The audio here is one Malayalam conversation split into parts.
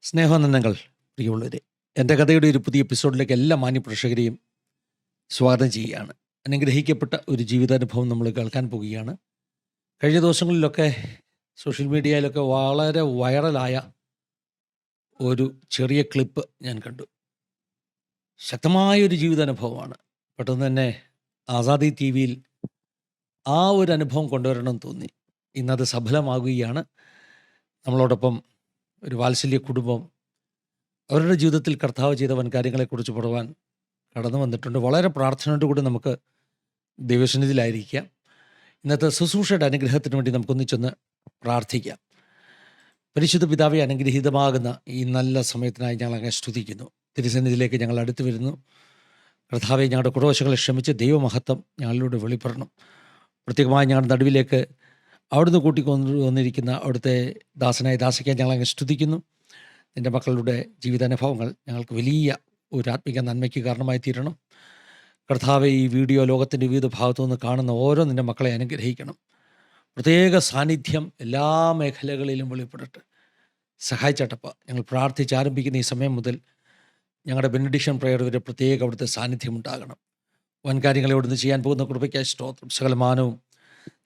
സ്നേഹവന്ദനങ്ങൾ പ്രിയമുള്ളവരെ, എൻ്റെ കഥയുടെ ഒരു പുതിയ എപ്പിസോഡിലേക്ക് എല്ലാ മാന്യപ്രേക്ഷകരെയും സ്വാഗതം ചെയ്യുകയാണ്. അനുഗ്രഹിക്കപ്പെട്ട ഒരു ജീവിതാനുഭവം നമ്മൾ കേൾക്കാൻ പോവുകയാണ്. കഴിഞ്ഞ ദിവസങ്ങളിലൊക്കെ സോഷ്യൽ മീഡിയയിലൊക്കെ വളരെ വൈറലായ ഒരു ചെറിയ ക്ലിപ്പ് ഞാൻ കണ്ടു. ശക്തമായൊരു ജീവിതാനുഭവമാണ്. പെട്ടെന്ന് തന്നെ ആസാദി ടി വിയിൽ ആ ഒരു അനുഭവം കൊണ്ടുവരണമെന്ന് തോന്നി. ഇന്നത് സഫലമാകുകയാണ്. നമ്മളോടൊപ്പം ഒരു വാത്സല്യ കുടുംബം അവരുടെ ജീവിതത്തിൽ കർത്താവ് ചെയ്ത വൻ കാര്യങ്ങളെക്കുറിച്ച് പറയുവാൻ കടന്നു വന്നിട്ടുണ്ട്. വളരെ പ്രാർത്ഥനയോട് കൂടി നമുക്ക് ദൈവസന്നിധിയിലായിരിക്കാം. ഇന്നത്തെ ശുശ്രൂഷയുടെ അനുഗ്രഹത്തിന് വേണ്ടി നമുക്കൊന്നിച്ചൊന്ന് പ്രാർത്ഥിക്കാം. പരിശുദ്ധ പിതാവെ, അനുഗ്രഹീതമാകുന്ന ഈ നല്ല സമയത്തിനായി ഞങ്ങൾ അങ്ങ് സ്തുതിക്കുന്നു. തിരുസന്നിധിയിലേക്ക് ഞങ്ങൾ അടുത്തു വരുന്നു. കർത്താവെ, ഞങ്ങളുടെ കുറവശങ്ങളെ ക്ഷമിച്ച് ദൈവമഹത്വം ഞങ്ങളിലൂടെ വെളിപ്പെടണം. പ്രത്യേകമായി ഞങ്ങളുടെ നടുവിലേക്ക് അവിടുന്ന് കൂട്ടിക്കൊണ്ടുവന്നിരിക്കുന്ന അവിടുത്തെ ദാസനായ ദാസിക്കാൻ ഞങ്ങൾ അങ്ങ് സ്തുതിക്കുന്നു. നിൻ്റെ മക്കളുടെ ജീവിതാനുഭവങ്ങൾ ഞങ്ങൾക്ക് വലിയ ഒരു ആത്മിക നന്മയ്ക്ക് കാരണമായി തീരണം. കർത്താവെ, ഈ വീഡിയോ ലോകത്തിൻ്റെ വിവിധ ഭാഗത്തു നിന്ന് കാണുന്ന ഓരോ നിൻ്റെ മക്കളെ അനുഗ്രഹിക്കണം. പ്രത്യേക സാന്നിധ്യം എല്ലാ മേഖലകളിലും വെളിപ്പെടട്ടെ. സഹായിച്ചട്ടപ്പ. ഞങ്ങൾ പ്രാർത്ഥിച്ച് ആരംഭിക്കുന്ന ഈ സമയം മുതൽ ഞങ്ങളുടെ ബെനഡിക്ഷൻ പ്രയർ വരെ പ്രത്യേക അവിടുത്തെ സാന്നിധ്യം ഉണ്ടാകണം. വൻകാര്യങ്ങളെ അവിടുന്ന് ചെയ്യാൻ പോകുന്ന കൃപയ്ക്കായി സ്തോത്രം. സകലമാനവും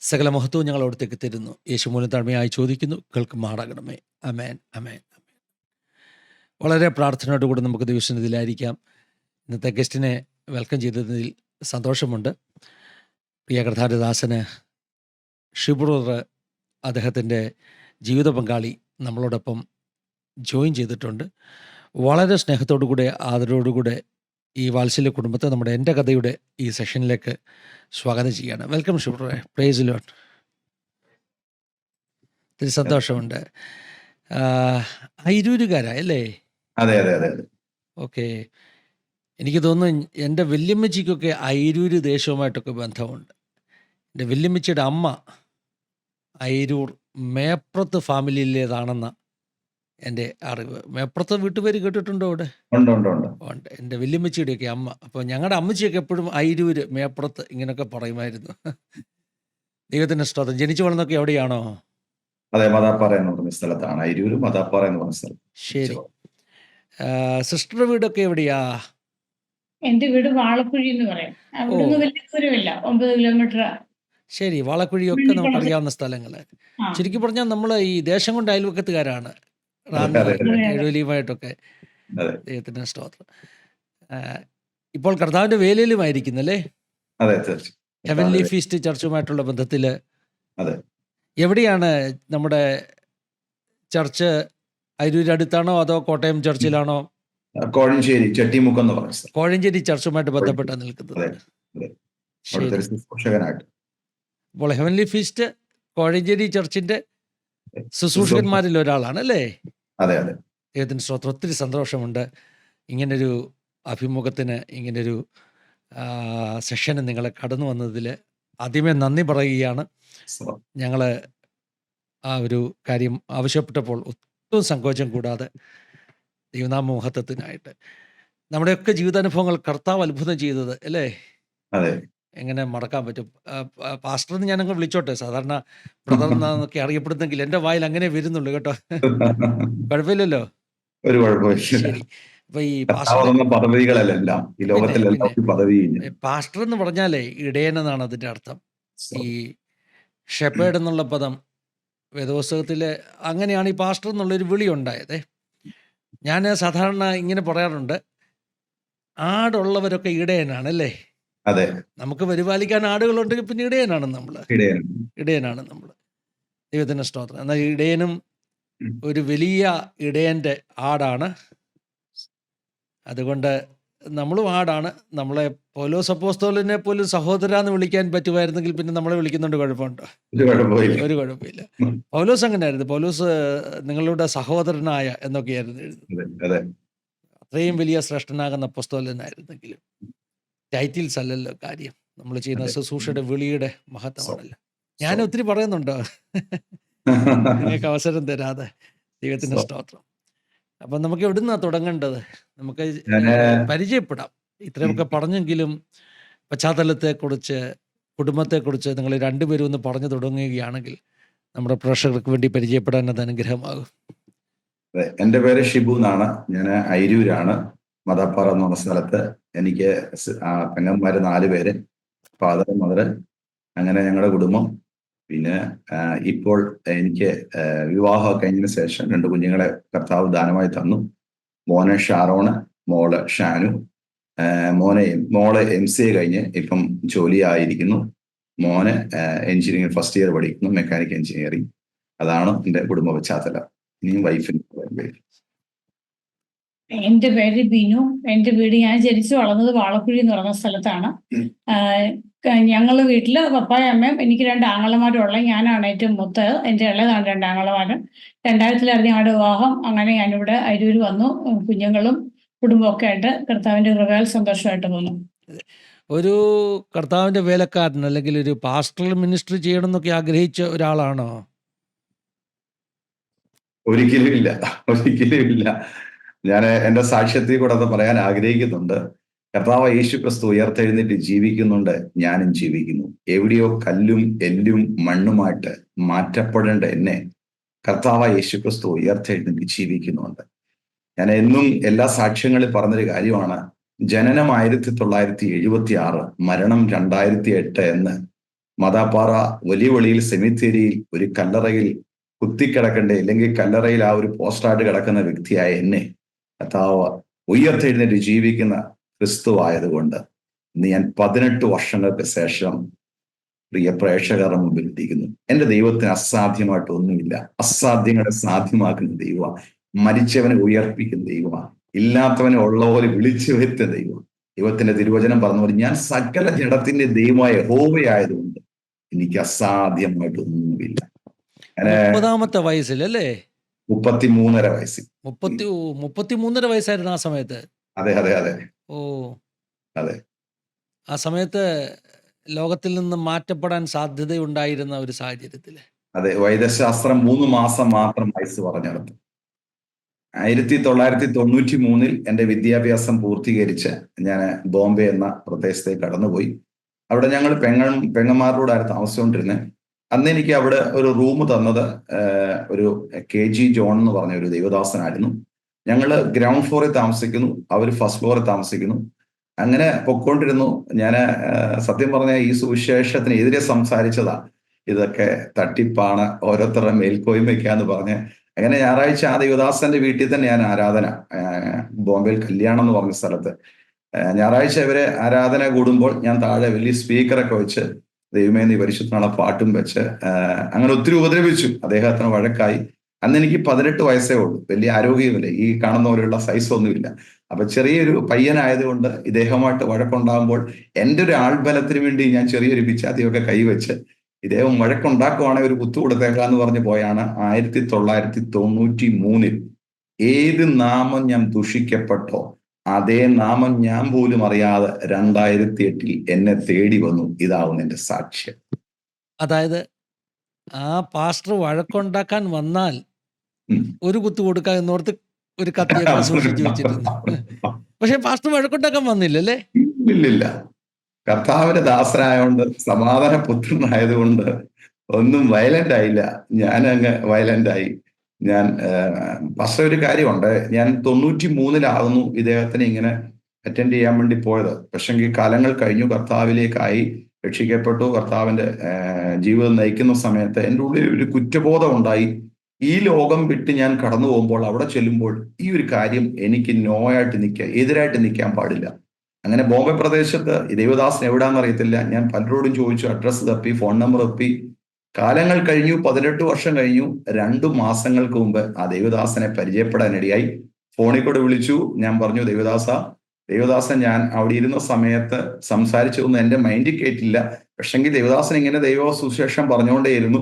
സകല മഹത്വവും ഞങ്ങൾ അവിടത്തേക്ക് തരുന്നു. യേശു മൂലം താഴ്മയായി ചോദിക്കുന്നു, കേൾക്കുമാറാകണമേ. അമേൻ, അമേൻ, അമേൻ. വളരെ പ്രാർത്ഥനയോടുകൂടി നമുക്ക് ദിവസത്തിലായിരിക്കാം. ഇന്നത്തെ ഗസ്റ്റിനെ വെൽക്കം ചെയ്തതിൽ സന്തോഷമുണ്ട്. പ്രിയ കർത്താരദാസന് ഷിബ്രദർ, അദ്ദേഹത്തിൻ്റെ ജീവിത പങ്കാളി നമ്മളോടൊപ്പം ജോയിൻ ചെയ്തിട്ടുണ്ട്. വളരെ സ്നേഹത്തോടുകൂടെ ആദരവോടുകൂടെ ഈ വാത്സല്യ കുടുംബത്തെ നമ്മുടെ എൻ്റെ കഥയുടെ ഈ സെഷനിലേക്ക് സ്വാഗതം ചെയ്യുകയാണ്. വെൽക്കം ഷിബ്രദറെ. Praise lord. ഒത്തിരി സന്തോഷമുണ്ട്. അയിരൂരുകാരല്ലേ? അതെ അതെ അതെ. ഓക്കെ. എനിക്ക് തോന്നുന്നു എൻ്റെ വല്യമ്മച്ചിക്കൊക്കെ അയിരൂര് ദേശവുമായിട്ടൊക്കെ ബന്ധമുണ്ട്. എൻ്റെ വല്യമ്മച്ചിയുടെ അമ്മ അയിരൂർ മേപ്രത്ത് ഫാമിലിയിലേതാണെന്ന എൻ്റെ അറിവ്. മേപ്രത്ത് വീട്ടുപേര് കേട്ടിട്ടുണ്ടോ അവിടെ? ഉണ്ട് ഉണ്ട് ഉണ്ട്. ഉണ്ട്. എൻ്റെ വല്യമ്മച്ചിയുടെയൊക്കെ അമ്മ. അപ്പോൾ ഞങ്ങളുടെ അമ്മച്ചിയൊക്കെ എപ്പോഴും അയിരൂര്, മേപ്രത്ത് ഇങ്ങനെയൊക്കെ പറയുമായിരുന്നു. ദൈവത്തിൻ്റെ സ്തോത്രം. ജനിച്ചു വളർന്നൊക്കെ എവിടെയാണോ? അതെ, മതാപ്പാറ എന്ന് പറഞ്ഞ സ്ഥലത്താണ്. അയിരൂര് മതാപ്പാറ എന്ന് പറഞ്ഞ സ്ഥലം. ശരി. സിസ്റ്ററുടെ വീടൊക്കെ എവിടെയാ? എന്റെ വീട് വാളക്കുഴി എന്ന് പറയും. അവിടുന്ന് വലിയ ദൂരമില്ല, 9 കിലോമീറ്റർ. ശരി. വാളക്കുഴിയൊക്കെ നമുക്കറിയാവുന്ന സ്ഥലങ്ങൾ. ആ, ചുരുക്കി പറഞ്ഞാൽ നമ്മൾ ഈ ദേശം കൊണ്ട് അയൽവക്കത്തുകാരാണ്. അതെ അതെ അതെ എഴുവലിയുമായിട്ടൊക്കെ. അതെ ദൈവത്തിൻ്റെ സ്തോത്രം. ആ, ഇപ്പോൾ കർത്താവിൻ്റെ വേലയിലുമായിരിക്കുന്നല്ലേ? അതെ തീർച്ചയായും. ഹെവൻലി ഫീസ്റ്റ് ചർച്ചുമായിട്ടുള്ള ബന്ധത്തിൽ അതെ. എവിടെയാണ് നമ്മുടെ ചർച്ച്? അരൂർ അടുത്താണോ അതോ കോട്ടയം ചർച്ചിലാണോ? കോഴഞ്ചേരി ചെട്ടിമുക്ക് എന്ന് പറഞ്ഞ സ്ഥലം. കോഴഞ്ചേരി ചർച്ചുമായിട്ട് ബന്ധപ്പെട്ടാണ് നിൽക്കുന്നത്. അതെ അതെ. ശരി. അവിടുത്തെ ഒരു ശുശ്രൂഷകനായിട്ട്. അപ്പോൾ ഹെവൻലി ഫീസ്റ്റ് കോഴഞ്ചേരി ചർച്ചിൻ്റെ ശുശ്രൂഷകന്മാരിൽ ഒരാളാണ് അല്ലേ? അതെ അതെ. ദൈവത്തിൻ്റെ സ്തോത്രം. ഒത്തിരി സന്തോഷമുണ്ട് ഇങ്ങനൊരു അഭിമുഖത്തിന്, ഇങ്ങനൊരു സെഷന് നിങ്ങൾ കടന്നു വന്നതിൽ ആദ്യമേ നന്ദി പറയുകയാണ്. ഞങ്ങൾ ആ ഒരു കാര്യം ആവശ്യപ്പെട്ടപ്പോൾ ഒട്ടും സങ്കോചം കൂടാതെ ദൈവനാമ മഹത്വത്തിനായിട്ട് നമ്മുടെയൊക്കെ ജീവിതാനുഭവങ്ങൾ കർത്താവ് അത്ഭുതം ചെയ്തത് അല്ലേ? അതെ. എങ്ങനെ മറക്കാൻ പറ്റും? പാസ്റ്റർന്ന് ഞാനങ്ങ് വിളിച്ചോട്ടെ. സാധാരണ ബ്രദർ എന്നൊക്കെ അറിയപ്പെടുന്നെങ്കിൽ എൻ്റെ വായിൽ അങ്ങനെ വരുന്നുള്ളൂ കേട്ടോ. കുഴപ്പമില്ലല്ലോ. ഒരു കുഴപ്പമില്ല. ശരി. അപ്പൊ ഈ പാസ്റ്റർ പദവികളെല്ലാം ഈ ലോകത്തിലെല്ലാം പദവിയില്ല. പാസ്റ്റർ എന്ന് പറഞ്ഞാലേ ഇടയൻ എന്നാണ് അതിൻ്റെ അർത്ഥം. ഈ ഷെപ്പേഡ് എന്നുള്ള പദം വേദപുസ്തകത്തിൽ അങ്ങനെയാണ് ഈ പാസ്റ്റർ എന്നുള്ളൊരു വിളി ഉണ്ടായത്. ഞാൻ സാധാരണ ഇങ്ങനെ പറയാറുണ്ട്, ആടുള്ളവരൊക്കെ ഇടയനാണ് അല്ലേ? അതെ. നമുക്ക് പരിപാലിക്കാൻ ആടുകളുണ്ടെങ്കിൽ പിന്നെ ഇടയനാണ് നമ്മൾ. ഇടയനാണ് നമ്മൾ. ദൈവത്തിൻ്റെ സ്തോത്രം. എന്നാൽ ഇടയനും ഒരു വലിയ ഇടയൻ്റെ ആടാണ്. അതുകൊണ്ട് നമ്മളും ആടാണ്. നമ്മളെ പൗലോസ് അപ്പോസ്തലനെ പോലും സഹോദര എന്ന് വിളിക്കാൻ പറ്റുമായിരുന്നെങ്കിൽ പിന്നെ നമ്മളെ വിളിക്കുന്നുണ്ട് കുഴപ്പമുണ്ടോ? ഒരു കുഴപ്പമില്ല. പൗലോസ് അങ്ങനെയായിരുന്നു. പൗലോസ് നിങ്ങളുടെ സഹോദരനായ എന്നൊക്കെയായിരുന്നു എഴുതുന്നത്. അത്രയും വലിയ ശ്രേഷ്ഠനാകുന്ന അപ്പോസ്തലനായിരുന്നെങ്കിലും ടൈറ്റിൽസ് അല്ലല്ലോ കാര്യം. നമ്മൾ ചെയ്യുന്ന ശുശ്രൂഷയുടെ വിളിയുടെ മഹത്വമാണല്ലോ. ഞാൻ ഒത്തിരി പറയുന്നുണ്ടോ നിങ്ങൾക്ക് അവസരം തരാതെ? ദൈവത്തിൻ്റെ സ്തോത്രം. അപ്പം നമുക്ക് എവിടുന്നാ തുടങ്ങേണ്ടത്? നമുക്ക് പരിചയപ്പെടാം. ഇത്രയൊക്കെ പറഞ്ഞെങ്കിലും പശ്ചാത്തലത്തെക്കുറിച്ച്, കുടുംബത്തെക്കുറിച്ച് നിങ്ങൾ രണ്ടുപേരും ഒന്ന് പറഞ്ഞു തുടങ്ങുകയാണെങ്കിൽ നമ്മുടെ പ്രേക്ഷകർക്ക് വേണ്ടി പരിചയപ്പെടാൻ അത് അനുഗ്രഹമാകും. അതെ, എൻ്റെ പേര് ഷിബു എന്നാണ്. ഞാൻ അയിരൂരാണ്, മദാപ്പാറ എന്ന് പറഞ്ഞ സ്ഥലത്ത്. എനിക്ക് പെങ്ങന്മാര് 4 പേര്, ഫാദർ മദർ, അങ്ങനെ ഞങ്ങളുടെ കുടുംബം. പിന്നെ ഇപ്പോൾ എനിക്ക് വിവാഹം കഴിഞ്ഞതിന് ശേഷം 2 കുഞ്ഞുങ്ങളെ കർത്താവ് ദാനമായി തന്നു. മോനെ ഷാരോണ്, മോള് ഷാനു. മോള് MCA കഴിഞ്ഞ് ഇപ്പം ജോലിയായിരിക്കുന്നു. മോന് എഞ്ചിനീയറിംഗ് ഫസ്റ്റ് ഇയർ പഠിക്കുന്നു, മെക്കാനിക്കൽ എഞ്ചിനീയറിംഗ്. അതാണ് എൻ്റെ കുടുംബ പശ്ചാത്തലം. ഇനിയും വൈഫിന് പേര്. എന്റെ പേര് ബിനു. എന്റെ വീട്, ഞാൻ ജനിച്ചു വളർന്നത് വാളക്കുഴി എന്ന് പറയുന്ന സ്ഥലത്താണ്. ഞങ്ങള് വീട്ടില് പപ്പായും അമ്മയും, എനിക്ക് 2 ആങ്ങളമാരുള്ള, ഞാനാണ് ഏറ്റവും മൂത്തത്. എന്റെ ഇളയതാണ് 2 ആങ്ങളമാരും. 2000-ലായിരുന്നു ഞങ്ങളുടെ വിവാഹം. അങ്ങനെ ഞാനിവിടെ അരൂര് വന്നു. കുഞ്ഞുങ്ങളും കുടുംബമൊക്കെ ആയിട്ട് കർത്താവിന്റെ കൃപയാൽ സന്തോഷമായിട്ട് പോന്നു. ഒരു കർത്താവിന്റെ വേലക്കാരൻ അല്ലെങ്കിൽ ഒരു പാസ്റ്ററൽ മിനിസ്ട്രി ചെയ്യണം എന്നൊക്കെ ആഗ്രഹിച്ച ഒരാളാണോ? ഒരിക്കലും ഇല്ല, ഒരിക്കലും ഇല്ല. ഞാൻ എൻ്റെ സാക്ഷ്യത്തിൽ കൂടെ അത് പറയാൻ ആഗ്രഹിക്കുന്നുണ്ട്. കർത്താവ് യേശു ക്രിസ്തു ഉയർത്തെഴുന്നേറ്റ് ജീവിക്കുന്നുണ്ട്, ഞാനും ജീവിക്കുന്നു. എവിടെയോ കല്ലും എല്ലും മണ്ണുമായിട്ട് മാറ്റപ്പെടേണ്ട എന്നെ കർത്താവ് യേശു ക്രിസ്തു ഉയർത്തെഴുന്നേറ്റ് ജീവിക്കുന്നുണ്ട്. ഞാൻ എന്നും എല്ലാ സാക്ഷ്യങ്ങളിൽ പറഞ്ഞൊരു കാര്യമാണ്, ജനനം 1976, മരണം 2008 എന്ന് മദാപ്പാറ വലിയ വെളിയിൽ സെമിത്തേരിയിൽ ഒരു കല്ലറയിൽ കുത്തിക്കിടക്കേണ്ട, അല്ലെങ്കിൽ കല്ലറയിൽ ആ ഒരു പോസ്റ്റായിട്ട് കിടക്കുന്ന വ്യക്തിയായ എന്നെ കർത്താവ് ഉയർത്തെഴുന്നേറ്റ് ജീവിക്കുന്ന ക്രിസ്തു ആയതുകൊണ്ട് ഇന്ന് ഞാൻ 18 വർഷങ്ങൾക്ക് ശേഷം പ്രിയ പ്രേക്ഷകരുടെ മുമ്പിൽ ഇരിക്കുന്നു. എൻ്റെ ദൈവത്തിന് അസാധ്യമായിട്ടൊന്നുമില്ല. അസാധ്യങ്ങളെ സാധ്യമാക്കുന്ന ദൈവമാണ്. മരിച്ചവനെ ഉയർപ്പിക്കുന്ന ദൈവമാണ്. ഇല്ലാത്തവനെ ഉള്ള പോലെ വിളിച്ചു വരുത്തുന്ന ദൈവമാണ്. ദൈവത്തിന്റെ തിരുവചനം പറഞ്ഞ ഞാൻ സകല ജഡത്തിന്റെ ദൈവമായ യഹോവയായതുകൊണ്ട് എനിക്ക് അസാധ്യമായിട്ടൊന്നുമില്ല. 30-ാമത്തെ വയസ്സിൽ അല്ലേ? 33.5 വയസ്സിൽ. 33.5 വയസ്സായിരുന്നു ആ സമയത്ത്. അതെ അതെ അതെ. ഓ, അതെ. ആ സമയത്ത് ലോകത്തിൽ നിന്ന് മാറ്റപ്പെടാൻ സാധ്യതയുണ്ടായിരുന്ന ഒരു സാഹചര്യത്തില്. അതെ, വൈദ്യശാസ്ത്രം 3 മാസം മാത്രം വയസ്സ് പറഞ്ഞെടുത്തു. 1993 എൻ്റെ വിദ്യാഭ്യാസം പൂർത്തീകരിച്ച് ഞാൻ ബോംബെ എന്ന പ്രദേശത്തേക്ക് കടന്നുപോയി. അവിടെ ഞങ്ങൾ പെങ്ങന്മാരോടാണ് താമസിച്ചുകൊണ്ടിരുന്നത്. അന്ന് എനിക്ക് അവിടെ ഒരു റൂം തന്നത് ഒരു KG ജോൺ എന്ന് പറഞ്ഞ ഒരു ദൈവദാസനായിരുന്നു. ഞങ്ങൾ ഗ്രൗണ്ട് ഫ്ലോറിൽ താമസിക്കുന്നു, അവർ ഫസ്റ്റ് ഫ്ലോറിൽ താമസിക്കുന്നു. അങ്ങനെ പൊക്കോണ്ടിരുന്നു. ഞാൻ സത്യം പറഞ്ഞ ഈ സുവിശേഷത്തിനെതിരെ സംസാരിച്ചതാ, ഇതൊക്കെ തട്ടിപ്പാണ്, ഓരോരുത്തരുടെ മേൽക്കോയ്മയ്ക്കാന്ന് പറഞ്ഞ്. അങ്ങനെ ഞായറാഴ്ച ആ ദൈവദാസന്റെ വീട്ടിൽ തന്നെ ഞാൻ ആരാധന, ബോംബെയിൽ കല്യാണം എന്ന് പറഞ്ഞ സ്ഥലത്ത് ഞായറാഴ്ച ഇവരെ ആരാധന കൂടുമ്പോൾ ഞാൻ താഴെ വലിയ സ്പീക്കറൊക്കെ വെച്ച് ദൈവമേ നീ പരിശുദ്ധനാളെ പാട്ടും വെച്ച് അങ്ങനെ ഒത്തിരി ഉപദ്രവിച്ചു. അദ്ദേഹത്തിന് വഴക്കായി. അന്ന് എനിക്ക് 18 വയസ്സേ ഉള്ളൂ, വലിയ ആരോഗ്യമില്ല, ഈ കാണുന്ന പോലെയുള്ള സൈസ് ഒന്നുമില്ല. അപ്പൊ ചെറിയൊരു പയ്യനായതുകൊണ്ട് ഇദ്ദേഹമായിട്ട് വഴക്കുണ്ടാകുമ്പോൾ എൻ്റെ ഒരു ആൾബലത്തിന് വേണ്ടി ഞാൻ ചെറിയൊരു പിച്ചാത്തിയൊക്കെ കൈവച്ച് ഇദ്ദേഹം വഴക്കുണ്ടാക്കുവാണെങ്കിൽ ഒരു കുത്തു കൊടുത്തേക്കാന്ന് പറഞ്ഞു പോയാണ് 1993 ഏത് നാമം ഞാൻ ദുഷിക്കപ്പെട്ടോ അതേ നാമം ഞാൻ പോലും അറിയാതെ 2008 എന്നെ തേടി വന്നു. ഇതാവുന്ന എന്റെ സാക്ഷ്യം. അതായത് ആ പാസ്റ്റർ വഴക്കുണ്ടാക്കാൻ വന്നാൽ ഒരു കുത്തു കൊടുക്കാൻ എന്നോർത്ത് ഒരു കത്തിയൊക്കെ സൂക്ഷിച്ചു വെച്ചിരുന്നു. പക്ഷെ പാസ്റ്റർ വഴക്കുണ്ടാക്കാൻ വന്നില്ലല്ലേ? ഇല്ലില്ല. കർത്താവിന്റെ ദാസനായോണ്ട്, സമാധാന പുത്രനായതുകൊണ്ട് ഒന്നും വയലന്റ് ആയില്ല. ഞാൻ അങ്ങ് വയലന്റ് ആയി. ഞാൻ പക്ഷെ ഒരു കാര്യമുണ്ട്, ഞാൻ 93-ലാകുന്നു ഇദ്ദേഹത്തിനെ ഇങ്ങനെ അറ്റൻഡ് ചെയ്യാൻ വേണ്ടി പോയത്. പക്ഷെങ്കിൽ കാലങ്ങൾ കഴിഞ്ഞു, കർത്താവിലേക്കായി, രക്ഷിക്കപ്പെട്ടു, കർത്താവിന്റെ ജീവിതം നയിക്കുന്ന സമയത്ത് എൻ്റെ ഉള്ളിൽ ഒരു കുറ്റബോധം ഉണ്ടായി. ഈ ലോകം വിട്ട് ഞാൻ കടന്നു പോകുമ്പോൾ അവിടെ ചെല്ലുമ്പോൾ ഈ ഒരു കാര്യം എനിക്ക് നോയായിട്ട് നിൽക്കുക, എതിരായിട്ട് നിൽക്കാൻ പാടില്ല. അങ്ങനെ ബോംബെ പ്രദേശത്ത് ദേവദാസൻ എവിടാന്ന് അറിയത്തില്ല. ഞാൻ പലരോടും ചോദിച്ചു, അഡ്രസ്സ് തപ്പി, ഫോൺ നമ്പർ തപ്പി. കാലങ്ങൾ കഴിഞ്ഞു, 18 വർഷം കഴിഞ്ഞു. 2 മാസങ്ങൾക്ക് മുമ്പ് ആ ദേവദാസനെ പരിചയപ്പെടാനിടയായി. ഫോണിൽ കൂടെ വിളിച്ചു. ഞാൻ പറഞ്ഞു, ദേവദാസൻ ഞാൻ അവിടെ ഇരുന്ന സമയത്ത് സംസാരിച്ചതൊന്നും എൻ്റെ മൈൻഡിൽ കേട്ടില്ല. പക്ഷെങ്കിൽ ദേവദാസൻ ഇങ്ങനെ ദൈവ സുശേഷം പറഞ്ഞുകൊണ്ടേയിരുന്നു.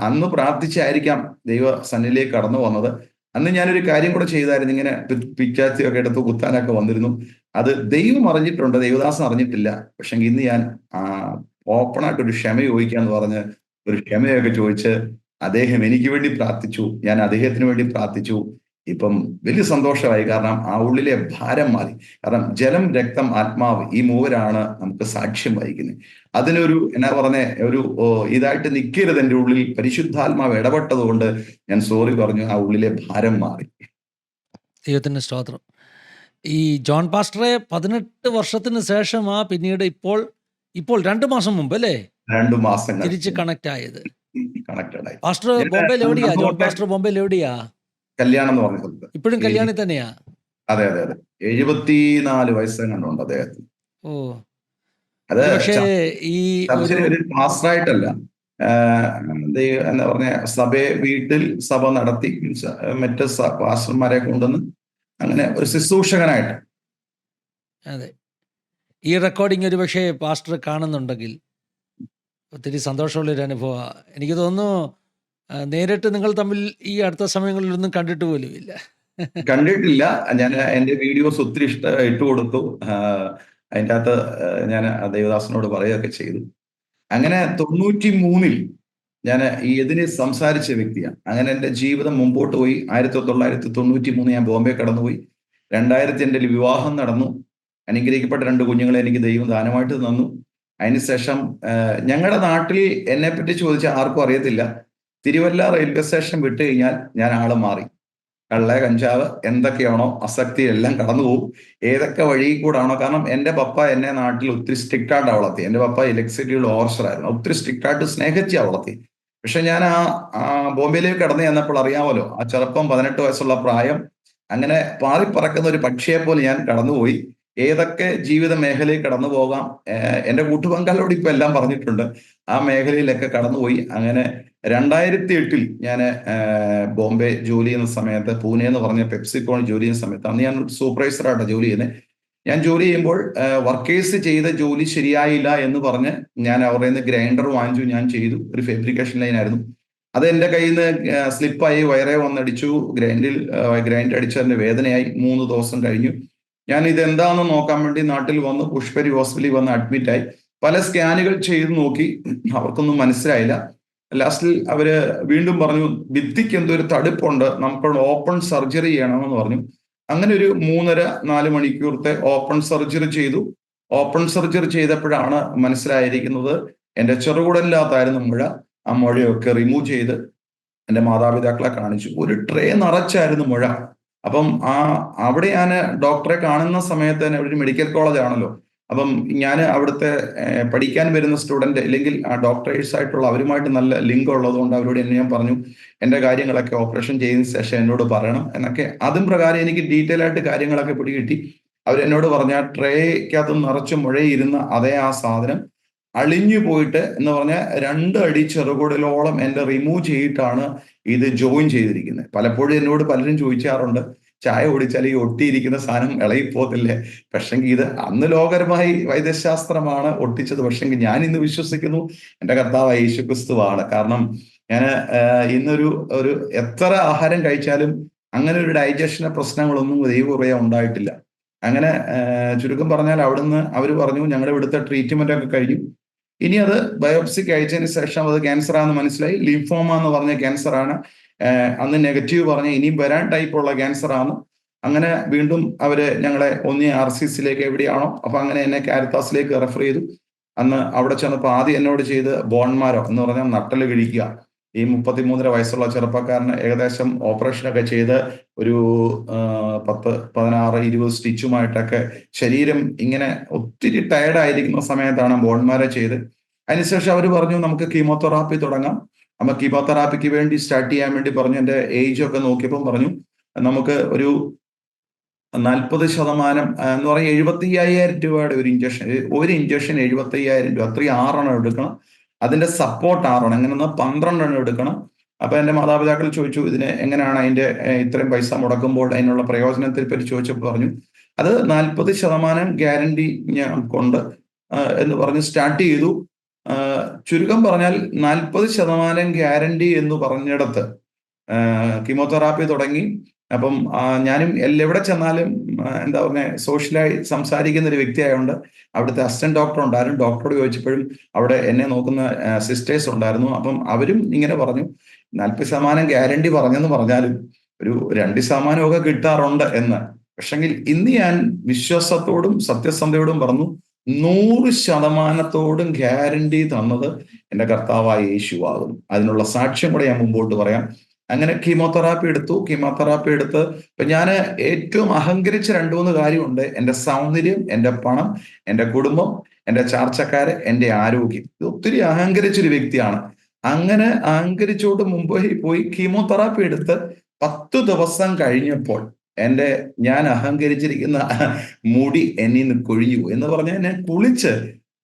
അന്ന് പ്രാർത്ഥിച്ചായിരിക്കാം ദൈവ സന്നിധിയിലേക്ക് കടന്നു വന്നത്. അന്ന് ഞാനൊരു കാര്യം കൂടെ ചെയ്തായിരുന്നു, ഇങ്ങനെ പിച്ചാത്തിയൊക്കെ എടുത്ത് കുത്താനൊക്കെ വന്നിരുന്നു. അത് ദൈവം അറിഞ്ഞിട്ടുണ്ട്, ദേവദാസൻ അറിഞ്ഞിട്ടില്ല. പക്ഷെങ്കിൽ ഇന്ന് ഞാൻ ഓപ്പണായിട്ട് ഒരു ക്ഷമ ചോദിക്കാന്ന് പറഞ്ഞ് ഒരു ക്ഷമയൊക്കെ ചോദിച്ച് അദ്ദേഹം എനിക്ക് വേണ്ടി പ്രാർത്ഥിച്ചു, ഞാൻ അദ്ദേഹത്തിന് വേണ്ടി പ്രാർത്ഥിച്ചു. ഇപ്പം വലിയ സന്തോഷമായി. കാരണം ആ ഉള്ളിലെ ഭാരം മാറി. കാരണം ജലം, രക്തം, ആത്മാവ് ഈ മൂവരാണ് നമുക്ക് സാക്ഷ്യം വഹിക്കുന്നത്. അതിനൊരു എന്നാ പറഞ്ഞ ഒരു ഇതായിട്ട് നിൽക്കരുത് എൻ്റെ ഉള്ളിൽ. പരിശുദ്ധാത്മാവ് ഇടപെട്ടത് കൊണ്ട് ഞാൻ സോറി പറഞ്ഞു. ആ ഉള്ളിലെ ഭാരം മാറി. ദൈവത്തിന് സ്തോത്രം. ഈ ജോൺ പാസ്റ്ററെ 18 വർഷത്തിന് ശേഷമാ പിന്നീട് ഇപ്പോൾ 2 മാസം മുമ്പ് അല്ലേ 2 മാസങ്ങൾ തിരിച്ച് കണക്ട് ആയത്. കണക്റ്റഡ് ആയി. പാസ്റ്റർ ബോംബെയിൽ എവിടെയാ? ജോൺ പാസ്റ്റർ ബോംബെയിൽ എവിടെയാ? കല്യാണം എന്ന് പറഞ്ഞ സ്ഥലത്ത്. ഇപ്പോഴും കല്യാണി തന്നെയാ? അതെ അതെ അതെ. 74 വയസ്സെങ്ങാണ്ടുണ്ട് അദ്ദേഹത്തിന്. ഓ, അത് പക്ഷേ ഈ ചർച്ചിൽ ഒരു പാസ്റ്ററായിട്ടല്ല, എന്താ പറഞ്ഞ സഭയെ വീട്ടിൽ സഭ നടത്തി മറ്റ് പാസ്റ്റർമാരെ കൊണ്ടുവന്ന് അങ്ങനെ ഒരു ശുശ്രൂഷകനായിട്ട്. അതെ, ഈ റെക്കോർഡിംഗ് ഒരു പക്ഷേ പാസ്റ്റർ കാണുന്നുണ്ടെങ്കിൽ ഒത്തിരി സന്തോഷമുള്ളൊരു അനുഭവമാണ്. എനിക്ക് തോന്നുന്നു നേരിട്ട് നിങ്ങൾ തമ്മിൽ ഈ അടുത്ത സമയങ്ങളിലൊന്നും കണ്ടിട്ട് പോലും ഇല്ല. കണ്ടിട്ടില്ല. ഞാൻ എൻ്റെ വീഡിയോസ് ഒത്തിരി ഇട്ട് കൊടുത്തു. അതിൻ്റെ അകത്ത് ഞാൻ ദേവദാസനോട് പറയുകയൊക്കെ ചെയ്തു. അങ്ങനെ 93 ഞാൻ ഇതിന് സംസാരിച്ച വ്യക്തിയാണ്. അങ്ങനെ എൻ്റെ ജീവിതം മുമ്പോട്ട് പോയി. 1993 ഞാൻ ബോംബെ കടന്നുപോയി. 2000 എൻ്റെ വിവാഹം നടന്നു. അനുഗ്രഹിക്കപ്പെട്ട 2 കുഞ്ഞുങ്ങളെ എനിക്ക് ദൈവം ദാനമായിട്ട് തന്നു. അതിനുശേഷം ഞങ്ങളുടെ നാട്ടിൽ എന്നെ പറ്റി ചോദിച്ചാൽ ആർക്കും അറിയത്തില്ല. തിരുവല്ല റെയിൽവേ സ്റ്റേഷൻ വിട്ട് കഴിഞ്ഞാൽ ഞാൻ ആള് മാറി. കള്ള, കഞ്ചാവ് എന്തൊക്കെയാണോ അസക്തി എല്ലാം കടന്നു പോകും. ഏതൊക്കെ വഴി കൂടാണോ. കാരണം എൻ്റെ പപ്പ എന്നെ നാട്ടിൽ ഒത്തിരി സ്ട്രിക്റ്റ് ആയിട്ട് വളർത്തി. എൻ്റെ പപ്പ ഇലക്ട്രിസിറ്റിയുടെ ഓഫീസറായിരുന്നു. ഒത്തിരി സ്ട്രിക്റ്റ് ആയിട്ട് സ്നേഹിച്ച് വളർത്തി. പക്ഷെ ഞാൻ ആ ബോംബെയിലേക്ക് കടന്നു ചെന്നപ്പോൾ അറിയാമല്ലോ, ആ ചെറുപ്പം 18 വയസ്സുള്ള പ്രായം, അങ്ങനെ പാറിപ്പറക്കുന്ന ഒരു പക്ഷിയെ പോലെ ഞാൻ കടന്നുപോയി. ഏതൊക്കെ ജീവിത മേഖലയിൽ കടന്നു പോകാം, എൻ്റെ കൂട്ടുപങ്കാളോട് ഇപ്പൊ എല്ലാം പറഞ്ഞിട്ടുണ്ട്. ആ മേഖലയിലൊക്കെ കടന്നുപോയി. അങ്ങനെ 2008 ഞാൻ ബോംബെ ജോലി ചെയ്യുന്ന സമയത്ത്, പൂനെ എന്ന് പറഞ്ഞ പെപ്സിക്കോൺ ജോലി ചെയ്യുന്ന സമയത്ത്, അന്ന് ഞാൻ സൂപ്പർവൈസറായിട്ടാണ് ജോലി ചെയ്യുന്നത്. ഞാൻ ജോലി ചെയ്യുമ്പോൾ വർക്കേഴ്സ് ചെയ്ത ജോലി ശരിയായില്ല എന്ന് പറഞ്ഞ് ഞാൻ അവരുടെ നിന്ന് ഗ്രൈൻഡർ വാങ്ങിച്ചു. ഞാൻ ചെയ്തു. ഒരു ഫാബ്രിക്കേഷൻ ലൈനായിരുന്നു. അത് എൻ്റെ കയ്യിൽ നിന്ന് സ്ലിപ്പായി, വയറേ വന്നടിച്ചു. ഗ്രൈൻഡ് അടിച്ചതിന്റെ വേദനയായി. 3 ദിവസം കഴിഞ്ഞു. ഞാൻ ഇതെന്താണെന്ന് നോക്കാൻ വേണ്ടി നാട്ടിൽ വന്ന് പുഷ്പരി ഹോസ്പിറ്റലിൽ വന്ന് അഡ്മിറ്റായി. പല സ്കാനുകൾ ചെയ്ത് നോക്കി, അവർക്കൊന്നും മനസ്സിലായില്ല. ലാസ്റ്റിൽ അവര് വീണ്ടും പറഞ്ഞു, ഭിത്തിക്ക് എന്തോ ഒരു തടുപ്പുണ്ട്, നമുക്ക് ഓപ്പൺ സർജറി ചെയ്യണമെന്ന് പറഞ്ഞു. അങ്ങനെ ഒരു 3.5-4 മണിക്കൂറത്തെ ഓപ്പൺ സർജറി ചെയ്തു. ഓപ്പൺ സർജറി ചെയ്തപ്പോഴാണ് മനസ്സിലായിരിക്കുന്നത് എൻ്റെ ചെറുകുടലിനകത്തായിരുന്നു മുഴ. ആ മുഴയൊക്കെ റിമൂവ് ചെയ്ത് എൻ്റെ മാതാപിതാക്കളെ കാണിച്ചു. ഒരു ട്രേ നിറച്ചായിരുന്നു മുഴ. അപ്പം അവിടെ ഞാൻ ഡോക്ടറെ കാണുന്ന സമയത്ത് തന്നെ, ഒരു മെഡിക്കൽ കോളേജ് ആണല്ലോ, അപ്പം ഞാൻ അവിടുത്തെ പഠിക്കാൻ വരുന്ന സ്റ്റുഡന്റ് അല്ലെങ്കിൽ ആ ഡോക്ടേഴ്സ് ആയിട്ടുള്ള അവരുമായിട്ട് നല്ല ലിങ്ക് ഉള്ളതുകൊണ്ട് അവരോട് എന്നെ ഞാൻ പറഞ്ഞു, എൻ്റെ കാര്യങ്ങളൊക്കെ ഓപ്പറേഷൻ ചെയ്യുന്ന ശേഷം എന്നോട് പറയണം എന്നൊക്കെ. അതും പ്രകാരം എനിക്ക് ഡീറ്റെയിൽ ആയിട്ട് കാര്യങ്ങളൊക്കെ പിടികിട്ടി. അവരെന്നോട് പറഞ്ഞ ട്രേക്കകത്ത് നിറച്ച് മുഴയിരുന്ന അതേ ആ സാധനം അളിഞ്ഞു പോയിട്ട് എന്ന് പറഞ്ഞാൽ 2 അടി ചെറുകുടലോളം എൻ്റെ റിമൂവ് ചെയ്തിട്ടാണ് ഇത് ജോയിൻ ചെയ്തിരിക്കുന്നത്. പലപ്പോഴും എന്നോട് പലരും ചോദിക്കാറുണ്ട്, ചായ കുടിച്ചാൽ ഈ ഒട്ടിയിരിക്കുന്ന സാധനം ഇളകിപ്പോകത്തില്ലേ? പക്ഷെങ്കിൽ ഇത് അന്ന് ലോകപരമായി വൈദ്യശാസ്ത്രമാണ് ഒട്ടിച്ചത്. പക്ഷെങ്കിൽ ഞാൻ ഇന്ന് വിശ്വസിക്കുന്നു എൻ്റെ കർത്താവ് യേശുക്രിസ്തുവാണ്. കാരണം ഞാൻ ഇന്നൊരു എത്ര ആഹാരം കഴിച്ചാലും അങ്ങനെ ഒരു ഡൈജഷന് പ്രശ്നങ്ങളൊന്നും ദൈവകൃപയ ഉണ്ടായിട്ടില്ല. അങ്ങനെ ചുരുക്കം പറഞ്ഞാൽ അവിടുന്ന് അവർ പറഞ്ഞു, ഞങ്ങളുടെ ഇവിടുത്തെ ട്രീറ്റ്മെന്റ് ഒക്കെ കഴിഞ്ഞു, ഇനി അത് ബയോപ്സിക്ക് അയച്ചതിന് ശേഷം അത് ക്യാൻസർ ആണെന്ന് മനസ്സിലായി. ലിംഫോമ എന്ന് പറഞ്ഞ ക്യാൻസർ ആണ്. അന്ന് നെഗറ്റീവ് പറഞ്ഞ് ഇനിയും വരാൻ ടൈപ്പുള്ള ക്യാൻസർ ആണ്. അങ്ങനെ വീണ്ടും അവര് ഞങ്ങളെ ഒന്നി RCCയിലേക്ക് എവിടെയാണോ, അപ്പൊ അങ്ങനെ എന്നെ കാരിത്താസിലേക്ക് റെഫർ ചെയ്തു. അന്ന് അവിടെ ചെന്നപ്പോൾ ആദ്യം എന്നോട് ചെയ്ത് ബോൺമാരോ എന്ന് പറഞ്ഞാൽ നട്ടല് കിഴിക്കുക. ഈ 33 വയസ്സുള്ള ചെറുപ്പക്കാരന് ഏകദേശം ഓപ്പറേഷനൊക്കെ ചെയ്ത് ഒരു 10, 16, 20 സ്റ്റിച്ചുമായിട്ടൊക്കെ ശരീരം ഇങ്ങനെ ഒത്തിരി ടയർഡായിരിക്കുന്ന സമയത്താണ് ബോൺമാരെ ചെയ്ത്. അതിനുശേഷം അവർ പറഞ്ഞു, നമുക്ക് കീമോതെറാപ്പി തുടങ്ങാം. അപ്പൊ കീമോതെറാപ്പിക്ക് വേണ്ടി സ്റ്റാർട്ട് ചെയ്യാൻ വേണ്ടി പറഞ്ഞു. എൻ്റെ ഏജ് ഒക്കെ നോക്കിയപ്പോൾ പറഞ്ഞു, നമുക്ക് ഒരു 40% എന്ന് പറഞ്ഞാൽ 75,000 രൂപയുടെ ഒരു ഇഞ്ചക്ഷൻ 75,000 രൂപ, അത്രയും 6 എണ്ണം എടുക്കണം. അതിന്റെ സപ്പോർട്ട് 6 എണ്ണം, അങ്ങനെ 12 എണ്ണം എടുക്കണം. അപ്പൊ എൻ്റെ മാതാപിതാക്കൾ ചോദിച്ചു, ഇതിന് എങ്ങനെയാണ് അതിന്റെ ഇത്രയും പൈസ മുടക്കുമ്പോൾ അതിനുള്ള പ്രയോജനത്തെ പറ്റി ചോദിച്ചപ്പോൾ പറഞ്ഞു, അത് 40% ഗ്യാരണ്ടി ഞാൻ കൊണ്ട് എന്ന് പറഞ്ഞ് സ്റ്റാർട്ട് ചെയ്തു. ചുരുക്കം പറഞ്ഞാൽ 40% ഗ്യാരണ്ടി എന്ന് പറഞ്ഞിടത്ത് കീമോതെറാപ്പി തുടങ്ങി. അപ്പം ഞാനും എവിടെ ചെന്നാലും എന്താ പറഞ്ഞ സോഷ്യലായി സംസാരിക്കുന്ന ഒരു വ്യക്തിയായതുകൊണ്ട് അവിടുത്തെ അസിസ്റ്റന്റ് ഡോക്ടർ ഉണ്ടായിരുന്നു. ഡോക്ടറോട് ചോദിച്ചപ്പോഴും അവിടെ എന്നെ നോക്കുന്ന സിസ്റ്റേഴ്സ് ഉണ്ടായിരുന്നു. അപ്പം അവരും ഇങ്ങനെ പറഞ്ഞു, 40% ഗ്യാരണ്ടി പറഞ്ഞെന്ന് പറഞ്ഞാലും ഒരു 2% ഒക്കെ കിട്ടാറുണ്ട് എന്ന്. പക്ഷെങ്കിൽ ഇന്ന് ഞാൻ വിശ്വാസത്തോടും സത്യസന്ധയോടും പറഞ്ഞു, 100% ഗ്യാരണ്ടി തന്നത് എൻ്റെ കർത്താവായ യേശുവാകുന്നു. അതിനുള്ള സാക്ഷ്യം കൂടെ ഞാൻ മുമ്പോട്ട് പറയാം. അങ്ങനെ കീമോതെറാപ്പി എടുത്ത് ഇപ്പൊ ഞാൻ ഏറ്റവും അഹങ്കരിച്ച 2-3 കാര്യമുണ്ട്. എൻ്റെ സൗന്ദര്യം, എൻ്റെ പണം, എൻ്റെ കുടുംബം, എൻ്റെ ചാർച്ചക്കാര്, എൻ്റെ ആരോഗ്യം. ഇത് ഒത്തിരി അഹങ്കരിച്ചൊരു വ്യക്തിയാണ്. അങ്ങനെ അഹങ്കരിച്ചോട്ട് മുംബൈ പോയി കീമോതെറാപ്പി എടുത്ത് 10 ദിവസം കഴിഞ്ഞപ്പോൾ ഞാൻ അഹങ്കരിച്ചിരിക്കുന്ന മുടി എന്നിൽ നിന്ന് കൊഴിഞ്ഞു എന്ന് പറഞ്ഞാൽ, ഞാൻ കുളിച്ച്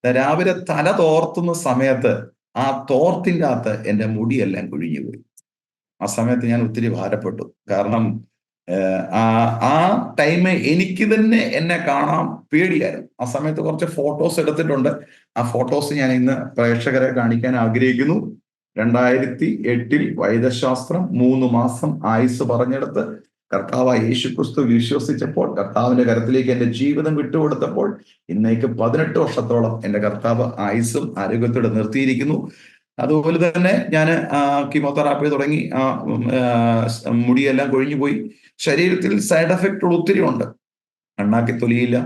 രാവിലെ തല തോർത്തുന്ന സമയത്ത് ആ തോർത്തിന്റെ അകത്ത് എൻ്റെ മുടിയെല്ലാം കൊഴിഞ്ഞു പോയി. ആ സമയത്ത് ഞാൻ ഒത്തിരി ഭാരപ്പെട്ടു. കാരണം ആ ടൈം എനിക്ക് തന്നെ എന്നെ കാണാൻ പേടിയായിരുന്നു. ആ സമയത്ത് കുറച്ച് ഫോട്ടോസ് എടുത്തിട്ടുണ്ട്. ആ ഫോട്ടോസ് ഞാൻ ഇന്ന് പ്രേക്ഷകരെ കാണിക്കാൻ ആഗ്രഹിക്കുന്നു. 2008 വൈദ്യശാസ്ത്രം 3 മാസം ആയുസ് പറഞ്ഞെടുത്ത് കർത്താവായ യേശുക്രിസ്തു വിശ്വസിച്ചപ്പോൾ, കർത്താവിന്റെ കരത്തിലേക്ക് എന്റെ ജീവിതം വിട്ടുകൊടുത്തപ്പോൾ, ഇന്നേക്ക് 18 വർഷത്തോളം എന്റെ കർത്താവ് ആയുസ്സും ആരോഗ്യത്തോടെ നിർത്തിയിരിക്കുന്നു. അതുപോലെ തന്നെ ഞാൻ കീമോതെറാപ്പി തുടങ്ങി, മുടിയെല്ലാം കൊഴിഞ്ഞു പോയി. ശരീരത്തിൽ സൈഡ് എഫക്റ്റുകൾ ഒത്തിരി ഉണ്ട്. അണ്ണാക്കി തൊലിയില്ല,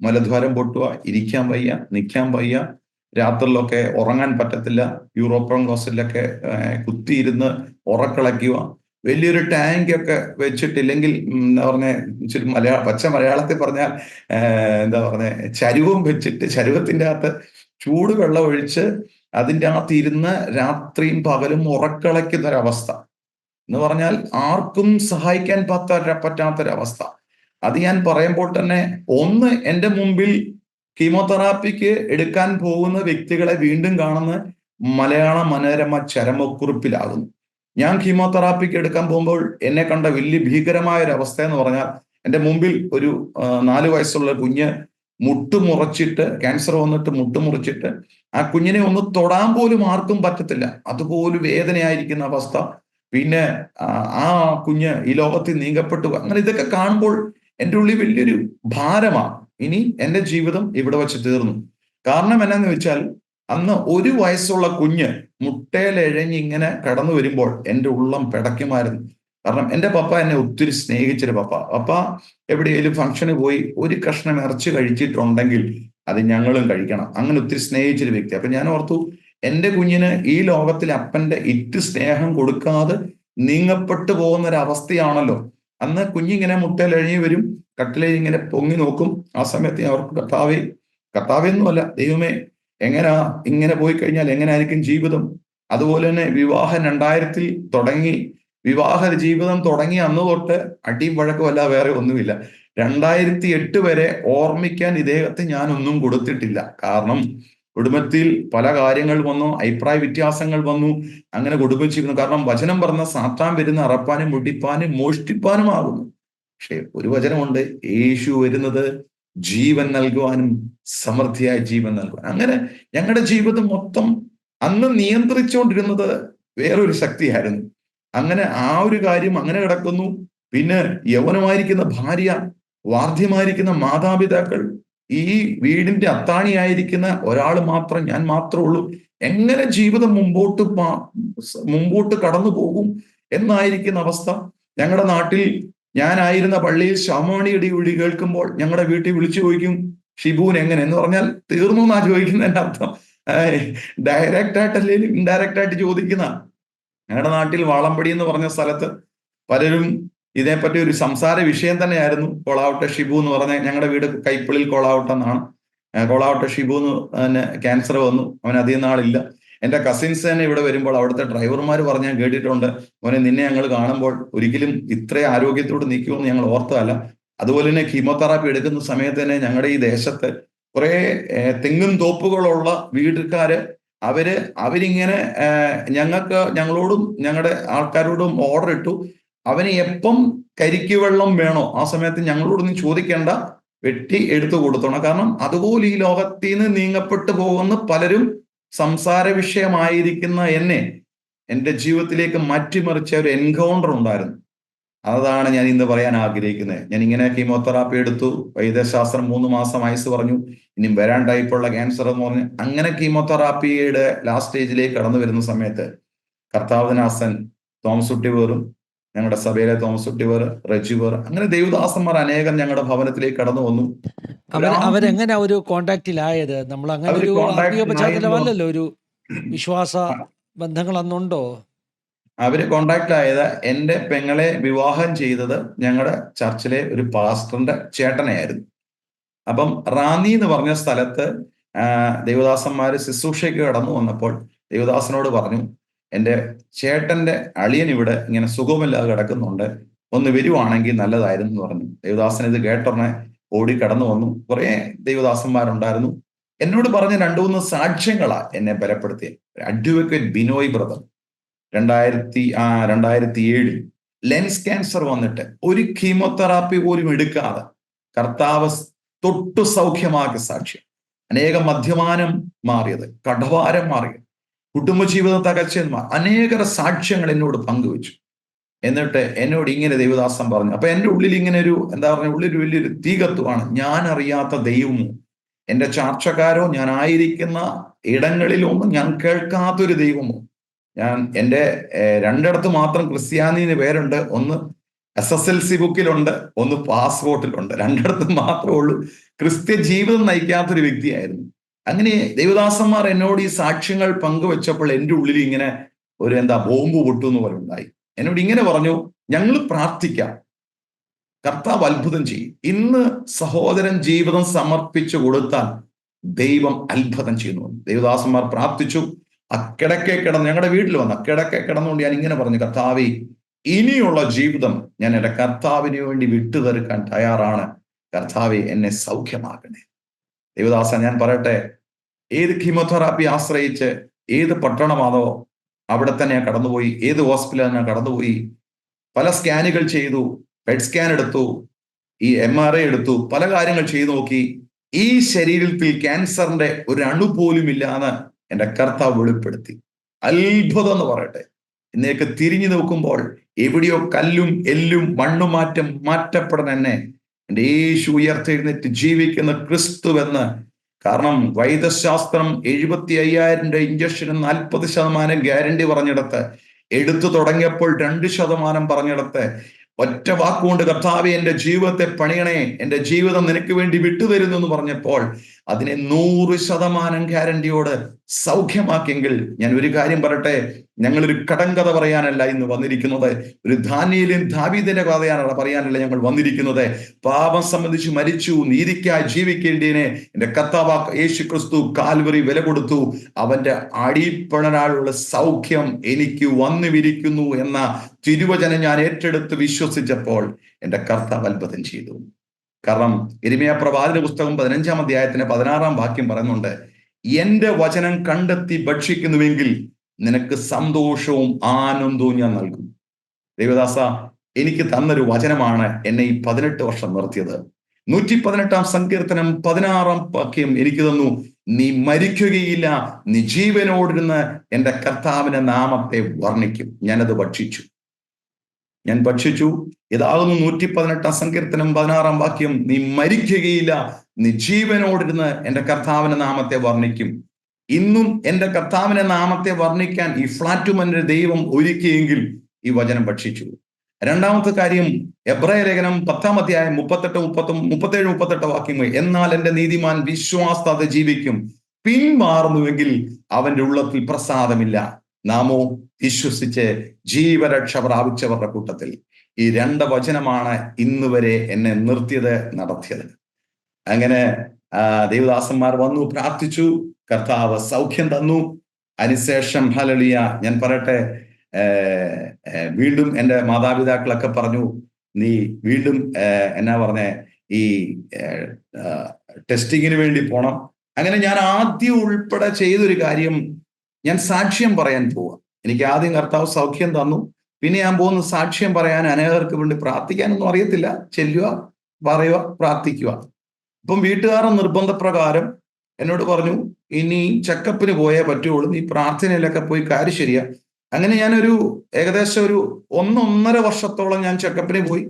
മലദ്വാരം പൊട്ടുക, ഇരിക്കാൻ വയ്യ, നിൽക്കാൻ വയ്യ, രാത്രിയിലൊക്കെ ഉറങ്ങാൻ പറ്റത്തില്ല, യൂറോപ്യൻ ഹോസ്റ്റലിലൊക്കെ കുത്തിയിരുന്ന് ഉറക്കളയ്ക്കുക, വലിയൊരു ടാങ്ക് ഒക്കെ വെച്ചിട്ടില്ലെങ്കിൽ എന്താ പറഞ്ഞ ഇച്ചിരി പച്ച മലയാളത്തിൽ പറഞ്ഞാൽ എന്താ പറഞ്ഞ ചരുവം വെച്ചിട്ട് ചരുവത്തിന്റെ അകത്ത് ചൂടുവെള്ളം ഒഴിച്ച് അതിൻ്റെ അകത്ത് ഇരുന്ന് രാത്രിയും പകലും ഉറക്കളയ്ക്കുന്ന ഒരവസ്ഥ എന്ന് പറഞ്ഞാൽ ആർക്കും സഹായിക്കാൻ പറ്റാത്തൊരവസ്ഥ. അത് ഞാൻ പറയുമ്പോൾ തന്നെ എൻ്റെ മുമ്പിൽ കീമോതെറാപ്പിക്ക് എടുക്കാൻ പോകുന്ന വ്യക്തികളെ വീണ്ടും കാണുന്ന മലയാള മനോരമ ചരമക്കുറിപ്പിലാകുന്നു. ഞാൻ കീമോതെറാപ്പിക്ക് എടുക്കാൻ പോകുമ്പോൾ എന്നെ കണ്ട വലിയ ഭീകരമായ ഒരു അവസ്ഥ എന്ന് പറഞ്ഞാൽ, എൻ്റെ മുമ്പിൽ ഒരു 4 വയസ്സുള്ള കുഞ്ഞ് മുട്ടുമുറച്ചിട്ട്, ക്യാൻസർ വന്നിട്ട് മുട്ടുമുറിച്ചിട്ട്, ആ കുഞ്ഞിനെ ഒന്ന് തൊടാൻ പോലും ആർക്കും പറ്റത്തില്ല, അതുപോലെ വേദനയായിരിക്കുന്ന അവസ്ഥ. പിന്നെ ആ കുഞ്ഞ് ഈ ലോകത്തിൽ നീങ്ങപ്പെട്ടു. അങ്ങനെ ഇതൊക്കെ കാണുമ്പോൾ എൻ്റെ ഉള്ളിൽ വലിയൊരു ഭാരമാണ്. ഇനി എൻ്റെ ജീവിതം ഇവിടെ വെച്ച് തീർന്നു. കാരണം എന്നാന്ന് വെച്ചാൽ, അന്ന് 1 വയസ്സുള്ള കുഞ്ഞ് മുട്ടയിലെഴഞ്ഞ് ഇങ്ങനെ കടന്നു വരുമ്പോൾ എൻ്റെ ഉള്ളം പിടയ്ക്കുമായിരുന്നു. കാരണം എൻ്റെ പപ്പ എന്നെ ഒത്തിരി സ്നേഹിച്ചൊരു പപ്പ എവിടെയെങ്കിലും ഫംഗ്ഷന് പോയി ഒരു കഷ്ണം ഇറച്ചി കഴിച്ചിട്ടുണ്ടെങ്കിൽ അത് ഞങ്ങളും കഴിക്കണം, അങ്ങനെ ഒത്തിരി സ്നേഹിച്ചൊരു വ്യക്തി. അപ്പൊ ഞാൻ ഓർത്തു, എൻ്റെ കുഞ്ഞിന് ഈ ലോകത്തിൽ അപ്പന്റെ സ്നേഹം കൊടുക്കാതെ നീങ്ങപ്പെട്ടു പോകുന്ന ഒരു അവസ്ഥയാണല്ലോ. അന്ന് കുഞ്ഞിങ്ങനെ മുട്ടയിലെഴഞ്ഞ് വരും, കട്ടിലയിൽ ഇങ്ങനെ പൊങ്ങി നോക്കും. ആ സമയത്ത് ഞാൻ അവർക്ക് കർത്താവെന്നുമല്ല, ദൈവമേ, ഇങ്ങനെ പോയി കഴിഞ്ഞാൽ എങ്ങനെയായിരിക്കും ജീവിതം? അതുപോലെ തന്നെ വിവാഹം 2000 തുടങ്ങി, വിവാഹ ജീവിതം തുടങ്ങി അന്ന് തൊട്ട് അടിയും വഴക്കുമല്ല, വേറെ ഒന്നുമില്ല. 2008 വരെ ഓർമ്മിക്കാൻ ഇദ്ദേഹത്തെ ഞാൻ ഒന്നും കൊടുത്തിട്ടില്ല. കാരണം കുടുംബത്തിൽ പല കാര്യങ്ങൾ വന്നു, അഭിപ്രായ വ്യത്യാസങ്ങൾ വന്നു, അങ്ങനെ കുടുംബിച്ചിരുന്നു. കാരണം വചനം പറഞ്ഞ സാത്താൻ വരുന്ന അറപ്പാനും മുടിപ്പാനും മോഷ്ടിപ്പാനും ആകുന്നു. പക്ഷെ ഒരു വചനമുണ്ട്, യേശു വരുന്നത് ജീവൻ നൽകുവാനും സമൃദ്ധിയായ ജീവൻ നൽകുവാൻ. അങ്ങനെ ഞങ്ങളുടെ ജീവിതം മൊത്തം അന്ന് നിയന്ത്രിച്ചുകൊണ്ടിരുന്നത് വേറൊരു ശക്തിയായിരുന്നു. അങ്ങനെ ആ ഒരു കാര്യം അങ്ങനെ കിടക്കുന്നു. പിന്നെ യൗവനമായിരിക്കുന്ന ഭാര്യ, വാർദ്ധ്യമായിരിക്കുന്ന മാതാപിതാക്കൾ, ഈ വീടിന്റെ അത്താണിയായിരിക്കുന്ന ഒരാൾ മാത്രം, ഞാൻ മാത്രമേ ഉള്ളൂ. എങ്ങനെ ജീവിതം മുമ്പോട്ട് കടന്നു പോകും എന്നായിരിക്കുന്ന അവസ്ഥ. ഞങ്ങളുടെ നാട്ടിൽ ഞാനായിരുന്ന പള്ളിയിൽ ശവമണിയുടെ വിളി കേൾക്കുമ്പോൾ ഞങ്ങളുടെ വീട്ടിൽ വിളിച്ചു ചോദിക്കും, ഷിബുവിന് എങ്ങനെ എന്ന് പറഞ്ഞാൽ തീർന്നു എന്നാ ചോദിക്കുന്നതിന്റെ അർത്ഥം. ഡയറക്റ്റ് ആയിട്ടല്ലെങ്കിലും ഇൻഡയറക്റ്റ് ആയിട്ട് ചോദിക്കുന്ന. ഞങ്ങളുടെ നാട്ടിൽ വാളമ്പടി എന്ന് പറഞ്ഞ സ്ഥലത്ത് പലരും ഇതേപ്പറ്റി ഒരു സംസാര വിഷയം തന്നെയായിരുന്നു. കോളാവട്ടെ ഷിബു എന്ന് പറഞ്ഞ, ഞങ്ങളുടെ വീട് കൈപ്പള്ളിയിൽ കോളാവട്ടം എന്നാണ്. കോളാവട്ടെ ഷിബു എന്ന് ക്യാൻസർ വന്നു, അവൻ അധികം നാളില്ല. എൻ്റെ കസിൻസ് തന്നെ ഇവിടെ വരുമ്പോൾ അവിടുത്തെ ഡ്രൈവർമാർ പറഞ്ഞാൽ കേട്ടിട്ടുണ്ട്, അവനെ നിന്നെ ഞങ്ങൾ കാണുമ്പോൾ ഒരിക്കലും ഇത്ര ആരോഗ്യത്തോട് നിൽക്കുമെന്ന് ഞങ്ങൾ ഓർത്തതല്ല. അതുപോലെ തന്നെ കീമോതെറാപ്പി എടുക്കുന്ന സമയത്ത് തന്നെ ഞങ്ങളുടെ ഈ ദേശത്ത് കുറെ തെങ്ങും തോപ്പുകളുള്ള വീട്ടുകാര് അവരിങ്ങനെ ഞങ്ങളോടും ഞങ്ങളുടെ ആൾക്കാരോടും ഓർഡർ ഇട്ടു, അവന് എപ്പം കരിക്ക് വെള്ളം വേണോ ആ സമയത്ത് ഞങ്ങളോടൊന്നും ചോദിക്കേണ്ട, വെട്ടി എടുത്തു കൊടുത്തോണം. കാരണം അതുപോലെ ഈ ലോകത്തിൽ നിന്ന് നീങ്ങപ്പെട്ടു പോകുന്ന പലരും സംസാര വിഷയമായിരിക്കുന്ന എൻ്റെ ജീവിതത്തിലേക്ക് മാറ്റിമറിച്ച ഒരു എൻകൗണ്ടർ ഉണ്ടായിരുന്നു. അതാണ് ഞാൻ ഇന്ന് പറയാൻ ആഗ്രഹിക്കുന്നത്. ഞാൻ ഇങ്ങനെ കീമോതെറാപ്പി എടുത്തു, വൈദ്യശാസ്ത്രം 3 മാസം ആയുസ് പറഞ്ഞു, ഇനിയും വരാൻ ടൈപ്പുള്ള ക്യാൻസർ എന്ന് പറഞ്ഞു. അങ്ങനെ കീമോതെറാപ്പിയുടെ ലാസ്റ്റ് സ്റ്റേജിലേക്ക് കടന്നു വരുന്ന സമയത്ത് കർത്താവിനാസൻ തോമസ് ഉട്ടിവേറും ഞങ്ങളുടെ സഭയിലെ തോമസ് കുട്ടിവർ, റെജിവർ, അങ്ങനെ ദൈവദാസന്മാർ അനേകം ഞങ്ങളുടെ ഭവനത്തിലേക്ക് കടന്നു വന്നു. അവരെങ്ങനെ ഒരു കോണ്ടാക്റ്റിലായത്? നമ്മൾ അങ്ങനെ അവര് ഒരു ആത്മീയ കോണ്ടാക്ട് പശ്ചാത്തലമല്ലല്ലോ, ഒരു വിശ്വാസ ബന്ധങ്ങൾ അന്നുണ്ടോ? അവര് കോണ്ടാക്ട് ആയത് എന്റെ പെങ്ങളെ വിവാഹം ചെയ്തത് ഞങ്ങളുടെ ചർച്ചിലെ ഒരു പാസ്റ്ററിന്റെ ചേട്ടനെയായിരുന്നു. അപ്പം റാന്നി എന്ന് പറഞ്ഞ സ്ഥലത്ത് ദേവദാസന്മാര് ശുശ്രൂഷയ്ക്ക് കടന്നു വന്നപ്പോൾ ദേവദാസനോട് പറഞ്ഞു, എൻ്റെ ചേട്ടന്റെ അളിയൻ ഇവിടെ ഇങ്ങനെ സുഖമില്ലാതെ കിടക്കുന്നുണ്ട്, ഒന്ന് വരുവാണെങ്കിൽ നല്ലതായിരുന്നു എന്ന് പറഞ്ഞു. ദേവദാസൻ ഇത് കേട്ടോടനെ ഓടി കടന്നു വന്നു. കുറെ ദൈവദാസന്മാരുണ്ടായിരുന്നു. എന്നോട് പറഞ്ഞ 2-3 സാക്ഷ്യങ്ങളാ എന്നെ ബലപ്പെടുത്തിയത്. Advocate Binoy brother 2007 lens cancer വന്നിട്ട് ഒരു കീമോതെറാപ്പി പോലും എടുക്കാതെ കർത്താവ് തൊട്ടു സൗഖ്യമാക്കിയ സാക്ഷ്യം. അനേകം മദ്യപാനം മാറിയത്, കടഭാരം മാറിയത്, കുടുംബജീവിതം തകർച്ചന്മാർ, അനേക സാക്ഷ്യങ്ങൾ എന്നോട് പങ്കുവെച്ചു. എന്നിട്ട് എന്നോട് ഇങ്ങനെ ദൈവദാസൻ പറഞ്ഞു. അപ്പൊ എൻ്റെ ഉള്ളിൽ ഇങ്ങനെ ഒരു ഉള്ളിൽ വലിയൊരു തീ കത്തുവാണ്. ഞാൻ അറിയാത്ത ദൈവമോ, എൻ്റെ ചാർച്ചക്കാരോ, ഞാൻ ആയിരിക്കുന്ന ഇടങ്ങളിലൊന്നും ഞാൻ കേൾക്കാത്തൊരു ദൈവമോ, എൻ്റെ 2 മാത്രം ക്രിസ്ത്യാനിന് പേരുണ്ട്, ഒന്ന് SSLC ബുക്കിലുണ്ട്, ഒന്ന് പാസ്പോർട്ടിലുണ്ട്, 2 മാത്രമേ ഉള്ളൂ. ക്രിസ്ത്യ ജീവിതം നയിക്കാത്തൊരു വ്യക്തിയായിരുന്നു. അങ്ങനെ ദൈവദാസന്മാർ എന്നോട് ഈ സാക്ഷ്യങ്ങൾ പങ്കുവെച്ചപ്പോൾ എൻ്റെ ഉള്ളിൽ ഇങ്ങനെ ഒരു ബോംബ് പൊട്ടുന്ന പോലെ ഉണ്ടായി. എന്നോട് ഇങ്ങനെ പറഞ്ഞു, ഞങ്ങൾ പ്രാർത്ഥിക്കാം, കർത്താവ് അത്ഭുതം ചെയ്യും. ഇന്ന് സഹോദരൻ ജീവിതം സമർപ്പിച്ചു കൊടുത്താൽ ദൈവം അത്ഭുതം ചെയ്യുന്നു. ദൈവദാസന്മാർ പ്രാർത്ഥിച്ചു. അക്കിടക്കെ കിടന്ന് ഞങ്ങളുടെ വീട്ടിൽ വന്ന് അക്കിടക്കെ കിടന്നുകൊണ്ട് ഞാൻ ഇങ്ങനെ പറഞ്ഞു, കർത്താവേ, ഇനിയുള്ള ജീവിതം ഞാൻ എൻ്റെ കർത്താവിന് വേണ്ടി വിട്ടുതീർക്കാൻ തയ്യാറാണ്. കർത്താവെ, എന്നെ സൗഖ്യമാക്കണേ. ദേവദാസ, ഞാൻ പറയട്ടെ, ഏത് കീമോതെറാപ്പി ആശ്രയിച്ച് ഏത് പട്ടണമാണോ അവിടെ തന്നെ ഞാൻ കടന്നുപോയി, ഏത് ഹോസ്പിറ്റലാണ് ഞാൻ കടന്നുപോയി, പല സ്കാനുകൾ ചെയ്തു, പെറ്റ് സ്കാൻ എടുത്തു, ഈ MRI എടുത്തു, പല കാര്യങ്ങൾ ചെയ്തു നോക്കി. ഈ ശരീരത്തിൽ ക്യാൻസറിന്റെ ഒരു അണു പോലും ഇല്ലാന്ന് എൻ്റെ കർത്താവ് വെളിപ്പെടുത്തി. അത്ഭുതം എന്ന് പറയട്ടെ. ഇന്നേക്ക് തിരിഞ്ഞു നോക്കുമ്പോൾ എവിടെയോ കല്ലും എല്ലും മാറ്റപ്പെടാൻ എന്നെ എൻ്റെ യേശു ഉയർത്തെഴുന്നേറ്റ് ജീവിക്കുന്ന ക്രിസ്തുവെന്ന്. കാരണം വൈദ്യശാസ്ത്രം 75,000 ഇഞ്ചക്ഷന് 40% ഗ്യാരണ്ടി പറഞ്ഞിടത്ത്, എടുത്തു തുടങ്ങിയപ്പോൾ 2% പറഞ്ഞിടത്ത്, ഒറ്റ വാക്കുകൊണ്ട് കർത്താവേ എൻ്റെ ജീവിതത്തെ പണിയണേ, എൻ്റെ ജീവിതം നിനക്ക് വേണ്ടി വിട്ടുതരുന്നു എന്ന് പറഞ്ഞപ്പോൾ അതിനെ 100% ഗ്യാരണ്ടിയോട് സൗഖ്യമാക്കിയെങ്കിൽ ഞാൻ ഒരു കാര്യം പറയട്ടെ, ഞങ്ങളൊരു കടങ്കഥ പറയാനല്ല ഇന്ന് വന്നിരിക്കുന്നത്, ഒരു ദാനിയേലും ദാവീദിന്റെ കഥയാണ് പറയാനല്ല ഞങ്ങൾ വന്നിരിക്കുന്നത്. പാപം സംബന്ധിച്ച് മരിച്ചു, നീതിക്കായി ജീവിക്കേണ്ടതിനെ എൻ്റെ കർത്താവ് യേശു ക്രിസ്തു കാൽവറി വില കൊടുത്തു. അവന്റെ അടിപ്പിണരാലുള്ള സൗഖ്യം എനിക്ക് വന്നുവിരിക്കുന്നു എന്ന തിരുവചനം ഞാൻ ഏറ്റെടുത്ത് വിശ്വസിച്ചപ്പോൾ എൻ്റെ കർത്താവ് അത്ഭുതം ചെയ്തു. കാരണം യിരെമ്യാ പ്രവാചക പുസ്തകം 15-ാം അധ്യായത്തിന് 16-ാം വാക്യം പറയുന്നുണ്ട്, എന്റെ വചനം കണ്ടെത്തി ഭക്ഷിക്കുന്നുവെങ്കിൽ നിനക്ക് സന്തോഷവും ആനന്ദവും ഞാൻ നൽകും. ദേവദാസ, എനിക്ക് തന്നൊരു വചനമാണ് എന്നെ ഈ 18 വർഷം നിർത്തിയത്. 118-ാം സങ്കീർത്തനം 16-ാം വാക്യം എനിക്ക് തന്നു, നീ മരിക്കുകയില്ല, നീ ജീവനോടിരുന്ന് എൻ്റെ കർത്താവിന്റെ നാമത്തെ വർണ്ണിക്കും. ഞാനത് ഭക്ഷിച്ചു. ഇതാകുന്നു 118-ാം സങ്കീർത്തനം 16-ാം വാക്യം, നീ മരിക്കുകയില്ല, നീ ജീവനോടിരുന്ന് എൻ്റെ കർത്താവിന്റെ നാമത്തെ വർണ്ണിക്കും. ഇന്നും എൻ്റെ കർത്താവിന്റെ നാമത്തെ വർണ്ണിക്കാൻ ഈ ഫ്ലാറ്റുമന്റെ ദൈവം ഒരുക്കിയെങ്കിൽ ഈ വചനം ഭക്ഷിച്ചു. രണ്ടാമത്തെ കാര്യം, എബ്രായ ലേഖനം 10-ാം അധ്യായം 37-38 വാക്യങ്ങൾ, എന്നാൽ എൻ്റെ നീതിമാൻ വിശ്വാസത്താൽ ജീവിക്കും, പിന്മാറുന്നുവെങ്കിൽ അവന്റെ ഉള്ളത്തിൽ പ്രസാദമില്ല. നാമോ വിശ്വസിച്ച് ജീവരക്ഷ പ്രാപിച്ചവരുടെ കൂട്ടത്തിൽ. ഈ 2 വചനമാണ് ഇന്ന് വരെ എന്നെ നിർത്തിയത്, നടത്തിയത്. അങ്ങനെ ദേവദാസന്മാർ വന്നു, പ്രാർത്ഥിച്ചു, കർത്താവ് സൗഖ്യം തന്നു. അതിനുശേഷം ഹല്ലേലൂയ, ഞാൻ പറയട്ടെ, വീണ്ടും എൻ്റെ മാതാപിതാക്കളൊക്കെ പറഞ്ഞു, നീ വീണ്ടും ഈ ടെസ്റ്റിങ്ങിന് വേണ്ടി പോണം. അങ്ങനെ ഞാൻ ആദ്യം ഉൾപ്പെടെ ചെയ്തൊരു കാര്യം, ഞാൻ സാക്ഷ്യം പറയാൻ പോവാ. എനിക്ക് ആദ്യം കർത്താവ് സൗഖ്യം തന്നു, പിന്നെ ഞാൻ പോകുന്ന സാക്ഷ്യം പറയാൻ, അനേകർക്ക് വേണ്ടി പ്രാർത്ഥിക്കാനൊന്നും അറിയത്തില്ല, ചെല്ലുക, പറയുക, പ്രാർത്ഥിക്കുക. ഇപ്പം വീട്ടുകാരുടെ നിർബന്ധപ്രകാരം എന്നോട് പറഞ്ഞു, ഇനി ചെക്കപ്പിന് പോയേ പറ്റുള്ളൂ, നീ പ്രാർത്ഥനയിലൊക്കെ പോയി കാര്യം ശരിയാ. അങ്ങനെ ഞാനൊരു ഏകദേശം ഒരു 1-1.5 വർഷത്തോളം ഞാൻ ചെക്കപ്പിന് പോയി.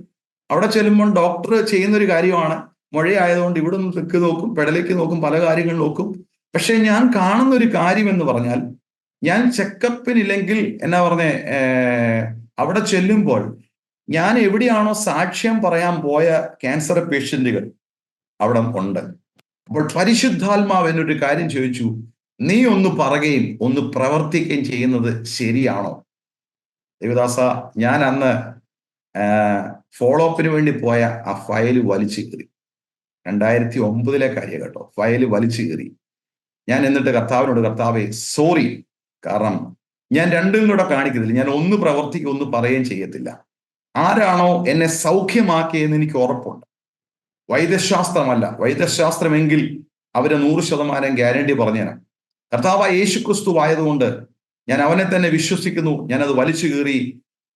അവിടെ ചെല്ലുമ്പോൾ ഡോക്ടർ ചെയ്യുന്നൊരു കാര്യമാണ്, മഴയായതുകൊണ്ട് ഇവിടെ നിന്ന് തെക്ക് നോക്കും, പെടലേക്ക് നോക്കും, പല കാര്യങ്ങൾ നോക്കും. പക്ഷെ ഞാൻ കാണുന്ന ഒരു കാര്യം എന്ന് പറഞ്ഞാൽ, ഞാൻ ചെക്കപ്പിനില്ലെങ്കിൽ അവിടെ ചെല്ലുമ്പോൾ ഞാൻ എവിടെയാണോ സാക്ഷ്യം പറയാൻ പോയ ക്യാൻസർ പേഷ്യന്റുകൾ അവിടെ ഉണ്ട്. അപ്പോൾ പരിശുദ്ധാത്മാവ് എന്നൊരു കാര്യം ചോദിച്ചു, നീ ഒന്ന് പറയുകയും ഒന്ന് പ്രവർത്തിക്കുകയും ചെയ്യുന്നത് ശരിയാണോ? ദേവദാസ, ഞാൻ അന്ന് ഫോളോ അപ്പിന് വേണ്ടി പോയ ആ ഫയല് വലിച്ചു കയറി. 2009 കാര്യം കേട്ടോ. ഫയല് വലിച്ചു കയറി. ഞാൻ എന്നിട്ട് കർത്താവിനോട്, കർത്താവേ സോറി, കാരണം ഞാൻ രണ്ടും കൂടെ കാണിക്കുന്നില്ല. ഞാൻ ഒന്ന് പ്രവർത്തിക്കുക ഒന്ന് പറയുകയും ചെയ്യത്തില്ല. ആരാണോ എന്നെ സൗഖ്യമാക്കിയെന്ന് എനിക്ക് ഉറപ്പുണ്ട്. വൈദ്യശാസ്ത്രമല്ല. വൈദ്യശാസ്ത്രമെങ്കിൽ അവരെ 100% ഗ്യാരണ്ടി പറഞ്ഞേനെ. കർത്താവായ യേശുക്രിസ്തു ആയതുകൊണ്ട് ഞാൻ അവനെ തന്നെ വിശ്വസിക്കുന്നു. ഞാനത് വലിച്ചു കീറി.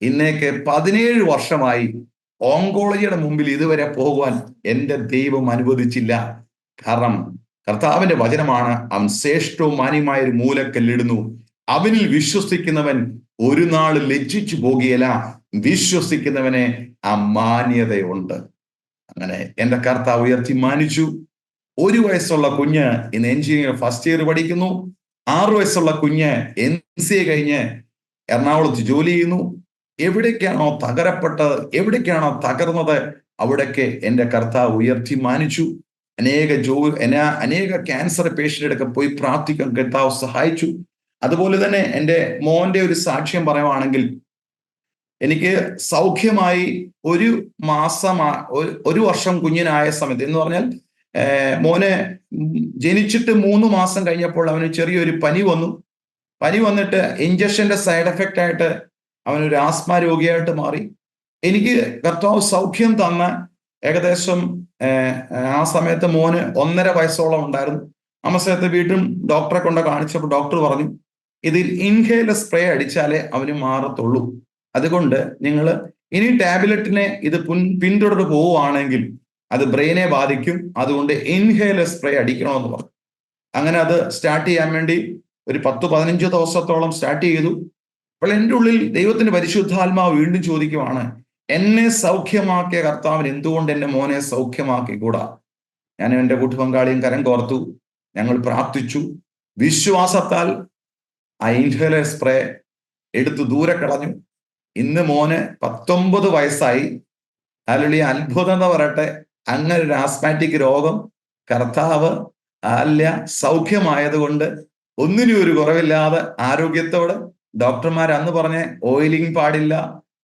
ഇന്നേക്ക് 17 വർഷമായി ഓങ്കോളജിയുടെ മുമ്പിൽ ഇതുവരെ പോകുവാൻ എൻ്റെ ദൈവം അനുവദിച്ചില്ല. കാരണം കർത്താവിന്റെ വചനമാണ്, അവൻ ശ്രേഷ്ഠവും മാന്യമായ ഒരു മൂലക്കല്ലിടുന്നു, അവനിൽ വിശ്വസിക്കുന്നവൻ ഒരു നാൾ ലജ്ജിച്ചു പോകുകയില്ല, വിശ്വസിക്കുന്നവനെ ആ മാന്യതയുണ്ട്. അങ്ങനെ എൻ്റെ കർത്താവ് ഉയർത്തി മാനിച്ചു. 1 വയസ്സുള്ള കുഞ്ഞ് ഇന്ന് എഞ്ചിനീയർ ഫസ്റ്റ് ഇയർ പഠിക്കുന്നു. 6 വയസ്സുള്ള കുഞ്ഞ് NCA കഴിഞ്ഞ് എറണാകുളത്ത് ജോലി ചെയ്യുന്നു. എവിടേക്കാണോ തകരപ്പെട്ടത്, എവിടേക്കാണോ തകർന്നത്, അവിടേക്ക് എൻ്റെ കർത്താവ് ഉയർത്തി മാനിച്ചു. അനേക ക്യാൻസർ പേഷ്യൻ്റെയൊക്കെ പോയി പ്രാർത്ഥിക്കാൻ കർത്താവ് സഹായിച്ചു. അതുപോലെ തന്നെ എൻ്റെ മോന്റെ ഒരു സാക്ഷ്യം പറയുവാണെങ്കിൽ, എനിക്ക് സൗഖ്യമായി 1 വർഷം കുഞ്ഞിനായ സമയത്ത്, എന്ന് പറഞ്ഞാൽ മോനെ ജനിച്ചിട്ട് 3 മാസം കഴിഞ്ഞപ്പോൾ അവന് ചെറിയൊരു പനി വന്നു. പനി വന്നിട്ട് ഇഞ്ചക്ഷന്റെ സൈഡ് എഫക്റ്റ് ആയിട്ട് അവനൊരു ആസ്മ രോഗിയായിട്ട് മാറി. എനിക്ക് കർത്താവ് സൗഖ്യം തന്ന ഏകദേശം ആ സമയത്ത് മോന് 1.5 വയസ്സോളം ഉണ്ടായിരുന്നു. ആ സമയത്ത് വീട്ടിൽ ഡോക്ടറെ കൊണ്ട് കാണിച്ചപ്പോൾ ഡോക്ടർ പറഞ്ഞു, ഇതിൽ ഇൻഹേലർ സ്പ്രേ അടിച്ചാലേ അവന് മാറത്തുള്ളൂ. അതുകൊണ്ട് നിങ്ങൾ ഇനി ടാബ്ലറ്റിനെ ഇത് പിന്തുടർന്ന് പോവുകയാണെങ്കിൽ അത് ബ്രെയിനെ ബാധിക്കും. അതുകൊണ്ട് ഇൻഹേലർ സ്പ്രേ അടിക്കണമെന്ന് പറഞ്ഞു. അങ്ങനെ അത് സ്റ്റാർട്ട് ചെയ്യാൻ വേണ്ടി ഒരു 10-15 ദിവസത്തോളം സ്റ്റാർട്ട് ചെയ്തു. അപ്പോൾ എൻ്റെ ഉള്ളിൽ ദൈവത്തിന്റെ പരിശുദ്ധാത്മാവ് വീണ്ടും ചോദിക്കുവാണ്, എന്നെ സൗഖ്യമാക്കിയ കർത്താവിന് എന്തുകൊണ്ട് എൻ്റെ മോനെ സൗഖ്യമാക്കിക്കൂടാ? ഞാൻ എൻ്റെ കൂട്ടുപങ്കാളിയും കരം കോർത്തു. ഞങ്ങൾ പ്രാർത്ഥിച്ചു. വിശ്വാസത്താൽ ആ ഇൻഹേലർ സ്പ്രേ എടുത്തു ദൂരെ കളഞ്ഞു. ഇന്ന് മോന് 19 വയസ്സായി. അതിലുള്ള അത്ഭുതം എന്ന് പറയട്ടെ, അങ്ങനെ ഒരു ആസ്മാറ്റിക് രോഗം കർത്താവ് സൗഖ്യമായതുകൊണ്ട് ഒന്നിനും ഒരു കുറവില്ലാതെ ആരോഗ്യത്തോടെ, ഡോക്ടർമാർ അന്ന് പറഞ്ഞ ഓയിലിംഗ് പാടില്ല,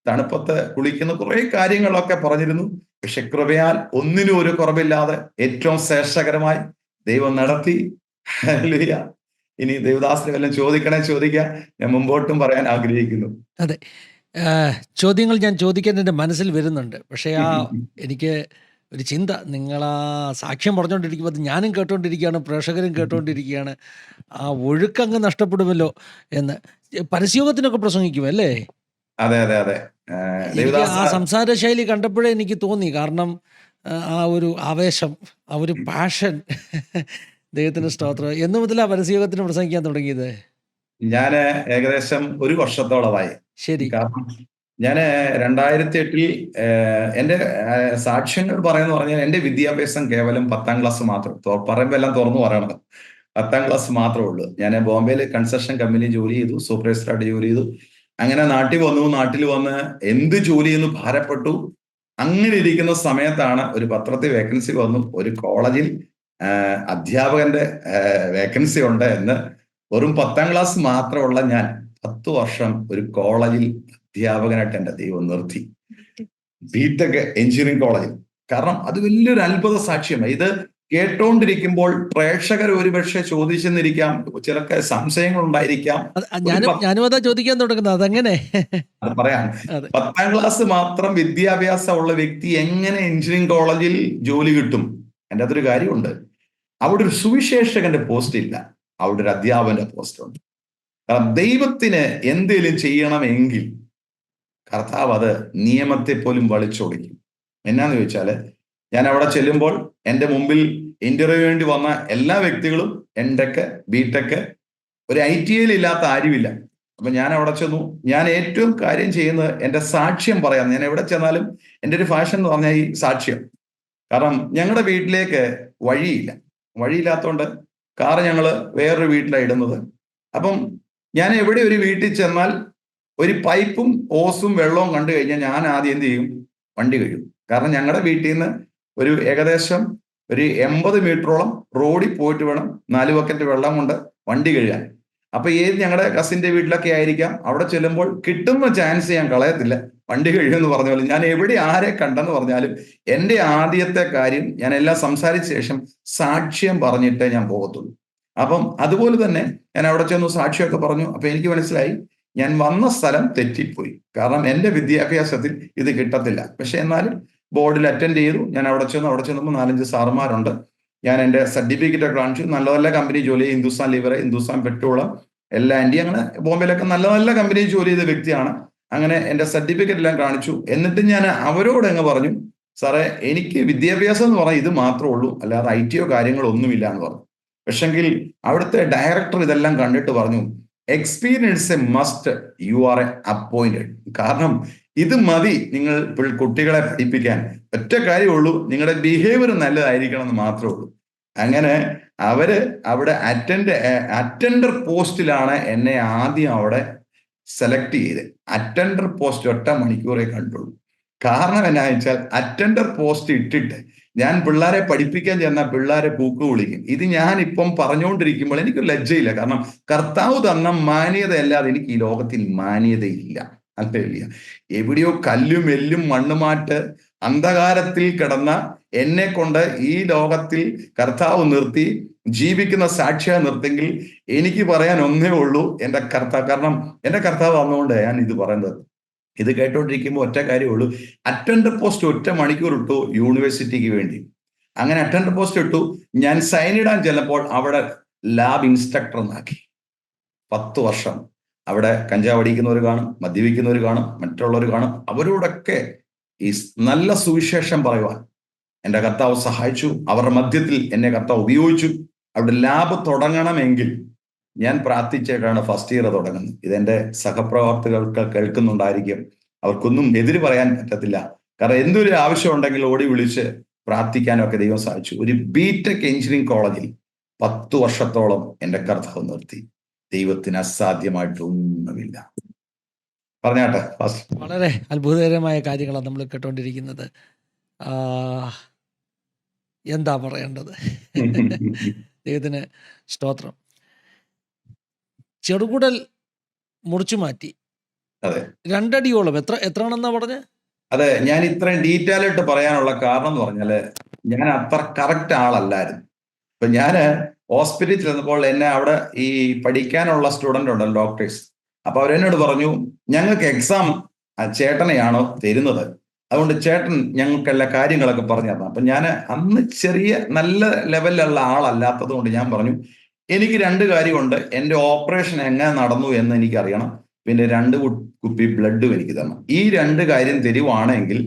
തണുപ്പത്ത് കുളിക്കുന്ന കുറെ കാര്യങ്ങളൊക്കെ പറഞ്ഞിരുന്നു. പക്ഷെ കൃപയാൽ ഒന്നിനും ഒരു കുറവില്ലാതെ ഏറ്റവും ശ്രേഷ്ഠകരമായി ദൈവം നടത്തി. ഹല്ലേലൂയ. ഇനി ദേവദാസിനെ വല്ലതും ചോദിക്കുക. ഞാൻ മുമ്പോട്ടും പറയാൻ ആഗ്രഹിക്കുന്നു. അതെ, ചോദ്യങ്ങൾ ഞാൻ ചോദിക്കാൻ എൻ്റെ മനസ്സിൽ വരുന്നുണ്ട്. പക്ഷേ എനിക്ക് ഒരു ചിന്ത, നിങ്ങൾ ആ സാക്ഷ്യം പറഞ്ഞുകൊണ്ടിരിക്കുമ്പോൾ അത് ഞാനും കേട്ടുകൊണ്ടിരിക്കുകയാണ്, പ്രേക്ഷകരും കേട്ടുകൊണ്ടിരിക്കുകയാണ്. ആ ഒഴുക്കങ്ങ് നഷ്ടപ്പെടുമല്ലോ എന്ന്. പരസ്യോഗത്തിനൊക്കെ പ്രസംഗിക്കും അല്ലേ? അതെ അതെ അതെ. എനിക്ക് ആ സംസാര ശൈലി കണ്ടപ്പോഴേ എനിക്ക് തോന്നി. കാരണം ആ ഒരു ആവേശം, ആ ഒരു പാഷൻ, ദൈവത്തിന് സ്തോത്രം. എന്ന് മുതലാ പരസ്യോഗത്തിന് പ്രസംഗിക്കാൻ തുടങ്ങിയത്? ഞാൻ ഏകദേശം 1 വർഷത്തോളമായി. ശരി. കാരണം ഞാൻ 2008 എൻ്റെ സാക്ഷ്യങ്ങൾ പറയുന്ന പറഞ്ഞാൽ എൻ്റെ വിദ്യാഭ്യാസം കേവലം 10ാം ക്ലാസ് മാത്രം. പറയുമ്പോൾ എല്ലാം തുറന്നു പറയണം. 10ാം ക്ലാസ് മാത്രമേ ഉള്ളൂ. ഞാൻ ബോംബെയിൽ കൺസ്ട്രക്ഷൻ കമ്പനി ജോലി ചെയ്തു, സൂപ്പർവൈസറായിട്ട് ജോലി ചെയ്തു. അങ്ങനെ നാട്ടിൽ വന്ന് എന്ത് ജോലി ചെയ്യുന്നു ഭാരപ്പെട്ടു. അങ്ങനെ ഇരിക്കുന്ന സമയത്താണ് ഒരു പത്രത്തിൽ വേക്കൻസി വന്നു, ഒരു കോളേജിൽ അധ്യാപകന്റെ വേക്കൻസി ഉണ്ട് എന്ന്. വെറും 10ാം ക്ലാസ് മാത്രമുള്ള ഞാൻ 10 വർഷം ഒരു കോളേജിൽ അധ്യാപകനായിട്ട് എൻ്റെ ദൈവം നിർത്തി. ബിടെക് എഞ്ചിനീയറിംഗ് കോളേജിൽ. കാരണം അത് വലിയൊരു അത്ഭുത സാക്ഷ്യമാണ്. ഇത് കേട്ടോണ്ടിരിക്കുമ്പോൾ പ്രേക്ഷകർ ഒരുപക്ഷെ ചോദിച്ചെന്നിരിക്കാം, ചിലർക്ക് സംശയങ്ങൾ ഉണ്ടായിരിക്കാം. ഞാനും അതാ ചോദിക്കാൻ തുടങ്ങുന്നത്, അതെങ്ങനെ? അത് പറയാം. 10ാം ക്ലാസ് മാത്രം വിദ്യാഭ്യാസം ഉള്ള വ്യക്തി എങ്ങനെ എഞ്ചിനീയറിംഗ് കോളേജിൽ ജോലി കിട്ടും? എൻ്റെ അതൊരു കാര്യമുണ്ട്. അവിടെ ഒരു സുവിശേഷകന്റെ പോസ്റ്റ് ഇല്ല, അവിടെ ഒരു അധ്യാപകന്റെ പോസ്റ്റ് ഉണ്ട്. കാരണം ദൈവത്തിന് എന്തെങ്കിലും ചെയ്യണമെങ്കിൽ കർത്താവ് അത് നിയമത്തെ പോലും വലിച്ചൊടിക്കും. എന്നാന്ന് ചോദിച്ചാല്, ഞാൻ അവിടെ ചെല്ലുമ്പോൾ എൻ്റെ മുമ്പിൽ ഇന്റർവ്യൂ വേണ്ടി വന്ന എല്ലാ വ്യക്തികളും എംടെക്, ബിടെക്, ഒരു ITIയിൽ ഇല്ലാത്ത ആരുമില്ല. അപ്പൊ ഞാൻ അവിടെ ചെന്നു. ഞാൻ ഏറ്റവും കാര്യം ചെയ്യുന്നത് എൻ്റെ സാക്ഷ്യം പറയാം. ഞാൻ എവിടെ ചെന്നാലും എൻ്റെ ഒരു ഫാഷൻ എന്ന് പറഞ്ഞാൽ ഈ സാക്ഷ്യം. കാരണം ഞങ്ങളുടെ വീട്ടിലേക്ക് വഴിയില്ലാത്തതുകൊണ്ട് കാറ് ഞങ്ങൾ വേറൊരു വീട്ടിലാണ് ഇടുന്നത്. അപ്പം ഞാൻ എവിടെ ഒരു വീട്ടിൽ ചെന്നാൽ ഒരു പൈപ്പും ഓസും വെള്ളവും കണ്ടു കഴിഞ്ഞാൽ ഞാൻ ആദ്യം എന്ത് ചെയ്യും? വണ്ടി കഴിയും. കാരണം ഞങ്ങളുടെ വീട്ടിൽ നിന്ന് ഒരു ഏകദേശം ഒരു 80 മീറ്ററോളം റോഡിൽ പോയിട്ട് വേണം 4 ബക്കറ്റ് വെള്ളം കൊണ്ട് വണ്ടി കഴുകാൻ. അപ്പൊ ഏത് ഞങ്ങളുടെ കസിന്റെ വീട്ടിലൊക്കെ ആയിരിക്കാം, അവിടെ ചെല്ലുമ്പോൾ കിട്ടുന്ന ചാൻസ് ഞാൻ കളയത്തില്ല. വണ്ടി കഴിയുമെന്ന് പറഞ്ഞ പോലെ ഞാൻ എവിടെ ആരെ കണ്ടെന്ന് പറഞ്ഞാലും എൻ്റെ ആദ്യത്തെ കാര്യം ഞാൻ എല്ലാം സംസാരിച്ച ശേഷം സാക്ഷ്യം പറഞ്ഞിട്ടേ ഞാൻ പോകത്തുള്ളൂ. അപ്പം അതുപോലെ തന്നെ ഞാൻ അവിടെ ചെന്നു സാക്ഷ്യമൊക്കെ പറഞ്ഞു. അപ്പൊ എനിക്ക് മനസ്സിലായി ഞാൻ വന്ന സ്ഥലം തെറ്റിപ്പോയി. കാരണം എൻ്റെ വിദ്യാഭ്യാസത്തിൽ ഇത് കിട്ടത്തില്ല. പക്ഷെ എന്നാലും ബോർഡിൽ അറ്റൻഡ് ചെയ്തു. ഞാൻ അവിടെ ചെന്നപ്പോൾ 4-5 സാറുമാരുണ്ട്. ഞാൻ എൻ്റെ സർട്ടിഫിക്കറ്റ് ഒക്കെ കാണിച്ചു. നല്ല നല്ല കമ്പനി ജോലി, Hindustan liver, Hindustan petrol, L&T, അങ്ങനെ ബോംബെയിലൊക്കെ നല്ല നല്ല കമ്പനി ജോലി ചെയ്ത വ്യക്തിയാണ്. അങ്ങനെ എൻ്റെ സർട്ടിഫിക്കറ്റ് എല്ലാം കാണിച്ചു. എന്നിട്ട് ഞാൻ അവരോട് അങ്ങ് പറഞ്ഞു, സാറേ എനിക്ക് വിദ്യാഭ്യാസം എന്ന് പറഞ്ഞാൽ ഇത് മാത്രമേ ഉള്ളൂ, അല്ലാതെ IT കാര്യങ്ങളോ ഒന്നുമില്ല എന്ന് പറഞ്ഞു. പക്ഷെങ്കിൽ അവിടുത്തെ ഡയറക്ടർ ഇതെല്ലാം കണ്ടിട്ട് പറഞ്ഞു, experience A must, you are A appointed. കാരണം ഇത് മതി നിങ്ങൾ കുട്ടികളെ പഠിപ്പിക്കാൻ. ഒറ്റ കാര്യമുള്ളൂ, നിങ്ങളുടെ ബിഹേവിയർ നല്ലതായിരിക്കണം എന്ന് മാത്രമേ ഉള്ളൂ. അങ്ങനെ അവര് അവിടെ അറ്റൻഡർ പോസ്റ്റിലാണ് എന്നെ ആദ്യം അവിടെ സെലക്ട് ചെയ്ത്. അറ്റൻഡർ പോസ്റ്റ് 1 മണിക്കൂറേ കണ്ടുള്ളൂ. കാരണം എന്നാന്ന് വെച്ചാൽ അറ്റൻഡർ പോസ്റ്റ് ഇട്ടിട്ട് ഞാൻ പിള്ളേരെ പഠിപ്പിക്കാൻ ചെന്നാൽ പിള്ളേരെ കൂക്ക് വിളിക്കും. ഇത് ഞാൻ ഇപ്പം പറഞ്ഞുകൊണ്ടിരിക്കുമ്പോൾ എനിക്ക് ലജ്ജയില്ല. കാരണം കർത്താവ് തന്ന മാന്യതയല്ലാതെ എനിക്ക് ഈ ലോകത്തിൽ മാന്യതയില്ല. അല്ല, എവിടെയോ കല്ലും എല്ലും മണ്ണുമാറ്റ് അന്ധകാരത്തിൽ കിടന്ന എന്നെ കൊണ്ട് ഈ ലോകത്തിൽ കർത്താവ് നിർത്തി ജീവിക്കുന്ന സാക്ഷിയെ നിർത്തിയെങ്കിൽ എനിക്ക് പറയാൻ ഒന്നേ ഉള്ളൂ, എൻ്റെ കർത്താവ്. കാരണം എൻ്റെ കർത്താവ് വന്നുകൊണ്ട് ഞാൻ ഇത് പറയുന്നത്. ഇത് കേട്ടോണ്ടിരിക്കുമ്പോൾ ഒറ്റ കാര്യമുള്ളൂ, അറ്റൻഡർ പോസ്റ്റ് 1 മണിക്കൂർ ഇട്ടു യൂണിവേഴ്സിറ്റിക്ക് വേണ്ടി. അങ്ങനെ അറ്റൻഡർ പോസ്റ്റ് ഇട്ടു. ഞാൻ സൈൻ ഇടാൻ ചെന്നപ്പോൾ അവിടെ ലാബ് ഇൻസ്ട്രക്ടർ എന്നാക്കി. 10 വർഷം അവിടെ കഞ്ചാവ് അടിക്കുന്നവർ കാണും, മദ്യപിക്കുന്നവർ കാണും, മറ്റുള്ളവർ കാണും. അവരോടൊക്കെ ഈ നല്ല സുവിശേഷം പറയുവാൻ എൻ്റെ കർത്താവ് സഹായിച്ചു. അവരുടെ മധ്യത്തിൽ എന്നെ കർത്താവ് ഉപയോഗിച്ചു. അവിടെ ലാബ് തുടങ്ങണമെങ്കിൽ ഞാൻ പ്രാർത്ഥിച്ചിട്ടാണ് ഫസ്റ്റ് ഇയർ തുടങ്ങുന്നത്. ഇതെന്റെ സഹപ്രവർത്തകർക്ക് കേൾക്കുന്നുണ്ടായിരിക്കും, അവർക്കൊന്നും എതിര് പറയാൻ പറ്റത്തില്ല. കാരണം എന്തൊരു ആവശ്യം ഉണ്ടെങ്കിൽ ഓടി വിളിച്ച് പ്രാർത്ഥിക്കാനൊക്കെ ദൈവം സാധിച്ചു. ഒരു BTech എഞ്ചിനീയറിംഗ് കോളേജിൽ 10 വർഷത്തോളം എൻ്റെ കർത്താവ് നിർത്തി. ദൈവത്തിന് അസാധ്യമായിട്ടൊന്നുമില്ല. പറഞ്ഞാട്ടെ ഫസ്റ്റ്. വളരെ അത്ഭുതകരമായ കാര്യങ്ങളാണ് നമ്മൾ കേട്ടോണ്ടിരിക്കുന്നത്. എന്താ പറയേണ്ടത്? ദൈവത്തിന് സ്തോത്രം. ചെറുകുടൽ മുറിച്ചു മാറ്റി. അതെ, 2 അടിയോളം. എത്ര ആണെന്നാ പറഞ്ഞ? അതെ, ഞാൻ ഇത്രയും ഡീറ്റെയിൽ ആയിട്ട് പറയാനുള്ള കാരണം എന്ന് പറഞ്ഞാല് ഞാൻ അത്ര കറക്റ്റ് ആളല്ലായിരുന്നു. ഇപ്പൊ ഞാന് ഹോസ്പിറ്റലിൽ ചെന്നപ്പോൾ എന്നെ അവിടെ ഈ പഠിക്കാനുള്ള സ്റ്റുഡന്റ് ഉണ്ടല്ലോ, ഡോക്ടേഴ്സ്. അപ്പൊ അവരെന്നോട് പറഞ്ഞു, ഞങ്ങൾക്ക് എക്സാം ചേട്ടനെയാണോ തരുന്നത്, അതുകൊണ്ട് ചേട്ടൻ ഞങ്ങൾക്ക് എല്ലാ കാര്യങ്ങളൊക്കെ പറഞ്ഞു തരണം. അപ്പൊ ഞാൻ അന്ന് ചെറിയ നല്ല ലെവലിലുള്ള ആളല്ലാത്തത് കൊണ്ട് ഞാൻ പറഞ്ഞു, എനിക്ക് 2 കാര്യമുണ്ട്. എൻ്റെ ഓപ്പറേഷൻ എങ്ങനെ നടന്നു എന്ന് എനിക്കറിയണം, പിന്നെ 2 കുപ്പി ബ്ലഡും എനിക്ക് തരണം. ഈ 2 കാര്യം തരുവാണെങ്കിൽ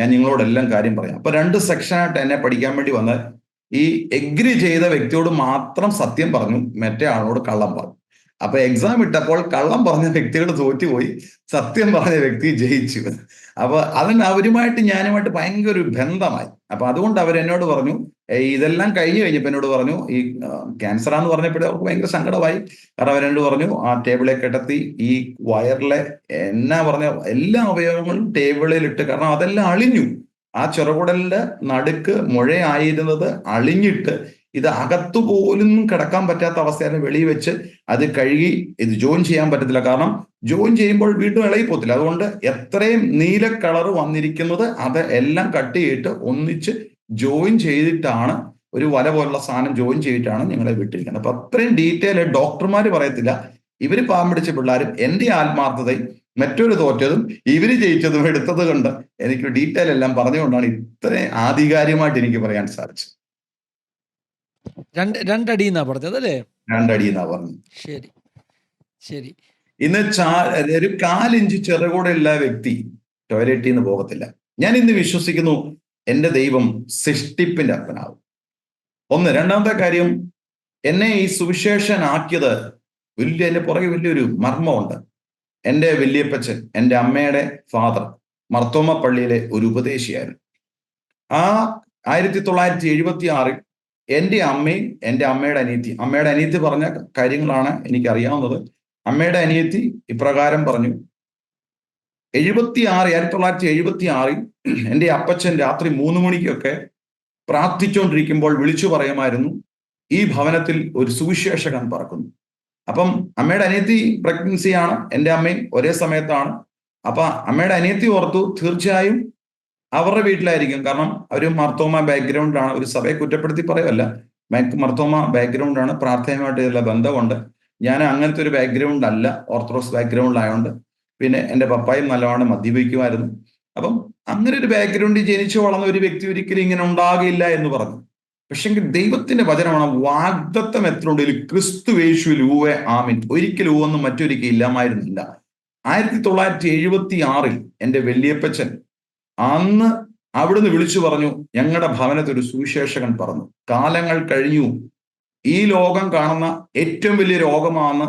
ഞാൻ നിങ്ങളോടെല്ലാം കാര്യം പറയാം. അപ്പൊ 2 സെക്ഷനായിട്ട് എന്നെ പഠിക്കാൻ വേണ്ടി വന്ന് ഈ എഗ്രി ചെയ്ത വ്യക്തിയോട് മാത്രം സത്യം പറഞ്ഞു, മറ്റേ ആളോട് കള്ളം പറഞ്ഞു. അപ്പൊ എക്സാം ഇട്ടപ്പോൾ കള്ളം പറഞ്ഞ വ്യക്തികൾ തോറ്റുപോയി, സത്യം പറഞ്ഞ വ്യക്തി ജയിച്ചു. അപ്പൊ അതിന് അവരുമായിട്ട് ഞാനുമായിട്ട് ഭയങ്കര ഒരു ബന്ധമായി. അപ്പൊ അതുകൊണ്ട് അവരെന്നോട് പറഞ്ഞു, ഇതെല്ലാം കഴിഞ്ഞപ്പോൾ എന്നോട് പറഞ്ഞു, ഈ ക്യാൻസറാന്ന് പറഞ്ഞപ്പോഴേ അവർക്ക് ഭയങ്കര സങ്കടമായി. കാരണം അവരെന്നോട് പറഞ്ഞു, ആ ടേബിളെ കിടത്തി ഈ വയറിലെ എന്നാ പറഞ്ഞ എല്ലാ അവയവങ്ങളും ടേബിളിലിട്ട്, കാരണം അതെല്ലാം അളിഞ്ഞു. ആ ചെറുകുടലിന്റെ നടുക്ക് മുഴയായിരുന്നത് അളിഞ്ഞിട്ട് ഇത് അകത്തു പോലും കിടക്കാൻ പറ്റാത്ത അവസ്ഥയാണ്. വെളിയിൽ വെച്ച് അത് കഴുകി ഇത് ജോയിൻ ചെയ്യാൻ പറ്റത്തില്ല. കാരണം ജോയിൻ ചെയ്യുമ്പോൾ വീണ്ടും ഇളകി പോകത്തില്ല. അതുകൊണ്ട് എത്രയും നീല കളർ വന്നിരിക്കുന്നത് അത് എല്ലാം കട്ട് ചെയ്തിട്ട് ഒന്നിച്ച് ജോയിൻ ചെയ്തിട്ടാണ്, ഒരു വല പോലുള്ള സാധനം ജോയിൻ ചെയ്തിട്ടാണ് ഞങ്ങളെ വിട്ടിരിക്കുന്നത്. അപ്പൊ അത്രയും ഡീറ്റെയിൽ ഡോക്ടർമാർ പറയത്തില്ല. ഇവര് പാവം പിടിച്ച പിള്ളേരും എൻ്റെ ആത്മാർത്ഥതയും മറ്റൊരു തോറ്റതും ഇവര് ജയിച്ചതും എടുത്തത് കൊണ്ട് എനിക്ക് ഡീറ്റെയിൽ എല്ലാം പറഞ്ഞുകൊണ്ടാണ് ഇത്രയും ആധികാരികമായിട്ട് എനിക്ക് പറയാൻ സാധിച്ചത്. 2 അടി എന്നാ പറഞ്ഞത് അല്ലേ? 2 അടി എന്നാ പറഞ്ഞത്. ശരി ശരി. ഇന്ന് ഒരു 4 ഇഞ്ച് ചെറുകൂടെയുള്ള വ്യക്തി ടോയ്ലറ്റിൽ നിന്ന് പോകത്തില്ല. ഞാൻ ഇന്ന് വിശ്വസിക്കുന്നു എൻ്റെ ദൈവം സൃഷ്ടിപ്പിന്റെ അപ്പനാവും. 1. രണ്ടാമത്തെ കാര്യം, എന്നെ ഈ സുവിശേഷനാക്കിയത് എൻ്റെ പുറകെ വലിയൊരു മർമ്മമുണ്ട്. എൻ്റെ വല്യപ്പച്ചൻ, എൻ്റെ അമ്മയുടെ ഫാദർ മർത്തോമ പള്ളിയിലെ ഒരു ഉപദേശിയായിരുന്നു. ആ 1976 എൻ്റെ അമ്മയും എൻ്റെ അമ്മയുടെ അനിയത്തി പറഞ്ഞ കാര്യങ്ങളാണ് എനിക്കറിയാവുന്നത്. അമ്മയുടെ അനിയത്തി ഇപ്രകാരം പറഞ്ഞു, 1976 എൻ്റെ അപ്പച്ചൻ രാത്രി 3 മണിക്കൊക്കെ പ്രാർത്ഥിച്ചുകൊണ്ടിരിക്കുമ്പോൾ വിളിച്ചു പറയുമായിരുന്നു, ഈ ഭവനത്തിൽ ഒരു സുവിശേഷകൻ പറക്കുന്നു. അപ്പം അമ്മയുടെ അനിയത്തി പ്രഗ്നൻസിയാണ്, എൻ്റെ അമ്മയും ഒരേ സമയത്താണ്. അപ്പൊ അമ്മയുടെ അനിയത്തി ഓർത്തു തീർച്ചയായും അവരുടെ വീട്ടിലായിരിക്കും. കാരണം അവർ മർത്തോമ ബാക്ക്ഗ്രൗണ്ടാണ്, ഒരു സഭയെ കുറ്റപ്പെടുത്തി പറയുമല്ല, മർത്തോമ ബാക്ക്ഗ്രൗണ്ടാണ്, പ്രാർത്ഥനയുമായിട്ട് ഇതിലുള്ള ബന്ധമുണ്ട്. ഞാൻ അങ്ങനത്തെ ഒരു ബാക്ക്ഗ്രൗണ്ട് അല്ല, ഓർത്തഡോക്സ് ബാക്ക്ഗ്രൗണ്ടിലായതുകൊണ്ട്. പിന്നെ എൻ്റെ പപ്പായും നല്ലവണ്ണം മദ്യപിക്കുമായിരുന്നു. അപ്പം അങ്ങനെ ഒരു ബാക്ക്ഗ്രൗണ്ടിൽ ജനിച്ചു വളർന്ന ഒരു വ്യക്തി ഒരിക്കലും ഇങ്ങനെ ഉണ്ടാകില്ല എന്ന് പറഞ്ഞു. പക്ഷെങ്കിൽ ദൈവത്തിന്റെ വചനമാണ്, വാഗ്ദത്തം എത്ര ഉണ്ടെങ്കിലും ക്രിസ്തുവേശുവിൽ ഊവേ ആമീൻ, ഒരിക്കലും ഊവൊന്നും മറ്റൊരിക്കലും ഇല്ലാമായിരുന്നില്ല. 1976 എൻ്റെ വല്യപ്പച്ചൻ അന്ന് അവിടുന്ന് വിളിച്ചു പറഞ്ഞു, ഞങ്ങളുടെ ഭവനത്തിൽ ഒരു സുവിശേഷകൻ പറഞ്ഞു. കാലങ്ങൾ കഴിഞ്ഞു, ഈ ലോകം കാണുന്ന ഏറ്റവും വലിയ രോഗമാണ്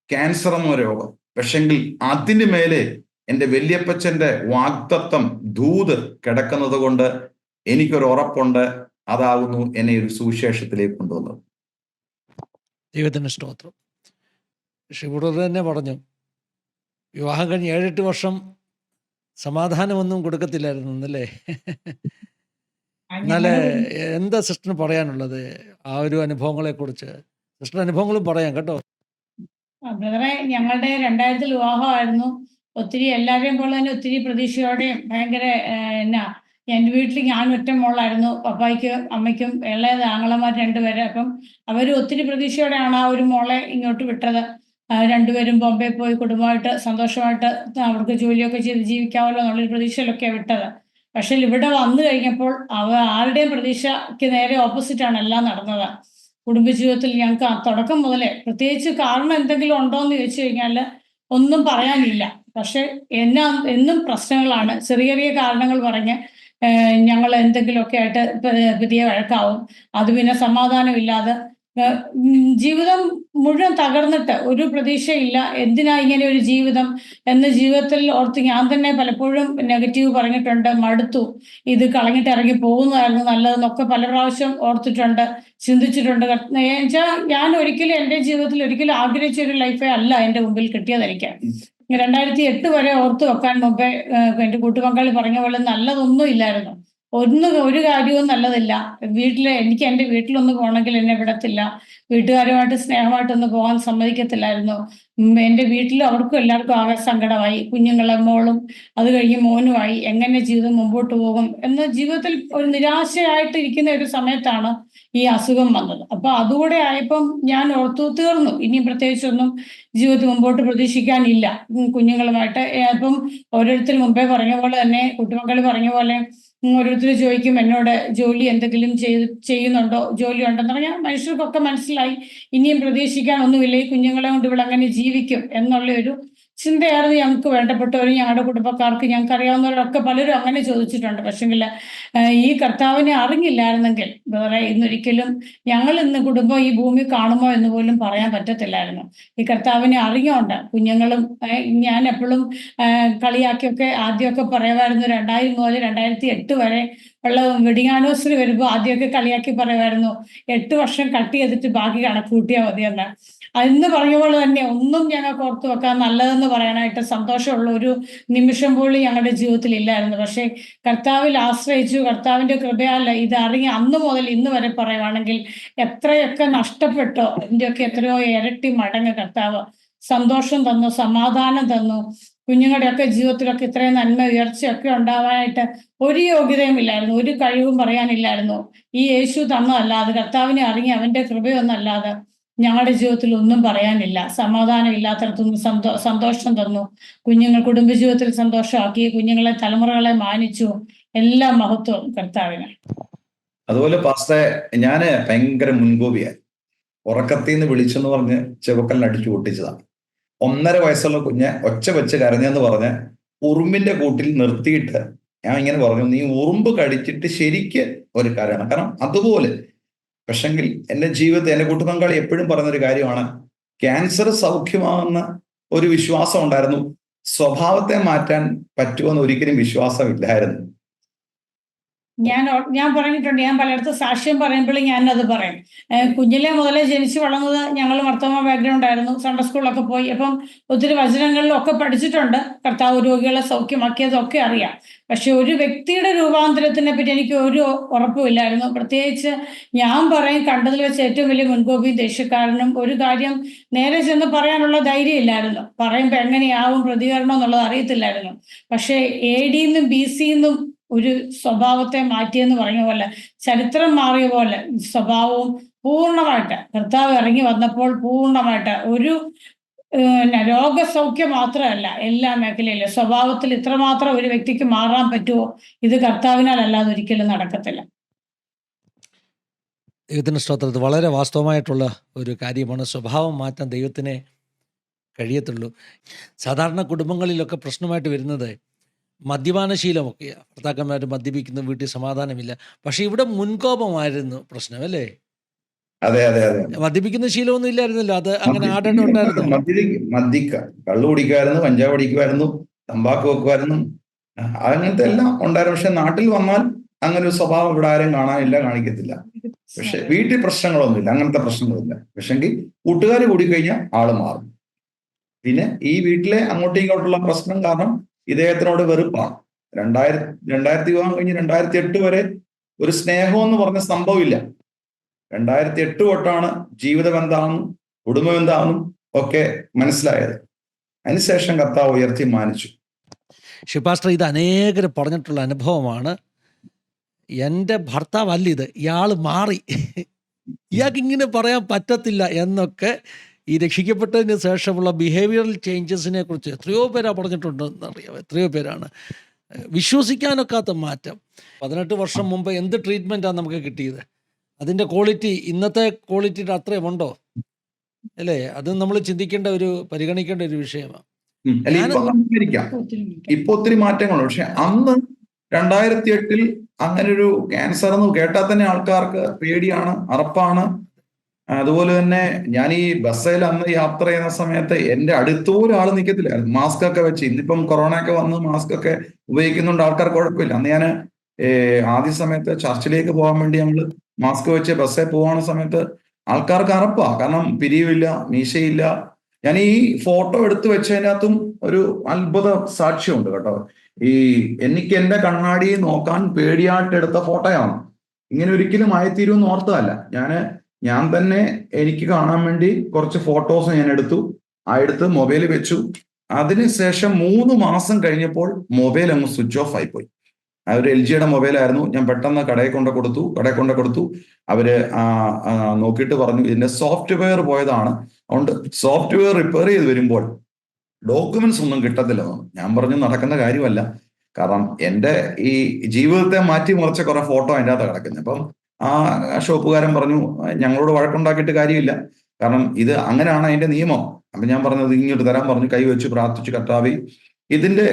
ക്യാൻസർ എന്ന രോഗം. പക്ഷെങ്കിൽ അതിന് മേലെ എൻ്റെ വല്യപ്പച്ചന്റെ വാഗ്ദത്തം ദൂത് കിടക്കുന്നത് കൊണ്ട് എനിക്കൊരു ഉറപ്പുണ്ട്, അതാകുന്നു എന്നെ ഒരു സുവിശേഷത്തിലേക്ക് കൊണ്ടുവന്നത്. ദൈവത്തിന് സ്തോത്രം. ഷിബുറ തന്നെ പറഞ്ഞു, വിവാഹം കഴിഞ്ഞ് 7-8 വർഷം സമാധാനമൊന്നും കൊടുക്കത്തില്ലായിരുന്നു എന്നല്ലേ? എന്നാല് എന്താ സിസ്റ്ററിന് പറയാനുള്ളത് ആ ഒരു അനുഭവങ്ങളെ കുറിച്ച്? സിസ്റ്റർ അനുഭവങ്ങളും പറയാം കേട്ടോ. ബ്രദറെ, ഞങ്ങളുടെ 2000 വിവാഹമായിരുന്നു. ഒത്തിരി എല്ലാവരെയും പോലെ തന്നെ ഒത്തിരി പ്രതീക്ഷയോടെയും ഭയങ്കര എൻ്റെ വീട്ടിൽ ഞാൻ ഒറ്റ മോളായിരുന്നു. പപ്പായ്ക്കും അമ്മയ്ക്കും ഇളയത് ആങ്ങളമാർ 2 പേര്. അപ്പം അവർ ഒത്തിരി പ്രതീക്ഷയോടെയാണ് ആ ഒരു മോളെ ഇങ്ങോട്ട് വിട്ടത്. 2 പേരും ബോംബെ പോയി കുടുംബമായിട്ട് സന്തോഷമായിട്ട് അവർക്ക് ജോലിയൊക്കെ ചെയ്ത് ജീവിക്കാമല്ലോ എന്നുള്ളൊരു പ്രതീക്ഷയിലൊക്കെയാണ് വിട്ടത്. പക്ഷെ ഇവിടെ വന്നു കഴിഞ്ഞപ്പോൾ ആരുടെയും പ്രതീക്ഷയ്ക്ക് നേരെ ഓപ്പോസിറ്റാണ് എല്ലാം നടന്നത്. കുടുംബജീവിതത്തിൽ ഞങ്ങൾക്ക് തുടക്കം മുതലേ പ്രത്യേകിച്ച് കാരണം എന്തെങ്കിലും ഉണ്ടോ എന്ന് ചോദിച്ചു കഴിഞ്ഞാൽ ഒന്നും പറയാനില്ല. പക്ഷെ എന്നും പ്രശ്നങ്ങളാണ്. ചെറിയ ചെറിയ കാരണങ്ങൾ പറഞ്ഞ് ഞങ്ങൾ എന്തെങ്കിലുമൊക്കെ ആയിട്ട് പുതിയ വഴക്കാവും. അത് പിന്നെ സമാധാനമില്ലാതെ ജീവിതം മുഴുവൻ തകർന്നിട്ട് ഒരു പ്രതീക്ഷയില്ല. എന്തിനാ ഇങ്ങനെ ഒരു ജീവിതം എന്ന് ജീവിതത്തിൽ ഓർത്ത് ഞാൻ തന്നെ പലപ്പോഴും നെഗറ്റീവ് പറഞ്ഞിട്ടുണ്ട്. മടുത്തു, ഇത് കളഞ്ഞിട്ട് ഇറങ്ങി പോകുന്നതായിരുന്നു നല്ലതെന്നൊക്കെ പല പ്രാവശ്യം ഓർത്തിട്ടുണ്ട്, ചിന്തിച്ചിട്ടുണ്ട്. എന്നുവെച്ചാൽ ഞാൻ ഒരിക്കലും എൻ്റെ ജീവിതത്തിൽ ഒരിക്കലും ആഗ്രഹിച്ച ഒരു ലൈഫേ അല്ല എൻ്റെ മുമ്പിൽ കിട്ടിയത്. എനിക്ക് 2008 വരെ ഓർത്തു വെക്കാൻ മുമ്പേ എൻ്റെ കൂട്ടുപങ്കാളി പറഞ്ഞ പോലെ നല്ലതൊന്നും ഇല്ലായിരുന്നു. ഒരു കാര്യവും നല്ലതില്ല. എനിക്ക് എൻ്റെ വീട്ടിലൊന്ന് പോകണമെങ്കിൽ എന്നെ വിടത്തില്ല. വീട്ടുകാരുമായിട്ട് സ്നേഹമായിട്ടൊന്ന് പോകാൻ സമ്മതിക്കത്തില്ലായിരുന്നു. എൻ്റെ വീട്ടിൽ അവർക്കും എല്ലാവർക്കും ആകെ സങ്കടമായി. കുഞ്ഞുങ്ങളെ മോളും അത് കഴിഞ്ഞ് മോനുമായി എങ്ങനെ ജീവിതം മുമ്പോട്ട് പോകും എന്ന ജീവിതത്തിൽ ഒരു നിരാശയായിട്ട് ഇരിക്കുന്ന ഒരു സമയത്താണ് ഈ അസുഖം വന്നത്. അപ്പൊ അതുകൂടെ ആയപ്പം ഞാൻ ഓർത്തു തീർന്നു, ഇനി പ്രത്യേകിച്ചൊന്നും ജീവിതത്തിൽ മുമ്പോട്ട് പ്രതീക്ഷിക്കാനില്ല കുഞ്ഞുങ്ങളുമായിട്ട്. അപ്പം ഓരോരുത്തർ മുമ്പേ പറഞ്ഞ പോലെ തന്നെ, കുട്ടിമക്കൾ പറഞ്ഞ പോലെ ഓരോരുത്തർ ചോദിക്കും എന്നോട്, ജോലി എന്തെങ്കിലും ചെയ്യുന്നുണ്ടോ, ജോലി ഉണ്ടെന്ന് പറഞ്ഞാൽ മനുഷ്യർക്കൊക്കെ മനസ്സിലായി ഇനിയും പ്രതീക്ഷിക്കാൻ ഒന്നുമില്ല, ഈ കുഞ്ഞുങ്ങളെ കൊണ്ട് ഇവിടെ അങ്ങനെ ജീവിക്കും എന്നുള്ള ഒരു ചിന്തയായിരുന്നു ഞങ്ങൾക്ക് വേണ്ടപ്പെട്ടവരും ഞങ്ങളുടെ കുടുംബക്കാർക്ക്, ഞങ്ങൾക്ക് അറിയാവുന്നവരൊക്കെ പലരും അങ്ങനെ ചോദിച്ചിട്ടുണ്ട്. പക്ഷെങ്കിൽ ഈ കർത്താവിനെ അറിഞ്ഞില്ലായിരുന്നെങ്കിൽ വേറെ ഇന്നൊരിക്കലും ഞങ്ങൾ ഇന്ന് കുടുംബം ഈ ഭൂമി കാണുമോ എന്ന് പോലും പറയാൻ പറ്റത്തില്ലായിരുന്നു. ഈ കർത്താവിനെ അറിഞ്ഞുകൊണ്ട് കുഞ്ഞുങ്ങളും ഞാൻ എപ്പോഴും കളിയാക്കിയൊക്കെ ആദ്യമൊക്കെ പറയുമായിരുന്നു. 2000 മുതൽ 2008 വരെ ഉള്ള വെഡിങ് ആനിവേഴ്സറി വരുമ്പോൾ ആദ്യമൊക്കെ കളിയാക്കി പറയുമായിരുന്നു, 8 വർഷം കട്ട് ചെയ്തിട്ട് ബാക്കി കണക്ക് കൂട്ടിയാൽ മതിയെന്ന്. അന്ന് പറഞ്ഞ പോലെ തന്നെ ഒന്നും ഞങ്ങൾക്ക് ഓർത്തു വെക്കാൻ നല്ലതെന്ന് പറയാനായിട്ട് സന്തോഷമുള്ള ഒരു നിമിഷം പോലും ഞങ്ങളുടെ ജീവിതത്തിൽ ഇല്ലായിരുന്നു. പക്ഷെ കർത്താവിൽ ആശ്രയിച്ചു, കർത്താവിന്റെ കൃപയാൽ ഇത് അറിഞ്ഞ് അന്ന് മുതൽ ഇന്ന് വരെ പറയുവാണെങ്കിൽ എത്രയൊക്കെ നഷ്ടപ്പെട്ടോ അതിൻ്റെയൊക്കെ എത്രയോ ഇരട്ടി മടങ്ങ് കർത്താവ് സന്തോഷം തന്നു, സമാധാനം തന്നു. കുഞ്ഞുങ്ങളുടെയൊക്കെ ജീവിതത്തിലൊക്കെ ഇത്രയും നന്മ ഉയർച്ചയൊക്കെ ഉണ്ടാവാനായിട്ട് ഒരു യോഗ്യതയും ഇല്ലായിരുന്നു, ഒരു കഴിവും പറയാനില്ലായിരുന്നു. ഈ യേശു തന്നതല്ലാതെ, കർത്താവിനെ അറിഞ്ഞ് അവന്റെ കൃപയൊന്നല്ലാതെ ഞങ്ങളുടെ ജീവിതത്തിൽ ഒന്നും പറയാനില്ല. സമാധാനം ഇല്ലാത്തടത്തൊന്നും സന്തോഷം തന്നു. കുടുംബജീവിതത്തിൽ സന്തോഷമാക്കി, കുഞ്ഞുങ്ങളെ തലമുറകളെ മാനിച്ചു. എല്ലാ മഹത്വവും കർത്താവിന്. അതുപോലെ പാസ്റ്ററെ, ഞാന് ഭയങ്കര മുൻകോപിയായി. ഉറക്കത്തിൽ നിന്ന് വിളിച്ചെന്ന് പറഞ്ഞ് ചെവക്കലിന് അടിച്ചു പൊട്ടിച്ചതാണ്. 1.5 വയസ്സുള്ള കുഞ്ഞ് ഒച്ച വെച്ച് കരഞ്ഞെന്ന് പറഞ്ഞ് ഉറുമ്പിന്റെ കൂട്ടിൽ നിർത്തിയിട്ട് ഞാൻ ഇങ്ങനെ പറഞ്ഞു, നീ ഉറുമ്പ് കടിച്ചിട്ട് ശരിക്ക് ഒരു കരയണം. കാരണം അതുപോലെ. പക്ഷെങ്കിൽ എൻ്റെ ജീവിതത്തിൽ എൻ്റെ കൂട്ടുപങ്കാളി എപ്പോഴും പറയുന്നൊരു കാര്യമാണ്, ക്യാൻസർ സൗഖ്യമാകുന്ന ഒരു വിശ്വാസം ഉണ്ടായിരുന്നു, സ്വഭാവത്തെ മാറ്റാൻ പറ്റുമെന്ന് ഒരിക്കലും വിശ്വാസമില്ലായിരുന്നു. ഞാൻ പറഞ്ഞിട്ടുണ്ട്, ഞാൻ പലയിടത്തും സാക്ഷ്യം പറയുമ്പോൾ ഞാനത് പറയും. കുഞ്ഞിലെ മുതലേ ജനിച്ചു വളർന്നത് ഞങ്ങൾ മർത്തോമ ബാക്ക്ഗ്രൗണ്ട് ആയിരുന്നു. സൺഡേ സ്കൂളിലൊക്കെ പോയി, അപ്പം ഒത്തിരി വചനങ്ങളിലൊക്കെ പഠിച്ചിട്ടുണ്ട്. കർത്താവ് രോഗികളെ സൗഖ്യമാക്കിയതൊക്കെ അറിയാം. പക്ഷെ ഒരു വ്യക്തിയുടെ രൂപാന്തരത്തിനെ പറ്റി എനിക്ക് ഒരു ഉറപ്പുമില്ലായിരുന്നു. പ്രത്യേകിച്ച് ഞാൻ പറയും, കണ്ടതിൽ വെച്ച് ഏറ്റവും വലിയ മുൻകോപിയും ദേഷ്യക്കാരനും. ഒരു കാര്യം നേരെ ചെന്ന് പറയാനുള്ള ധൈര്യം ഇല്ലായിരുന്നു. പറയുമ്പോൾ എങ്ങനെയാവും പ്രതികരണം എന്നുള്ളത് അറിയത്തില്ലായിരുന്നു. പക്ഷേ AD ന്നും BC ന്നും ഒരു സ്വഭാവത്തെ മാറ്റിയെന്ന് പറഞ്ഞ പോലെ, ചരിത്രം മാറിയ പോലെ സ്വഭാവവും പൂർണ്ണമായിട്ട് കർത്താവ് ഇറങ്ങി വന്നപ്പോൾ പൂർണ്ണമായിട്ട് ഒരു രോഗസൗഖ്യം മാത്രമല്ല, എല്ലാ മേഖലയിലും സ്വഭാവത്തിൽ ഇത്രമാത്രം ഒരു വ്യക്തിക്ക് മാറാൻ പറ്റുമോ? ഇത് കർത്താവിനാൽ അല്ലാതെ ഒരിക്കലും നടക്കത്തില്ല. ദൈവത്തിൻ്റെ സ്തോത്രത്തിൽ വളരെ വാസ്തവമായിട്ടുള്ള ഒരു കാര്യമാണ്. സ്വഭാവം മാറ്റാൻ ദൈവത്തിനെ കഴിയത്തുള്ളൂ. സാധാരണ കുടുംബങ്ങളിലൊക്കെ പ്രശ്നമായിട്ട് വരുന്നത് മദ്യപാനശീലമൊക്കെയാണ്. ഭർത്താക്കന്മാർ മദ്യപിക്കുന്നു, വീട്ടിൽ സമാധാനമില്ല. പക്ഷെ ഇവിടെ മുൻകോപമായിരുന്നു പ്രശ്നം, അല്ലേ? അതെ അതെ അതെ. മദ്യപിക്കുന്ന ശീലമൊന്നും ഇല്ലായിരുന്നല്ലോ, അത് അങ്ങനെ ആടേണ്ട ഉണ്ടായിരുന്നു. കള്ളു കുടിക്കുമായിരുന്നു, കഞ്ചാവ് അടിക്കുമായിരുന്നു, തമ്പാക്ക് വെക്കുമായിരുന്നു, അങ്ങനത്തെ എല്ലാം ഉണ്ടായിരുന്നു. പക്ഷെ നാട്ടിൽ വന്നാൽ അങ്ങനെ ഒരു സ്വഭാവം ഇവിടെ ആരും കാണാനില്ല, കാണിക്കത്തില്ല. പക്ഷെ വീട്ടിൽ പ്രശ്നങ്ങളൊന്നുമില്ല, അങ്ങനത്തെ പ്രശ്നങ്ങളില്ല. പക്ഷെങ്കിൽ കൂട്ടുകാർ കൂടിക്കഴിഞ്ഞാൽ ആള് മാറും. പിന്നെ ഈ വീട്ടിലെ അങ്ങോട്ടും ഇങ്ങോട്ടുള്ള പ്രശ്നം കാരണം ഇദ്ദേഹത്തിനോട് വെറുപ്പാണ്. 2000 വിവാഹം കഴിഞ്ഞ് 2008 വരെ ഒരു സ്നേഹം എന്ന് പറഞ്ഞ സംഭവമില്ല. 2008 തൊട്ടാണ് ജീവിതം എന്താണെന്നും കുടുംബം എന്താണെന്നും ഒക്കെ മനസ്സിലായത്. അതിനുശേഷം കർത്താവ് ഉയർത്തി മാനിച്ചു. ഷിപാസ്റ്റർ, ഇത് അനേകർ പറഞ്ഞിട്ടുള്ള അനുഭവമാണ്. എൻ്റെ ഭർത്താവ് അല്ല ഇത്, ഇയാൾ മാറി, ഇയാൾക്ക് ഇങ്ങനെ പറയാൻ പറ്റത്തില്ല എന്നൊക്കെ ഈ രക്ഷിക്കപ്പെട്ടതിന് ശേഷമുള്ള ബിഹേവിയറൽ ചേഞ്ചസിനെ കുറിച്ച് എത്രയോ പേരാ പറഞ്ഞിട്ടുണ്ടെന്നറിയാം. എത്രയോ പേരാണ്. വിശ്വസിക്കാനൊക്കാത്ത മാറ്റം. 18 വർഷം മുമ്പ് എന്ത് ട്രീറ്റ്മെൻറ്റാണ് നമുക്ക് കിട്ടിയത്? അതിൻ്റെ ക്വാളിറ്റി ഇന്നത്തെ ക്വാളിറ്റിയുടെ അത്രയും ഉണ്ടോ, അല്ലേ? അത് നമ്മൾ പരിഗണിക്കേണ്ട ഒരു വിഷയമാണ്. ഇപ്പൊ ഒത്തിരി മാറ്റങ്ങളുണ്ട്. പക്ഷെ അന്ന് 2008 അങ്ങനെ ഒരു ക്യാൻസർ എന്ന് കേട്ടാൽ തന്നെ ആൾക്കാർക്ക് പേടിയാണ്, അറപ്പാണ്. അതുപോലെ തന്നെ ഞാൻ ഈ ബസ്സിൽ അന്ന് യാത്ര ചെയ്യുന്ന സമയത്ത് എന്റെ അടുത്തൊരു ആൾ നിൽക്കത്തില്ലായിരുന്നു, മാസ്ക് ഒക്കെ വെച്ച്. ഇന്നിപ്പം കൊറോണ ഒക്കെ വന്ന് മാസ്ക് ഒക്കെ ഉപയോഗിക്കുന്നുണ്ട്, ആൾക്കാർ കുഴപ്പമില്ല. അന്ന് ഞാൻ ആദ്യ സമയത്ത് ചർച്ചിലേക്ക് പോകാൻ വേണ്ടി ഞങ്ങൾ മാസ്ക് വെച്ച് ബസ്സിൽ പോകുന്ന സമയത്ത് ആൾക്കാർക്ക് അറപ്പാ. കാരണം പിരിവില്ല, മീശയില്ല. ഞാൻ ഈ ഫോട്ടോ എടുത്തു വെച്ചതിനകത്തും ഒരു അത്ഭുത സാക്ഷ്യമുണ്ട് കേട്ടോ. എനിക്ക് എന്റെ കണ്ണാടിയെ നോക്കാൻ പേടിയായിട്ട് എടുത്ത ഫോട്ടോയാണ്. ഇങ്ങനെ ഒരിക്കലും ആയിത്തീരുമെന്ന് ഓർത്തതല്ല. ഞാൻ തന്നെ എനിക്ക് കാണാൻ വേണ്ടി കുറച്ച് ഫോട്ടോസ് ഞാൻ എടുത്തു. എടുത്ത് മൊബൈൽ വെച്ചു. അതിനുശേഷം 3 മാസം കഴിഞ്ഞപ്പോൾ മൊബൈൽ അങ്ങ് സ്വിച്ച് ഓഫ് ആയിപ്പോയി. ഒരു LGയുടെ മൊബൈലായിരുന്നു. ഞാൻ പെട്ടെന്ന് കടയിൽ കൊണ്ട് കൊടുത്തു. അവര് നോക്കിയിട്ട് പറഞ്ഞു ഇതിന്റെ സോഫ്റ്റ്വെയർ പോയതാണ്, അതുകൊണ്ട് സോഫ്റ്റ്വെയർ റിപ്പയർ ചെയ്ത് വരുമ്പോൾ ഡോക്യുമെന്റ്സ് ഒന്നും കിട്ടത്തില്ലെന്ന്. ഞാൻ പറഞ്ഞു നടക്കുന്ന കാര്യമല്ല, കാരണം എൻ്റെ ഈ ജീവിതത്തെ മാറ്റിമറിച്ച കുറെ ഫോട്ടോ അതിൻ്റെ അകത്ത് കിടക്കുന്നത്. അപ്പം ആ ഷോപ്പുകാരൻ പറഞ്ഞു ഞങ്ങളോട് വഴക്കുണ്ടാക്കിയിട്ട് കാര്യമില്ല, കാരണം ഇത് അങ്ങനെയാണ് അതിന്റെ നിയമം. അപ്പൊ ഞാൻ പറഞ്ഞത് ഇങ്ങോട്ട് തരാൻ പറഞ്ഞു. കൈ വെച്ച് പ്രാർത്ഥിച്ചു, കർത്താവേ ഇതിന്റെ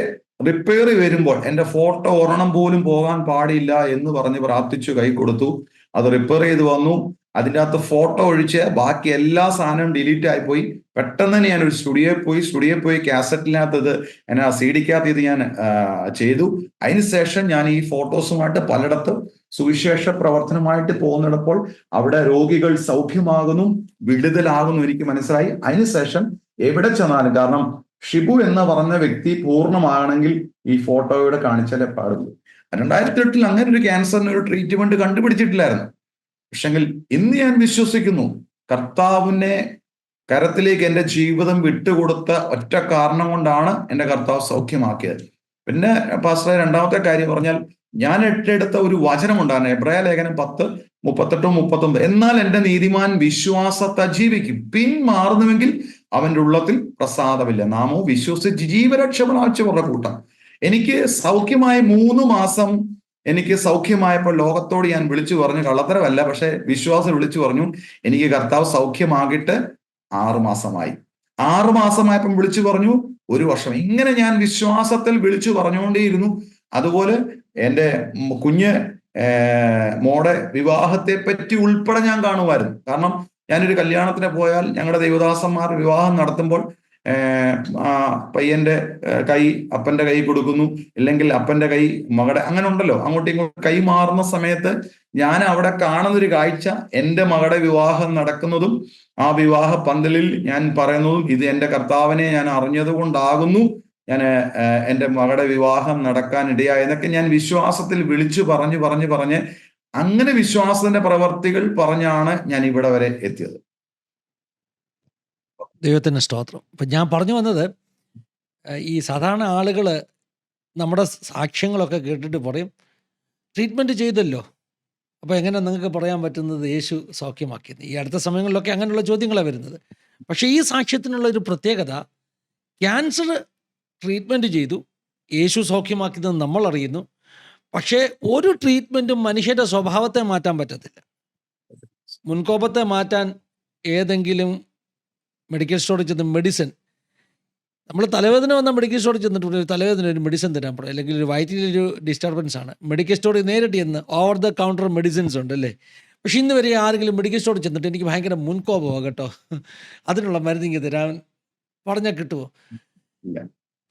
റിപ്പയർ വരുമ്പോൾ എന്റെ ഫോട്ടോ ഒരെണ്ണം പോലും പോകാൻ പാടില്ല എന്ന് പറഞ്ഞ് പ്രാർത്ഥിച്ചു, കൈ കൊടുത്തു. അത് റിപ്പയർ ചെയ്ത് വന്നു. അതിൻ്റെ അകത്ത് ഫോട്ടോ ഒഴിച്ച് ബാക്കി എല്ലാ സാധനവും ഡിലീറ്റ് ആയിപ്പോയി. പെട്ടെന്ന് തന്നെ ഞാൻ ഒരു സ്റ്റുഡിയോയിൽ പോയി കാസറ്റിനകത്ത് ഇത് CD-ക്കകത്ത് ഇത് ഞാൻ ചെയ്തു. അതിനുശേഷം ഞാൻ ഈ ഫോട്ടോസുമായിട്ട് പലയിടത്തും സുവിശേഷ പ്രവർത്തനമായിട്ട് പോകുന്നിടപ്പോൾ അവിടെ രോഗികൾ സൗഖ്യമാകുന്നു, വിടുതലാകുന്നു എനിക്ക് മനസ്സിലായി. അതിനുശേഷം എവിടെ ചെന്നാലും, കാരണം ഷിബു എന്ന് പറഞ്ഞ വ്യക്തി പൂർണ്ണമാകണമെങ്കിൽ ഈ ഫോട്ടോയുടെ കാണിച്ചാലേ പാടുള്ളൂ. 2008 അങ്ങനെ ഒരു ക്യാൻസറിന് ഒരു ട്രീറ്റ്മെന്റ് കണ്ടുപിടിച്ചിട്ടില്ലായിരുന്നു. പക്ഷെങ്കിൽ ഇന്ന് ഞാൻ വിശ്വസിക്കുന്നു, കർത്താവിനെ കരത്തിലേക്ക് എൻ്റെ ജീവിതം വിട്ടുകൊടുത്ത ഒറ്റ കാരണം കൊണ്ടാണ് എൻ്റെ കർത്താവ് സൗഖ്യമാക്കിയത്. പിന്നെ പാസ്റ്ററെ, രണ്ടാമത്തെ കാര്യം പറഞ്ഞാൽ, ഞാൻ ഏറ്റെടുത്ത ഒരു വചനമുണ്ടായിരുന്നു, എബ്രായ ലേഖനം 10:38-39. എന്നാൽ എൻ്റെ നീതിമാൻ വിശ്വാസത്തെ ജീവിക്കും, പിന്മാറുന്നുവെങ്കിൽ അവന്റെ ഉള്ളത്തിൽ പ്രസാദമില്ല. നാമോ വിശ്വസിച്ച് ജീവരക്ഷ പ്രാപിച്ചവരുടെ കൂട്ടം. എനിക്ക് സൗഖ്യമായ 3 മാസം എനിക്ക് സൗഖ്യമായപ്പോൾ ലോകത്തോട് ഞാൻ വിളിച്ചു പറഞ്ഞു, കള്ളത്തരമല്ല, പക്ഷെ വിശ്വാസം വിളിച്ചു പറഞ്ഞു, എനിക്ക് കർത്താവ് സൗഖ്യമാകിയിട്ട് 6 മാസമായി. 6 മാസമായപ്പം വിളിച്ചു പറഞ്ഞു 1 വർഷം. ഇങ്ങനെ ഞാൻ വിശ്വാസത്തിൽ വിളിച്ചു പറഞ്ഞുകൊണ്ടേയിരുന്നു. അതുപോലെ എൻ്റെ കുഞ്ഞ് മോടെ വിവാഹത്തെ പറ്റി ഉൾപ്പെടെ ഞാൻ കാണുമായിരുന്നു. കാരണം ഞാനൊരു കല്യാണത്തിന് പോയാൽ ഞങ്ങളുടെ ദൈവദാസന്മാർ വിവാഹം നടത്തുമ്പോൾ ആ പയ്യന്റെ കൈ അപ്പന്റെ കൈ കൊടുക്കുന്നു, ഇല്ലെങ്കിൽ അപ്പന്റെ കൈ മകളുടെ, അങ്ങനെ ഉണ്ടല്ലോ, അങ്ങോട്ടും ഇങ്ങോട്ടും കൈ മാറുന്ന സമയത്ത് ഞാൻ അവിടെ കാണുന്നൊരു കാഴ്ച, എന്റെ മകളുടെ വിവാഹം നടക്കുന്നതും ആ വിവാഹ പന്തലിൽ ഞാൻ പറയുന്നതും, ഇത് എന്റെ കർത്താവിനെ ഞാൻ അറിഞ്ഞത് കൊണ്ടാകുന്നു ഞാൻ എന്റെ മകളുടെ വിവാഹം നടക്കാൻ ഇടയായെന്നൊക്കെ ഞാൻ വിശ്വാസത്തിൽ വിളിച്ചു പറഞ്ഞ് അങ്ങനെ വിശ്വാസത്തിന്റെ പ്രവർത്തികൾ പറഞ്ഞാണ് ഞാൻ ഇവിടെ വരെ എത്തിയത്. ദൈവത്തിന് സ്തോത്രം. ഇപ്പം ഞാൻ പറഞ്ഞു വന്നത്, ഈ സാധാരണ ആളുകൾ നമ്മുടെ സാക്ഷ്യങ്ങളൊക്കെ കേട്ടിട്ട് പറയും, ട്രീറ്റ്മെൻറ്റ് ചെയ്തല്ലോ, അപ്പോൾ എങ്ങനെ നിങ്ങൾക്ക് പറയാൻ പറ്റുന്നത് യേശു സൗഖ്യമാക്കിയെന്ന്? ഈ അടുത്ത സമയങ്ങളിലൊക്കെ അങ്ങനെയുള്ള ചോദ്യങ്ങളാണ് വരുന്നത്. പക്ഷേ ഈ സാക്ഷ്യത്തിനുള്ള ഒരു പ്രത്യേകത, ക്യാൻസർ ട്രീറ്റ്മെൻറ്റ് ചെയ്തു, യേശു സൗഖ്യമാക്കിയതെന്ന് നമ്മൾ അറിയുന്നു. പക്ഷേ ഒരു ട്രീറ്റ്മെൻറ്റും മനുഷ്യൻ്റെ സ്വഭാവത്തെ മാറ്റാൻ പറ്റത്തില്ല. മുൻകോപത്തെ മാറ്റാൻ ഏതെങ്കിലും മെഡിക്കൽ സ്റ്റോറിൽ ചെന്ന് മെഡിസിൻ, നമ്മൾ തലവേദന വന്ന മെഡിക്കൽ സ്റ്റോറിൽ ചെന്നിട്ട് ഒരു തലവേദന ഒരു മെഡിസിൻ തരാൻ പറയും, അല്ലെങ്കിൽ ഒരു വയറ്റിലൊരു ഡിസ്റ്റർബൻസ് ആണ്, മെഡിക്കൽ സ്റ്റോറിൽ നേരിട്ട് ചെന്ന് ഓവർ ദ കൗണ്ടർ മെഡിസിൻസ് ഉണ്ട് അല്ലേ. പക്ഷേ ഇന്ന് വരെ ആരെങ്കിലും മെഡിക്കൽ സ്റ്റോറിൽ ചെന്നിട്ട് എനിക്ക് ഭയങ്കര മുൻകോപമാണ് കേട്ടോ, അതിനുള്ള മരുന്ന് ഇങ്ങനെ തരാൻ പറഞ്ഞാൽ കിട്ടുമോ?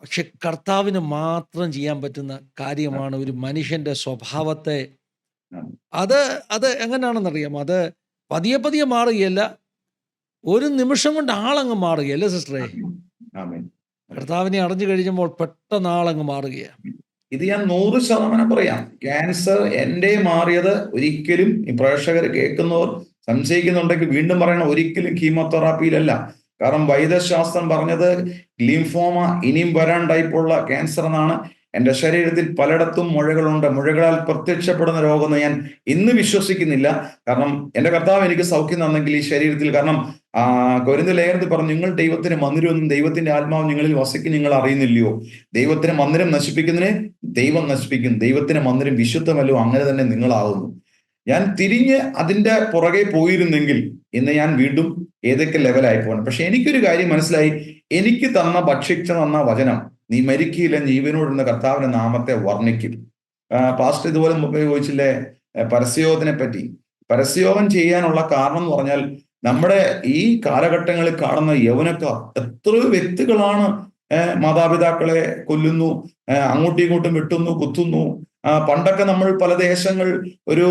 പക്ഷെ കർത്താവിന് മാത്രം ചെയ്യാൻ പറ്റുന്ന കാര്യമാണ് ഒരു മനുഷ്യന്റെ സ്വഭാവത്തെ, അത് എങ്ങനെയാണെന്നറിയാം, അത് പതിയെ മാറുകയല്ല, ഒരു നിമിഷം കൊണ്ട് ആളങ്ങ് മാറുകയല്ലേ സിസ്റ്ററെ? കർത്താവിനെ അറിഞ്ഞു കഴിഞ്ഞപ്പോൾ പെട്ടെന്ന് ആളങ്ങ് മാറുകയാണ്. ഇത് ഞാൻ 100% പറയാം. ക്യാൻസർ എന്റെ മാറിയത് ഒരിക്കലും, ഈ പ്രേക്ഷകർ കേൾക്കുന്നവർ സംശയിക്കുന്നുണ്ടെങ്കിൽ വീണ്ടും പറയണം, ഒരിക്കലും കീമോതെറാപ്പിയിലല്ല. കാരണം വൈദ്യശാസ്ത്രം പറഞ്ഞത് ലിംഫോമ ഇനിയും വരാൻ ടൈപ്പുള്ള ക്യാൻസർ എന്നാണ്. എന്റെ ശരീരത്തിൽ പലയിടത്തും മുഴകളുണ്ട്, മുഴകളാൽ പ്രത്യക്ഷപ്പെടുന്ന രോഗമെന്ന് ഞാൻ ഇന്ന് വിശ്വസിക്കുന്നില്ല. കാരണം എന്റെ കർത്താവ് എനിക്ക് സൗഖ്യം തന്നെങ്കിൽ ഈ ശരീരത്തിൽ, കാരണം കൊരിന്ത്യർ ലേഖനത്തിൽ പറഞ്ഞു, നിങ്ങൾ ദൈവത്തിന് മന്ദിരമൊന്നും ദൈവത്തിന്റെ ആത്മാവ് നിങ്ങളിൽ വസിക്കും നിങ്ങൾ അറിയുന്നില്ലയോ? ദൈവത്തിന് മന്ദിരം നശിപ്പിക്കുന്നതിനെ ദൈവം നശിപ്പിക്കും, ദൈവത്തിന് മന്ദിരം വിശുദ്ധമല്ലോ, അങ്ങനെ തന്നെ നിങ്ങളാകുന്നു. ഞാൻ തിരിഞ്ഞ് അതിന്റെ പുറകെ പോയിരുന്നെങ്കിൽ ഇന്ന് ഞാൻ വീണ്ടും ഏതൊക്കെ ലെവലായി പോകണം. പക്ഷെ എനിക്കൊരു കാര്യം മനസ്സിലായി, എനിക്ക് ഭക്ഷിച്ചു തന്ന വചനം, നീ മരിക്കില്ല ജീവനോടുന്ന കർത്താവിന്റെ നാമത്തെ വർണ്ണിക്കും. പാസ്റ്റർ ഇതുപോലെ ചോദിച്ചില്ലേ പരസ്യയോഗത്തിനെ പറ്റി. പരസ്യയോഗം ചെയ്യാനുള്ള കാരണം എന്ന് പറഞ്ഞാൽ, നമ്മുടെ ഈ കാലഘട്ടങ്ങളിൽ കാണുന്ന യൗവനക്കാർ എത്രയോ വ്യക്തികളാണ് മാതാപിതാക്കളെ കൊല്ലുന്നു, അങ്ങോട്ടും ഇങ്ങോട്ടും വെട്ടുന്നു, കുത്തുന്നു. പണ്ടൊക്കെ നമ്മൾ പല ദേശങ്ങൾ ഒരു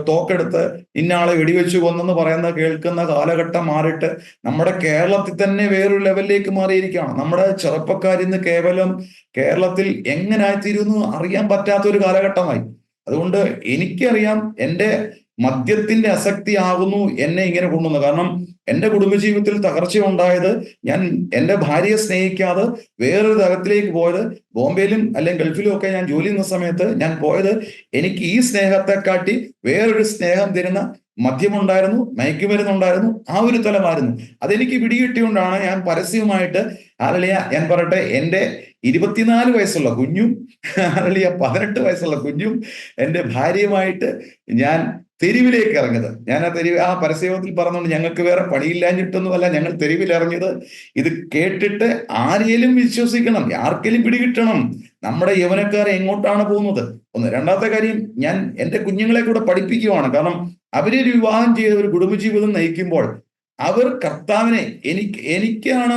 തോക്കെടുത്ത് ഇന്നയാളെ വെടിവെച്ചു കൊന്നെന്ന് പറയുന്നത് കേൾക്കുന്ന കാലഘട്ടം മാറിയിട്ട് നമ്മുടെ കേരളത്തിൽ തന്നെ വേറൊരു ലെവലിലേക്ക് മാറിയിരിക്കുകയാണ്. നമ്മുടെ ചെറുപ്പക്കാരിന്ന് കേവലം കേരളത്തിൽ എങ്ങനായിത്തീരുന്നു അറിയാൻ പറ്റാത്ത ഒരു കാലഘട്ടമായി. അതുകൊണ്ട് എനിക്കറിയാം, എൻ്റെ മദ്യത്തിന്റെ അസക്തി ആകുന്നു എന്നെ ഇങ്ങനെ കൊണ്ടുവന്നത്. കാരണം എന്റെ കുടുംബജീവിതത്തിൽ തകർച്ചയുണ്ടായത്, ഞാൻ എന്റെ ഭാര്യയെ സ്നേഹിക്കാതെ വേറൊരു തലത്തിലേക്ക് പോയത്, ബോംബെയിലും അല്ലെങ്കിൽ ഗൾഫിലും ഒക്കെ ഞാൻ ജോലി ചെയ്യുന്ന സമയത്ത് ഞാൻ പോയത്, എനിക്ക് ഈ സ്നേഹത്തെക്കാട്ടി വേറൊരു സ്നേഹം തരുന്ന മദ്യമുണ്ടായിരുന്നു, മയക്കുമരുന്നുണ്ടായിരുന്നു, ആ ഒരു തലമായിരുന്നു. അതെനിക്ക് പിടികിട്ടിയോണ്ടാണ് ഞാൻ പരസ്യമായിട്ട്, ഹല്ലേലൂയ, ഞാൻ പറയട്ടെ, എന്റെ 24 വയസ്സുള്ള കുഞ്ഞും, ഹല്ലേലൂയ, 18 വയസ്സുള്ള കുഞ്ഞും എന്റെ ഭാര്യയുമായിട്ട് ഞാൻ തെരുവിലേക്ക് ഇറങ്ങിയത്. ഞാൻ ആ പരസ്യത്തിൽ പറഞ്ഞുകൊണ്ട്, ഞങ്ങൾക്ക് വേറെ പണിയില്ലാഞ്ഞിട്ടൊന്നുമല്ല ഞങ്ങൾ തെരുവിൽ ഇറങ്ങിയത്. ഇത് കേട്ടിട്ട് ആരെയും വിശ്വസിക്കണം, ആർക്കെങ്കിലും പിടികിട്ടണം നമ്മുടെ യൗവനക്കാരെ എങ്ങോട്ടാണ് പോകുന്നത്. ഒന്ന്. രണ്ടാമത്തെ കാര്യം, ഞാൻ എന്റെ കുഞ്ഞുങ്ങളെ കൂടെ പഠിപ്പിക്കുവാണ്. കാരണം അവരൊരു വിവാഹം ചെയ്ത് ഒരു കുടുംബജീവിതം നയിക്കുമ്പോൾ അവർ കർത്താവിനെ, എനിക്കാണ്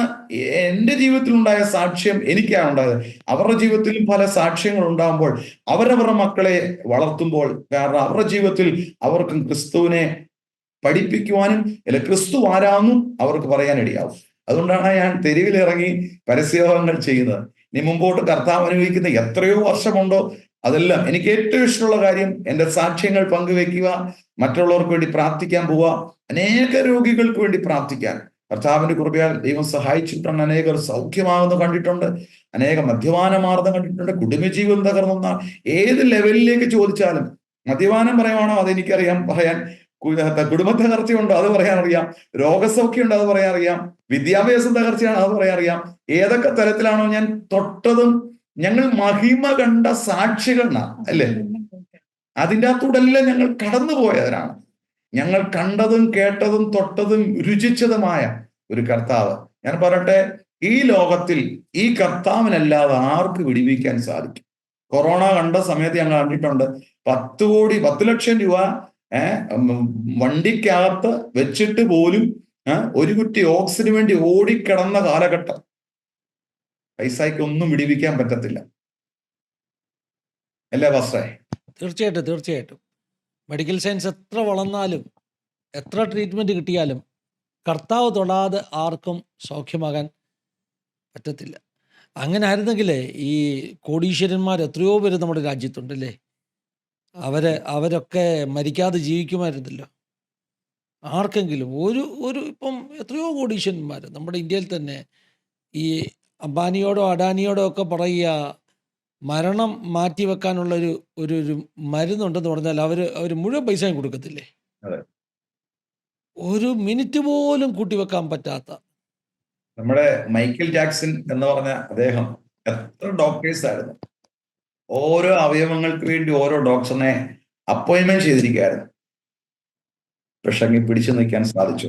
എൻ്റെ ജീവിതത്തിൽ ഉണ്ടായ സാക്ഷ്യം, എനിക്കാണ് ഉണ്ടായത്. അവരുടെ ജീവിതത്തിലും പല സാക്ഷ്യങ്ങൾ ഉണ്ടാകുമ്പോൾ അവരവരുടെ മക്കളെ വളർത്തുമ്പോൾ, കാരണം അവരുടെ ജീവിതത്തിൽ അവർക്ക് ക്രിസ്തുവിനെ പഠിപ്പിക്കുവാനും അല്ലെ ക്രിസ്തു ആരാന്നും അവർക്ക് പറയാനിടയാവും. അതുകൊണ്ടാണ് ഞാൻ തെരുവിലിറങ്ങി പരസ്യയോഗങ്ങൾ ചെയ്യുന്നത്. ഇനി മുമ്പോട്ട് കർത്താവ് അനുഭവിക്കുന്ന എത്രയോ വർഷമുണ്ടോ അതെല്ലാം, എനിക്ക് ഏറ്റവും ഇഷ്ടമുള്ള കാര്യം എൻ്റെ സാക്ഷ്യങ്ങൾ പങ്കുവെക്കുക, മറ്റുള്ളവർക്ക് വേണ്ടി പ്രാർത്ഥിക്കാൻ പോവുക, അനേക രോഗികൾക്ക് വേണ്ടി പ്രാർത്ഥിക്കാൻ കർത്താവിന്റെ കൃപയാൽ ദൈവം സഹായിച്ചിട്ടുണ്ട്. അനേകർ സൗഖ്യമാകുന്നത് കണ്ടിട്ടുണ്ട്, അനേകം മദ്യപാനം മാറുന്നത് കണ്ടിട്ടുണ്ട്, കുടുംബജീവിതം തകർന്ന ഏത് ലെവലിലേക്ക് ചോദിച്ചാലും. മദ്യപാനം പറയുവാണോ അതെനിക്കറിയാം പറയാൻ, കുടുംബ തകർച്ചയുണ്ടോ അത് പറയാൻ അറിയാം, രോഗസൗഖ്യമുണ്ടോ അത് പറയാൻ അറിയാം, വിദ്യാഭ്യാസ തകർച്ചയാണോ അത് പറയാൻ അറിയാം. ഏതൊക്കെ തലത്തിലാണോ ഞാൻ തൊട്ടതും, ഞങ്ങൾ മഹിമ കണ്ട സാക്ഷികളാണ് അല്ലേ, അതിൻ്റെ അകത്തൂടെല്ലാം ഞങ്ങൾ കടന്നുപോയവരാണ്. ഞങ്ങൾ കണ്ടതും കേട്ടതും തൊട്ടതും രുചിച്ചതുമായ ഒരു കർത്താവ്. ഞാൻ പറയട്ടെ, ഈ ലോകത്തിൽ ഈ കർത്താവിനല്ലാതെ ആർക്ക് വിടിവിക്കാൻ സാധിക്കും? കൊറോണ കണ്ട സമയത്ത് ഞങ്ങൾ കണ്ടിട്ടുണ്ട്, 10 ലക്ഷം രൂപ വണ്ടിക്കകത്ത് വെച്ചിട്ട് പോലും ഒരു കുറ്റി ഓക്സിന് വേണ്ടി ഓടിക്കിടന്ന കാലഘട്ടം. പൈസയ്ക്ക് ഒന്നും വിടിവിക്കാൻ പറ്റത്തില്ല, അല്ലേ പാസ്റ്ററെ? തീർച്ചയായിട്ടും തീർച്ചയായിട്ടും. മെഡിക്കൽ സയൻസ് എത്ര വളർന്നാലും എത്ര ട്രീറ്റ്മെൻറ്റ് കിട്ടിയാലും കർത്താവ് തൊടാതെ ആർക്കും സൗഖ്യമാകാൻ പറ്റത്തില്ല. അങ്ങനെ ആയിരുന്നെങ്കിലേ ഈ കോടീശ്വരന്മാർ എത്രയോ പേര് നമ്മുടെ രാജ്യത്തുണ്ടല്ലേ, അവരൊക്കെ മരിക്കാതെ ജീവിക്കുമായിരുന്നല്ലോ. ആർക്കെങ്കിലും ഒരു ഇപ്പം എത്രയോ കോടീശ്വരന്മാർ നമ്മുടെ ഇന്ത്യയിൽ തന്നെ, ഈ അംബാനിയോടോ അഡാനിയോടോ ഒക്കെ പറയുക മരണം മാറ്റിവെക്കാനുള്ളൊരു ഒരു ഒരു മരുന്നുണ്ടെന്ന് പറഞ്ഞാൽ അവർ മുഴുവൻ പൈസയും കൊടുക്കത്തില്ലേ. അതെ. ഒരു മിനിറ്റ് പോലും കൂട്ടിവെക്കാൻ പറ്റാത്ത. നമ്മുടെ മൈക്കിൾ ജാക്സൺ എന്ന് പറഞ്ഞ അദ്ദേഹം എത്ര ഡോക്ടേഴ്സ് ആയിരുന്നു, ഓരോ അവയവങ്ങൾക്ക് വേണ്ടി ഓരോ ഡോക്ടറിനെ അപ്പോയിന്റ്മെന്റ് ചെയ്തിരിക്കുകയായിരുന്നു. പക്ഷെ പിടിച്ചു നിൽക്കാൻ സാധിച്ചു.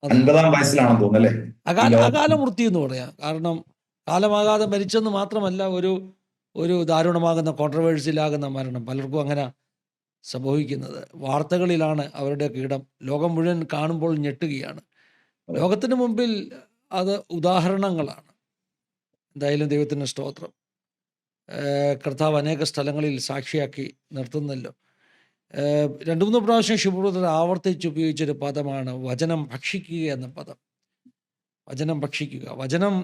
50-ാം വയസ്സിലാണെന്ന് തോന്നുന്നല്ലേ അകാലമൃത്യു എന്ന് പറയാം. കാരണം കാലമാകാതെ മരിച്ചെന്ന് മാത്രമല്ല, ഒരു ദാരുണമാകുന്ന കോൺട്രവേഴ്സിയിലാകുന്ന മരണം പലർക്കും അങ്ങനെ സംഭവിക്കുന്നത്. വാർത്തകളിലാണ് അവരുടെയൊക്കെ ഇടം. ലോകം മുഴുവൻ കാണുമ്പോൾ ഞെട്ടുകയാണ്. ലോകത്തിന് മുമ്പിൽ അത് ഉദാഹരണങ്ങളാണ്. എന്തായാലും ദൈവത്തിന് സ്തോത്രം. കർത്താവ് അനേക സ്ഥലങ്ങളിൽ സാക്ഷിയാക്കി നിർത്തുന്നല്ലോ. 2-3 പ്രാവശ്യം ശുഭ്രതർ ആവർത്തിച്ച് ഉപയോഗിച്ചൊരു പദമാണ് വചനം ഭക്ഷിക്കുക എന്ന പദം. വചനം ഭക്ഷിക്കുക. വചനം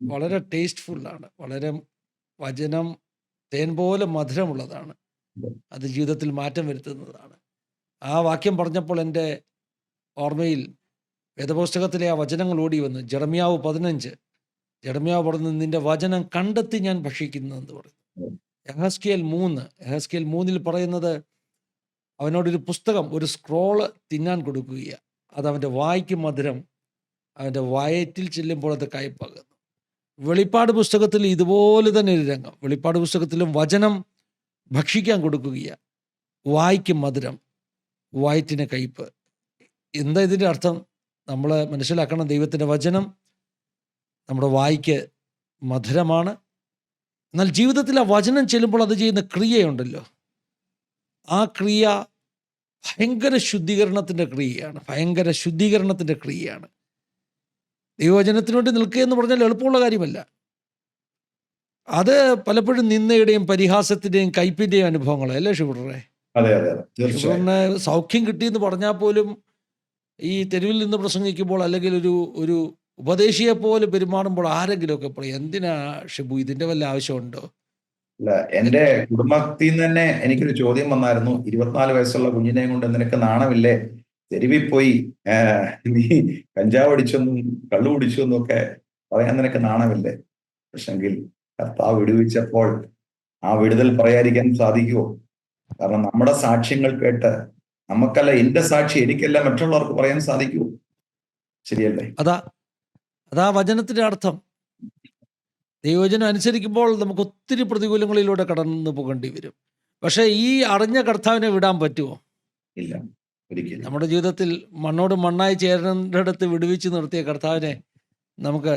വളരെ ടേസ്റ്റ്ഫുള്ളാണ്. വചനം തേൻ പോലെ മധുരമുള്ളതാണ്. അത് ജീവിതത്തിൽ മാറ്റം വരുത്തുന്നതാണ്. ആ വാക്യം പറഞ്ഞപ്പോൾ എൻ്റെ ഓർമ്മയിൽ വേദപുസ്തകത്തിലെ ആ വചനങ്ങൾ ഓടി വന്നു. ജെറമ്യാവ് 15. ജെറമ്യാവ് പറഞ്ഞു, നിന്റെ വചനം കണ്ടെത്തി ഞാൻ ഭക്ഷിക്കുന്നു എന്ന് പറയുന്നു. യെഹെസ്കേൽ 3 പറയുന്നത് അവനോടൊരു പുസ്തകം, ഒരു സ്ക്രോള് തിന്നാൻ കൊടുക്കുകയാണ്. അത് അവൻ്റെ വായ്ക്ക് മധുരം, അവൻ്റെ വയറ്റിൽ ചെല്ലുമ്പോൾ അത് കയ്പാകുന്നു. വെളിപ്പാട് പുസ്തകത്തിൽ ഇതുപോലെ തന്നെ ഒരു രംഗം. വെളിപ്പാട് പുസ്തകത്തിലും വചനം ഭക്ഷിക്കാൻ കൊടുക്കുകയാണ്. വായ്ക്ക് മധുരം, വയറ്റിന് കയ്പ്. എന്താ ഇതിൻ്റെ അർത്ഥം? നമ്മൾ മനസ്സിലാക്കണം, ദൈവത്തിൻ്റെ വചനം നമ്മുടെ വായ്ക്ക് മധുരമാണ്. എന്നാൽ ജീവിതത്തിൽ ആ വചനം ചെല്ലുമ്പോൾ അത് ചെയ്യുന്ന ക്രിയയുണ്ടല്ലോ, ആ ക്രിയ ഭയങ്കര ശുദ്ധീകരണത്തിൻ്റെ ക്രിയയാണ്. ദൈവവചനത്തിന് വേണ്ടി നിൽക്കുക എന്ന് പറഞ്ഞാൽ എളുപ്പമുള്ള കാര്യമല്ല. അത് പലപ്പോഴും നിന്ദയുടെയും പരിഹാസത്തിൻ്റെയും കയ്പിൻ്റെയും അനുഭവങ്ങളെ അല്ലേ ഷിബുറേ? ഷിബുറിന് സൗഖ്യം കിട്ടിയെന്ന് പറഞ്ഞാൽ പോലും ഈ തെരുവിൽ നിന്ന് പ്രസംഗിക്കുമ്പോൾ അല്ലെങ്കിൽ ഒരു ഉപദേശിയെ പോലെ പെരുമാറുമ്പോൾ ആരെങ്കിലുമൊക്കെ പറയും, എന്തിനാ ഷിബു, ഇതിൻ്റെ വല്ല ആവശ്യമുണ്ടോ? അല്ല, എന്റെ കുടുംബത്തിൽ നിന്ന് തന്നെ എനിക്കൊരു ചോദ്യം വന്നായിരുന്നു. 24 വയസ്സുള്ള കുഞ്ഞിനെയും കൊണ്ട് നിനക്ക് നാണമില്ലേ? തെരുവിൽ പോയി നീ കഞ്ചാവ് അടിച്ചെന്നും കള്ളു കുടിച്ചെന്നും ഒക്കെ പറയാൻ നിനക്ക് നാണമില്ലേ? പക്ഷെങ്കിൽ കർത്താവ് വിടുവിച്ചപ്പോൾ ആ വിടുതൽ പറയാതിരിക്കാൻ സാധിക്കുമോ? കാരണം നമ്മുടെ സാക്ഷ്യങ്ങൾ കേട്ട് നമുക്കല്ല, എന്റെ സാക്ഷി എനിക്കല്ല മറ്റുള്ളവർക്ക് പറയാൻ സാധിക്കുമോ? ശരിയല്ലേ? അതാ വചനത്തിന്റെ അർത്ഥം. ദൈവവചനം അനുസരിക്കുമ്പോൾ നമുക്ക് ഒത്തിരി പ്രതികൂലങ്ങളിലൂടെ കടന്നു പോകേണ്ടി വരും. പക്ഷേ ഈ അറിഞ്ഞ കർത്താവിനെ വിടാൻ പറ്റുമോ? ഇല്ല, ഒരിക്കലും. നമ്മുടെ ജീവിതത്തിൽ മണ്ണോട് മണ്ണായി ചേരേണ്ടടുത്ത് വിടുവിച്ച് നിർത്തിയ കർത്താവിനെ നമുക്ക്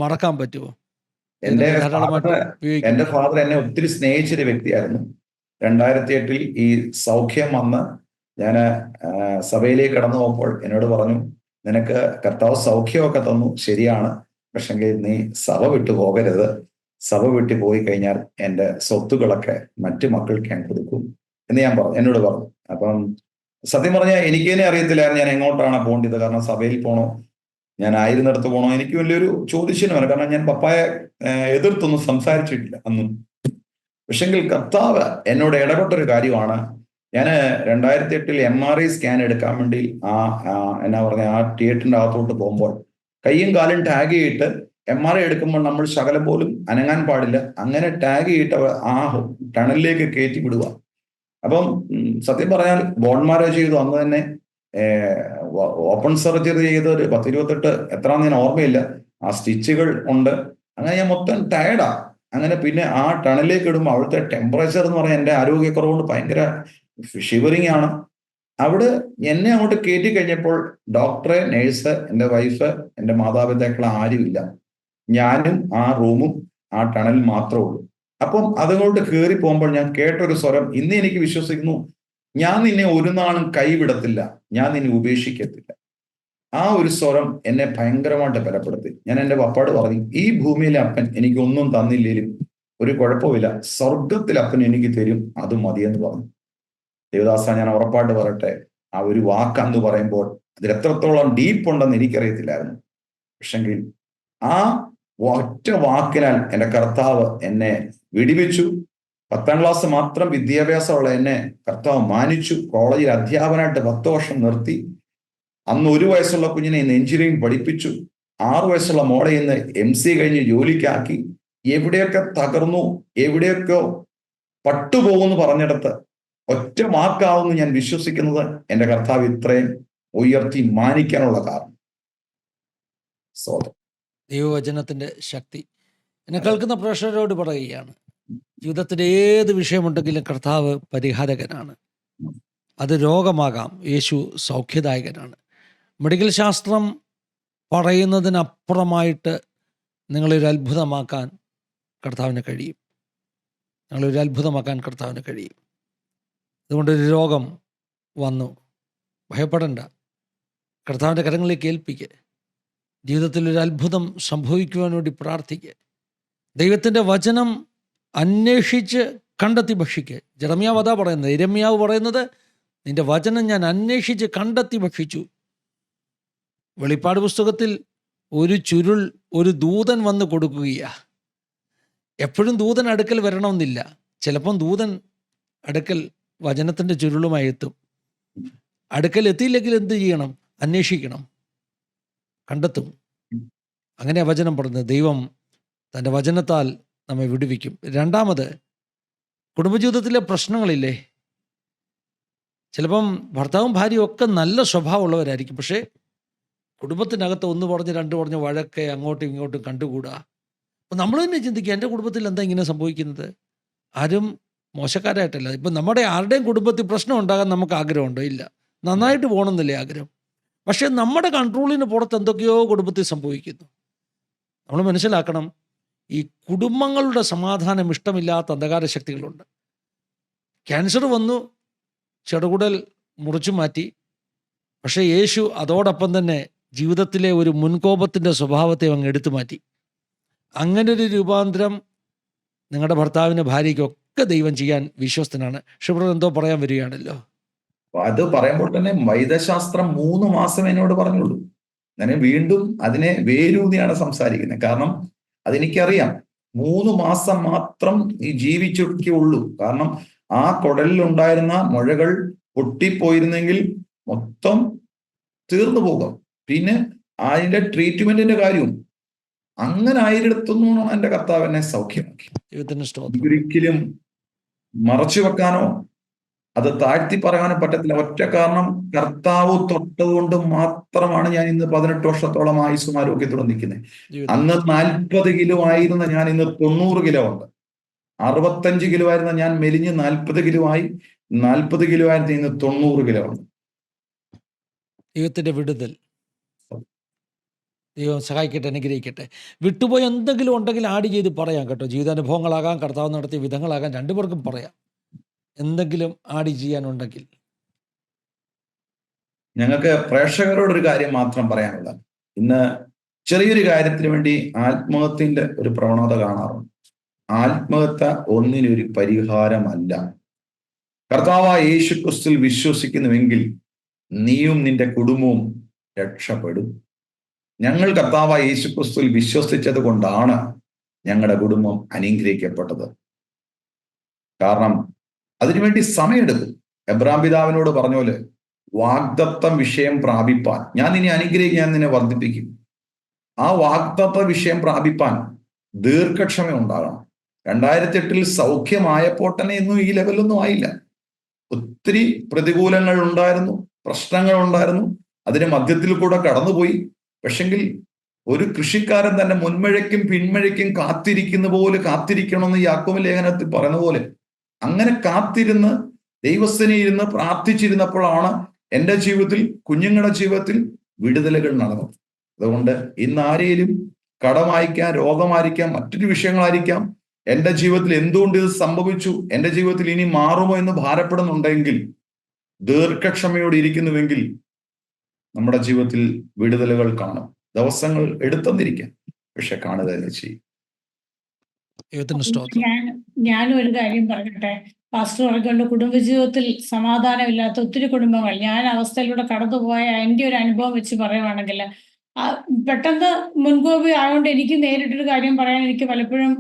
മറക്കാൻ പറ്റുമോ? എന്റെ ഫാദർ എന്നെ ഒത്തിരി സ്നേഹിച്ചൊരു വ്യക്തിയായിരുന്നു. 2008 ഈ സൗഖ്യം വന്ന് ഞാൻ സഭയിലേക്ക് കടന്നു പോകുമ്പോൾ എന്നോട് പറഞ്ഞു, നിനക്ക് കർത്താവ് സൗഖ്യമൊക്കെ തന്നു, ശരിയാണ്, പക്ഷെങ്കിൽ നീ സഭ വിട്ടു പോകരുത്. സഭ വിട്ടു പോയി കഴിഞ്ഞാൽ എൻ്റെ സ്വത്തുകളൊക്കെ മറ്റു മക്കൾക്ക് ഞാൻ കൊടുക്കും എന്ന് എന്നോട് പറഞ്ഞു. അപ്പം സത്യം പറഞ്ഞാൽ എനിക്ക് തന്നെ അറിയത്തില്ലായിരുന്നു ഞാൻ എങ്ങോട്ടാണ് പോകേണ്ടത്. കാരണം സഭയിൽ പോകണോ, ഞാൻ ആയിരുന്നിടത്ത് പോകണോ, എനിക്ക് വലിയൊരു ചോദ്യചിഹ്നമാണ്. കാരണം ഞാൻ പപ്പായെ എതിർത്തൊന്നും സംസാരിച്ചിട്ടില്ല അന്നും. പക്ഷെങ്കിൽ കർത്താവ് എന്നോട് ഇടപെട്ടൊരു കാര്യമാണ്. ഞാൻ 2008 MRI സ്കാൻ എടുക്കാൻ വേണ്ടി ആ തിയേറ്ററിന്റെ അകത്തോട്ട് പോകുമ്പോൾ കയ്യും കാലും ടാഗ് ചെയ്തിട്ട് MRI എടുക്കുമ്പോൾ നമ്മൾ ശകലം പോലും അനങ്ങാൻ പാടില്ല. അങ്ങനെ ടാഗ് ചെയ്തിട്ട് ആ ടണലിലേക്ക് കയറ്റി വിടുക. അപ്പം സത്യം പറഞ്ഞാൽ ബോൺ മാരേജ് ചെയ്തു അന്ന് തന്നെ ഓപ്പൺ സർജറി ചെയ്ത് ഒരു 10-28 എത്രാന്ന് ഞാൻ ഓർമ്മയില്ല, ആ സ്റ്റിച്ചുകൾ ഉണ്ട്. അങ്ങനെ ഞാൻ മൊത്തം ടയർഡാ. അങ്ങനെ പിന്നെ ആ ടണലിലേക്ക് ഇടുമ്പോൾ അവിടുത്തെ ടെമ്പറേച്ചർ എന്ന് പറഞ്ഞാൽ എൻ്റെ ആരോഗ്യക്കുറവുകൊണ്ട് ഭയങ്കര ഷിവറിങ് ആണ്. അവിടെ എന്നെ അങ്ങോട്ട് കയറ്റി കഴിഞ്ഞപ്പോൾ ഡോക്ടറെ, നേഴ്സ്, എൻ്റെ വൈഫ്, എൻ്റെ മാതാപിതാക്കൾ ആരുമില്ല. ഞാനും ആ റൂമും ആ ടണൽ മാത്രമേ ഉള്ളൂ. അപ്പം അതുകൊണ്ട് കയറി പോകുമ്പോൾ ഞാൻ കേട്ടൊരു സ്വരം, ഇന്ന് എനിക്ക് വിശ്വസിക്കുന്നു, ഞാൻ നിന്നെ ഒരു നാളും കൈവിടത്തില്ല, ഞാൻ നിന്നെ ഉപേക്ഷിക്കത്തില്ല. ആ ഒരു സ്വരം എന്നെ ഭയങ്കരമായിട്ട് ബലപ്പെടുത്തി. ഞാൻ എൻ്റെ പപ്പാട് പറഞ്ഞു, ഈ ഭൂമിയിലെ അപ്പൻ എനിക്കൊന്നും തന്നില്ലേലും ഒരു കുഴപ്പമില്ല, സ്വർഗത്തിൽ അപ്പൻ എനിക്ക് തരും, അത് മതിയെന്ന് പറഞ്ഞു. ദേവദാസ, ഞാൻ ഉറപ്പായിട്ട് പറയട്ടെ, ആ ഒരു വാക്കാന്ന് പറയുമ്പോൾ അതിൽ എത്രത്തോളം ഡീപ്പ് ഉണ്ടെന്ന് എനിക്കറിയത്തില്ലായിരുന്നു. പക്ഷെങ്കിൽ ആ ഒറ്റ വാക്കിനാൽ എൻ്റെ കർത്താവ് എന്നെ വിടിവിച്ചു. 10ാം ക്ലാസ് മാത്രം വിദ്യാഭ്യാസമുള്ള എന്നെ കർത്താവ് മാനിച്ചു. കോളേജിൽ അധ്യാപകനായിട്ട് 10 വർഷം നിർത്തി. അന്ന് 1 വയസ്സുള്ള കുഞ്ഞിനെ ഇന്ന് എഞ്ചിനീയറിംഗ് പഠിപ്പിച്ചു. 6 വയസ്സുള്ള മോളെ ഇന്ന് MC കഴിഞ്ഞ് ജോലിക്കാക്കി. എവിടെയൊക്കെ തകർന്നു, എവിടെയൊക്കെ പട്ടുപോകുമെന്ന് പറഞ്ഞിടത്ത് ഒറ്റ വാക്കാവുന്നു ഞാൻ വിശ്വസിക്കുന്നത് എൻ്റെ കർത്താവ് ഇത്രയും ഉയർത്തി മാനിക്കാനുള്ള കാരണം. ദൈവവചനത്തിൻ്റെ ശക്തി. എന്നെ കേൾക്കുന്ന പ്രേക്ഷകരോട് പറയുകയാണ്, ജീവിതത്തിൻ്റെ ഏത് വിഷയമുണ്ടെങ്കിലും കർത്താവ് പരിഹാരകനാണ്. അത് രോഗമാകാം, യേശു സൗഖ്യദായകനാണ്. മെഡിക്കൽ ശാസ്ത്രം പറയുന്നതിനപ്പുറമായിട്ട് നിങ്ങളൊരു അത്ഭുതമാക്കാൻ കർത്താവിന് കഴിയും. നിങ്ങളൊരു അത്ഭുതമാക്കാൻ കർത്താവിന് കഴിയും. അതുകൊണ്ടൊരു രോഗം വന്നു, ഭയപ്പെടണ്ട, കർത്താവിൻ്റെ കരങ്ങളിലേക്ക് ഏൽപ്പിക്കുക. ജീവിതത്തിൽ ഒരു അത്ഭുതം സംഭവിക്കുവാൻ വേണ്ടി പ്രാർത്ഥിക്കുക. ദൈവത്തിൻ്റെ വചനം അന്വേഷിച്ച് കണ്ടെത്തി ഭക്ഷിക്കുക. ജെറമ്യാവ് അതാ പറയുന്നത്. യിരെമ്യാവ് പറയുന്നത്, നിന്റെ വചനം ഞാൻ അന്വേഷിച്ച് കണ്ടെത്തി ഭക്ഷിച്ചു. വെളിപ്പാട് പുസ്തകത്തിൽ ഒരു ചുരുൾ ഒരു ദൂതൻ വന്ന് കൊടുക്കുകയാണ്. എപ്പോഴും ദൂതൻ അടുക്കൽ വരണമെന്നില്ല. ചിലപ്പം ദൂതൻ അടുക്കൽ വചനത്തിൻ്റെ ചുരുളുമായി എത്തും. അടുക്കൽ എത്തിയില്ലെങ്കിൽ എന്ത് ചെയ്യണം? അന്വേഷിക്കണം, കണ്ടെത്തും. അങ്ങനെ വചനം പറയുന്നത്. ദൈവം തൻ്റെ വചനത്താൽ നമ്മെ വിടുവിക്കും. രണ്ടാമത്, കുടുംബജീവിതത്തിലെ പ്രശ്നങ്ങളില്ലേ, ചിലപ്പം ഭർത്താവും ഭാര്യയും ഒക്കെ നല്ല സ്വഭാവമുള്ളവരായിരിക്കും. പക്ഷേ കുടുംബത്തിനകത്ത് 1 പറഞ്ഞ് 2 പറഞ്ഞ് വഴക്കെ അങ്ങോട്ടും ഇങ്ങോട്ടും കണ്ടുകൂടാ. അപ്പം നമ്മൾ തന്നെ ചിന്തിക്കുക, എൻ്റെ കുടുംബത്തിൽ എന്താ ഇങ്ങനെ സംഭവിക്കുന്നത്? ആരും മോശക്കാരായിട്ടല്ല. ഇപ്പം നമ്മുടെ ആരുടെയും കുടുംബത്തിൽ പ്രശ്നം ഉണ്ടാകാൻ നമുക്ക് ആഗ്രഹമുണ്ടോ? ഇല്ല. നന്നായിട്ട് പോകണമെന്നല്ലേ ആഗ്രഹം. പക്ഷേ നമ്മുടെ കൺട്രോളിന് പുറത്ത് എന്തൊക്കെയോ കുടുംബത്തിൽ സംഭവിക്കുന്നു. നമ്മൾ മനസ്സിലാക്കണം, ഈ കുടുംബങ്ങളുടെ സമാധാനം ഇഷ്ടമില്ലാത്ത അന്ധകാര ശക്തികളുണ്ട്. ക്യാൻസർ വന്നു, ചെറുകുടൽ മുറിച്ചു മാറ്റി. പക്ഷേ യേശു അതോടൊപ്പം തന്നെ ജീവിതത്തിലെ ഒരു മുൻകോപത്തിൻ്റെ സ്വഭാവത്തെ അങ്ങ് എടുത്തു മാറ്റി. അങ്ങനെ ഒരു രൂപാന്തരം നിങ്ങളുടെ ഭർത്താവിന് ഭാര്യയ്ക്കൊക്കെ ദൈവം ചെയ്യാൻ വിശ്വസ്തനാണ്. ഷിബ്രർ എന്തോ പറയാൻ വരികയാണല്ലോ. അത് പറയുമ്പോൾ തന്നെ വൈദ്യശാസ്ത്രം 3 മാസം എന്നോട് പറഞ്ഞുള്ളൂ. ഞാൻ വീണ്ടും അതിനെ വേരൂന്നിയാണ് സംസാരിക്കുന്നത്. കാരണം അതെനിക്കറിയാം, 3 മാസം മാത്രം ഈ ജീവിച്ചൊക്കെയുള്ളൂ. കാരണം ആ കുടലിലുണ്ടായിരുന്ന മുഴകൾ പൊട്ടിപ്പോയിരുന്നെങ്കിൽ മൊത്തം തീർന്നു പോകും. പിന്നെ അതിന്റെ ട്രീറ്റ്മെന്റിന്റെ കാര്യവും അങ്ങനെ ആയിരത്തൊന്നും എൻ്റെ കർത്താവ് എന്നെ സൗഖ്യമാക്കി. ഒരിക്കലും മറച്ചു വെക്കാനോ അത് താഴ്ത്തി പറയാനോ പറ്റത്തില്ല. ഒറ്റ കാരണം, കർത്താവ് തൊട്ടതുകൊണ്ട് മാത്രമാണ് ഞാൻ ഇന്ന് 18 വർഷത്തോളം ആയുസ്സും ആരോഗ്യത്തോടെ നിൽക്കുന്നത്. അന്ന് 40 കിലോ ആയിരുന്ന ഞാൻ ഇന്ന് 90 കിലോ ഉണ്ട്. 65 കിലോ ആയിരുന്ന ഞാൻ മെലിഞ്ഞ് 40 കിലോ ആയി. 40 കിലോ ആയിരുന്ന ഇന്ന് 90 കിലോ ഉണ്ട്. ദൈവത്തിന്റെ വിടുതൽ ദൈവം സഹായിക്കട്ടെ, അനുഗ്രഹിക്കട്ടെ. വിട്ടുപോയി എന്തെങ്കിലും ഉണ്ടെങ്കിൽ ആഡ് ചെയ്ത് പറയാം കേട്ടോ. ജീവിതാനുഭവങ്ങളാകാം, കർത്താവ് നടത്തിയ വിധങ്ങളാകാം, രണ്ടുപേർക്കും പറയാം. എന്തെങ്കിലും ആഡ് ചെയ്യാനുണ്ടെങ്കിൽ. ഞങ്ങൾക്ക് പ്രേക്ഷകരോടൊരു കാര്യം മാത്രം പറയാനുള്ള, ഇന്ന് ചെറിയൊരു കാര്യത്തിന് വേണ്ടി ആത്മഹത്യന്റെ ഒരു പ്രവണത കാണാറുണ്ട്. ആത്മഹത്യ ഒന്നിനൊരു പരിഹാരമല്ല. കർത്താവായ യേശു ക്രിസ്തുവിൽ വിശ്വസിക്കുന്നുവെങ്കിൽ നീയും നിന്റെ കുടുംബവും രക്ഷപ്പെടും. ഞങ്ങൾ കർത്താവായ യേശു ക്രിസ്തുവിൽ വിശ്വസിച്ചത് കൊണ്ടാണ് ഞങ്ങളുടെ കുടുംബം അനുഗ്രഹിക്കപ്പെട്ടത്. കാരണം അതിനുവേണ്ടി സമയമെടുക്കും. എബ്രാം പിതാവിനോട് പറഞ്ഞ പോലെ, വാഗ്ദത്ത വിഷയം പ്രാപിപ്പാൻ ഞാൻ നിന്നെ അനുഗ്രഹിക്കും, ഞാൻ നിന്നെ വർദ്ധിപ്പിക്കും. ആ വാഗ്ദത്ത വിഷയം പ്രാപിപ്പാൻ ദീർഘക്ഷമ ഉണ്ടാകണം. 2008 സൗഖ്യമായപ്പോൾ തന്നെ ഇന്നും ഈ ലെവലൊന്നും ആയില്ല. ഒത്തിരി പ്രതികൂലങ്ങൾ ഉണ്ടായിരുന്നു, പ്രശ്നങ്ങൾ ഉണ്ടായിരുന്നു. അതിന് മധ്യത്തിൽ കൂടെ കടന്നുപോയി. പക്ഷെങ്കിൽ ഒരു കൃഷിക്കാരൻ തന്നെ മുൻമഴയ്ക്കും പിന്മഴയ്ക്കും കാത്തിരിക്കുന്ന പോലെ കാത്തിരിക്കണമെന്ന് യാക്കോബ് ലേഖനത്തിൽ പറയുന്ന പോലെ അങ്ങനെ കാത്തിരുന്ന് ദൈവസ്ഥനിരുന്ന് പ്രാർത്ഥിച്ചിരുന്നപ്പോഴാണ് എൻ്റെ ജീവിതത്തിൽ, കുഞ്ഞുങ്ങളുടെ ജീവിതത്തിൽ വിടുതലുകൾ നടന്നത്. അതുകൊണ്ട് ഇന്ന് ആരെയും കടമായിരിക്കാം, രോഗമായിരിക്കാം, മറ്റൊരു വിഷയങ്ങളായിരിക്കാം, എൻ്റെ ജീവിതത്തിൽ എന്തുകൊണ്ട് ഇത് സംഭവിച്ചു, എൻ്റെ ജീവിതത്തിൽ ഇനി മാറുമോ എന്ന് ഭാരപ്പെടുന്നുണ്ടെങ്കിൽ, ദീർഘക്ഷമയോടെ ഇരിക്കുന്നുവെങ്കിൽ നമ്മുടെ ജീവിതത്തിൽ വിടുതലുകൾ കാണും. ദിവസങ്ങൾ എടുത്തെന്നിരിക്കാം, പക്ഷെ കാണുക തന്നെ ചെയ്യും. ദൈവത്തിന് സ്തോത്രം. ഞാനും ഒരു കാര്യം പറയട്ടെ. പാസ്റ്റർ പറഞ്ഞുകൊണ്ട് കുടുംബജീവിതത്തിൽ സമാധാനമില്ലാത്ത ഒത്തിരി കുടുംബങ്ങൾ, ഞാൻ അവസ്ഥയിലൂടെ കടന്നുപോയ എൻ്റെ ഒരു അനുഭവം വെച്ച് പറയുവാണെങ്കിൽ, പെട്ടെന്ന് മുൻകോപി ആയതുകൊണ്ട് എനിക്ക് നേരിട്ടൊരു കാര്യം പറയാൻ എനിക്ക് പലപ്പോഴും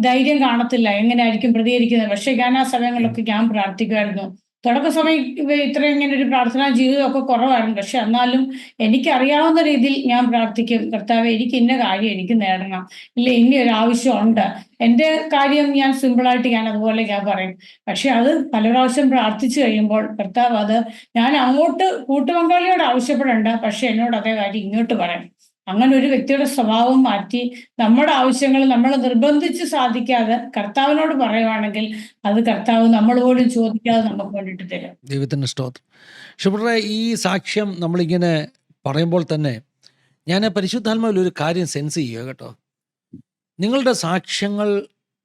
ധൈര്യം കാണത്തില്ല, എങ്ങനെയായിരിക്കും പ്രതികരിക്കുന്നത്. പക്ഷെ ഞാൻ ആ സമയങ്ങളിലൊക്കെ ഞാൻ പ്രാർത്ഥിക്കുമായിരുന്നു. തുടക്ക സമയം ഇത്രയും ഇങ്ങനെ ഒരു പ്രാർത്ഥനാ ജീവിതമൊക്കെ കുറവായിരുന്നു. പക്ഷെ എന്നാലും എനിക്കറിയാവുന്ന രീതിയിൽ ഞാൻ പ്രാർത്ഥിക്കും, കർത്താവേ എനിക്ക് ഇന്ന കാര്യം എനിക്ക് നേടണം, ഇല്ല ഇന്ന ഒരു ആവശ്യമുണ്ട്, എൻ്റെ കാര്യം ഞാൻ സിമ്പിളായിട്ട് ഞാൻ അതുപോലെ ഞാൻ പറയും. പക്ഷെ അത് പല പ്രാവശ്യം പ്രാർത്ഥിച്ചു കഴിയുമ്പോൾ കർത്താവ് അത്, ഞാൻ അങ്ങോട്ട് കൂട്ടുപങ്കാളിയോട് ആവശ്യപ്പെടേണ്ട, പക്ഷെ എന്നോട് അതേ കാര്യം ഇങ്ങോട്ട് പറയും. അങ്ങനെ ഒരു വ്യക്തിയുടെ സ്വഭാവം മാറ്റി നമ്മുടെ ആവശ്യങ്ങൾ നമ്മൾ നിർബന്ധിച്ച് സാധിക്കാതെ കർത്താവിനോട് പറയുവാണെങ്കിൽ അത് കർത്താവ് നമ്മൾ പോലും ചോദിക്കാതെ നമുക്ക് വേണ്ടിയിട്ട് തരും. ദൈവത്തിന് സ്തോത്രം. ഷുബ്രേ, ഈ സാക്ഷ്യം നമ്മളിങ്ങനെ പറയുമ്പോൾ തന്നെ ഞാൻ പരിശുദ്ധാത്മാവിൽ ഒരു കാര്യം സെൻസ് ചെയ്യുക കേട്ടോ. നിങ്ങളുടെ സാക്ഷ്യങ്ങൾ,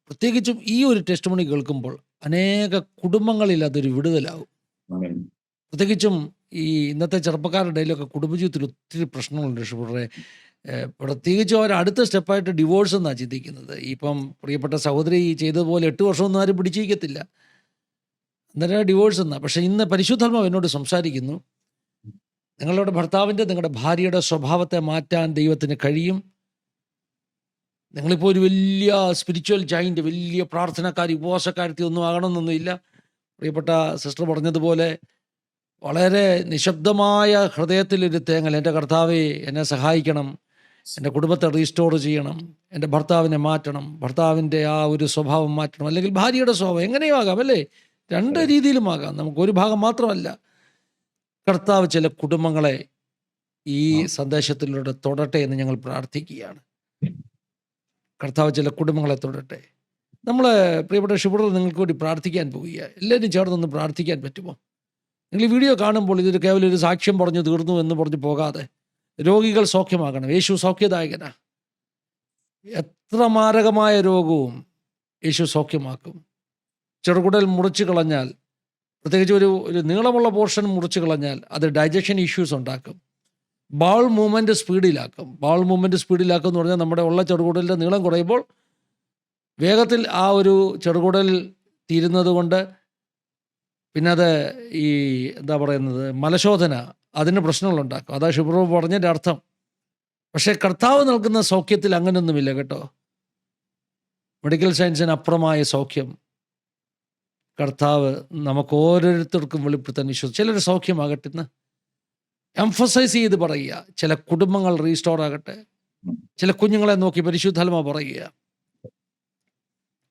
പ്രത്യേകിച്ചും ഈ ഒരു ടെസ്റ്റ് മണി കേൾക്കുമ്പോൾ അനേക കുടുംബങ്ങളിൽ അതൊരു വിടുതലാവും. ആമേൻ. പ്രത്യേകിച്ചും ഈ ഇന്നത്തെ ചെറുപ്പക്കാരുടെ ഇടയിലൊക്കെ കുടുംബജീവിതത്തിൽ ഒത്തിരി പ്രശ്നങ്ങളുണ്ട് ഷുബ്രേ. പ്രത്യേകിച്ചും അവർ അടുത്ത സ്റ്റെപ്പായിട്ട് ഡിവോഴ്സ് എന്നാണ് ചിന്തിക്കുന്നത്. ഇപ്പം പ്രിയപ്പെട്ട സഹോദരി ചെയ്തതുപോലെ 8 വർഷമൊന്നും ആരും പിടിച്ചിരിക്കത്തില്ല, അന്നേരം ഡിവോഴ്സ് എന്നാ. പക്ഷെ ഇന്ന് പരിശുദ്ധാത്മാവ് എന്നോട് സംസാരിക്കുന്നു, നിങ്ങളുടെ ഭർത്താവിൻ്റെ, നിങ്ങളുടെ ഭാര്യയുടെ സ്വഭാവത്തെ മാറ്റാൻ ദൈവത്തിന് കഴിയും. നിങ്ങളിപ്പോൾ ഒരു വലിയ സ്പിരിച്വൽ ജൈൻ്റ്, വലിയ പ്രാർത്ഥനക്കാരി, ഉപവാസക്കാരത്തി ഒന്നും ആകണമെന്നൊന്നുമില്ല. പ്രിയപ്പെട്ട സിസ്റ്റർ പറഞ്ഞതുപോലെ വളരെ നിശബ്ദമായ ഹൃദയത്തിലൊരു തേങ്ങൽ, എൻ്റെ കർത്താവേ എന്നെ സഹായിക്കണം, എൻ്റെ കുടുംബത്തെ റീസ്റ്റോർ ചെയ്യണം, എൻ്റെ ഭർത്താവിനെ മാറ്റണം, ഭർത്താവിൻ്റെ ആ ഒരു സ്വഭാവം മാറ്റണം, അല്ലെങ്കിൽ ഭാര്യയുടെ സ്വഭാവം, എങ്ങനെയും ആകാം അല്ലേ, 2 രീതിയിലും ആകാം, നമുക്കൊരു ഭാഗം മാത്രമല്ല. കർത്താവ് ചില കുടുംബങ്ങളെ ഈ സന്ദേശത്തിലൂടെ തൊടട്ടെ എന്ന് ഞങ്ങൾ പ്രാർത്ഥിക്കുകയാണ്. കർത്താവ് ചില കുടുംബങ്ങളെ തൊടട്ടെ. നമ്മൾ പ്രിയപ്പെട്ട ഷുബ്ര നിങ്ങൾക്ക് വേണ്ടി പ്രാർത്ഥിക്കാൻ പോവുക. എല്ലാവരും ചേർന്നൊന്ന് പ്രാർത്ഥിക്കാൻ പറ്റുമോ? നിങ്ങൾ ഈ വീഡിയോ കാണുമ്പോൾ ഇതൊരു കേവലം ഒരു സാക്ഷ്യം പറഞ്ഞു തീർന്നു എന്ന് പറഞ്ഞ് പോകാതെ, രോഗികൾ സൗഖ്യമാകണം. യേശു സൗഖ്യദായകനാ. എത്ര മാരകമായ രോഗവും യേശു സൗഖ്യമാക്കും. ചെറുകുടൽ മുറിച്ച് കളഞ്ഞാൽ, പ്രത്യേകിച്ച് ഒരു നീളമുള്ള പോർഷൻ മുറിച്ച് കളഞ്ഞാൽ അത് ഡൈജഷൻ ഇഷ്യൂസ് ഉണ്ടാക്കും. ബൗൾ മൂവ്മെൻറ്റ് സ്പീഡിലാക്കും. ബൗൾ മൂവ്മെൻറ്റ് സ്പീഡിലാക്കും എന്ന് പറഞ്ഞാൽ നമ്മുടെ ഉള്ള ചെറുകുടലിൻ്റെ നീളം കുറയുമ്പോൾ വേഗത്തിൽ ആ ഒരു ചെറുകുടൽ തീരുന്നത് കൊണ്ട് പിന്നെ അത് ഈ എന്താ പറയുന്നത്, മലശോധന, അതിന് പ്രശ്നങ്ങളുണ്ടാക്കും. അതാ ഷുബ്ര പറഞ്ഞതിൻ്റെ അർത്ഥം. പക്ഷേ കർത്താവ് നൽകുന്ന സൗഖ്യത്തിൽ അങ്ങനെയൊന്നുമില്ല കേട്ടോ. മെഡിക്കൽ സയൻസിന് അപ്പുറമായ സൗഖ്യം കർത്താവ് നമുക്ക് ഓരോരുത്തർക്കും വെളിപ്പെടുത്താൻ വിശ്വസിച്ചു. ചിലർ സൗഖ്യമാകട്ടെ എന്ന് എംഫസൈസ് ചെയ്ത് പറയുക. ചില കുടുംബങ്ങൾ റീസ്റ്റോർ ആകട്ടെ. ചില കുഞ്ഞുങ്ങളെ നോക്കി പരിശുദ്ധാത്മ പറയുക.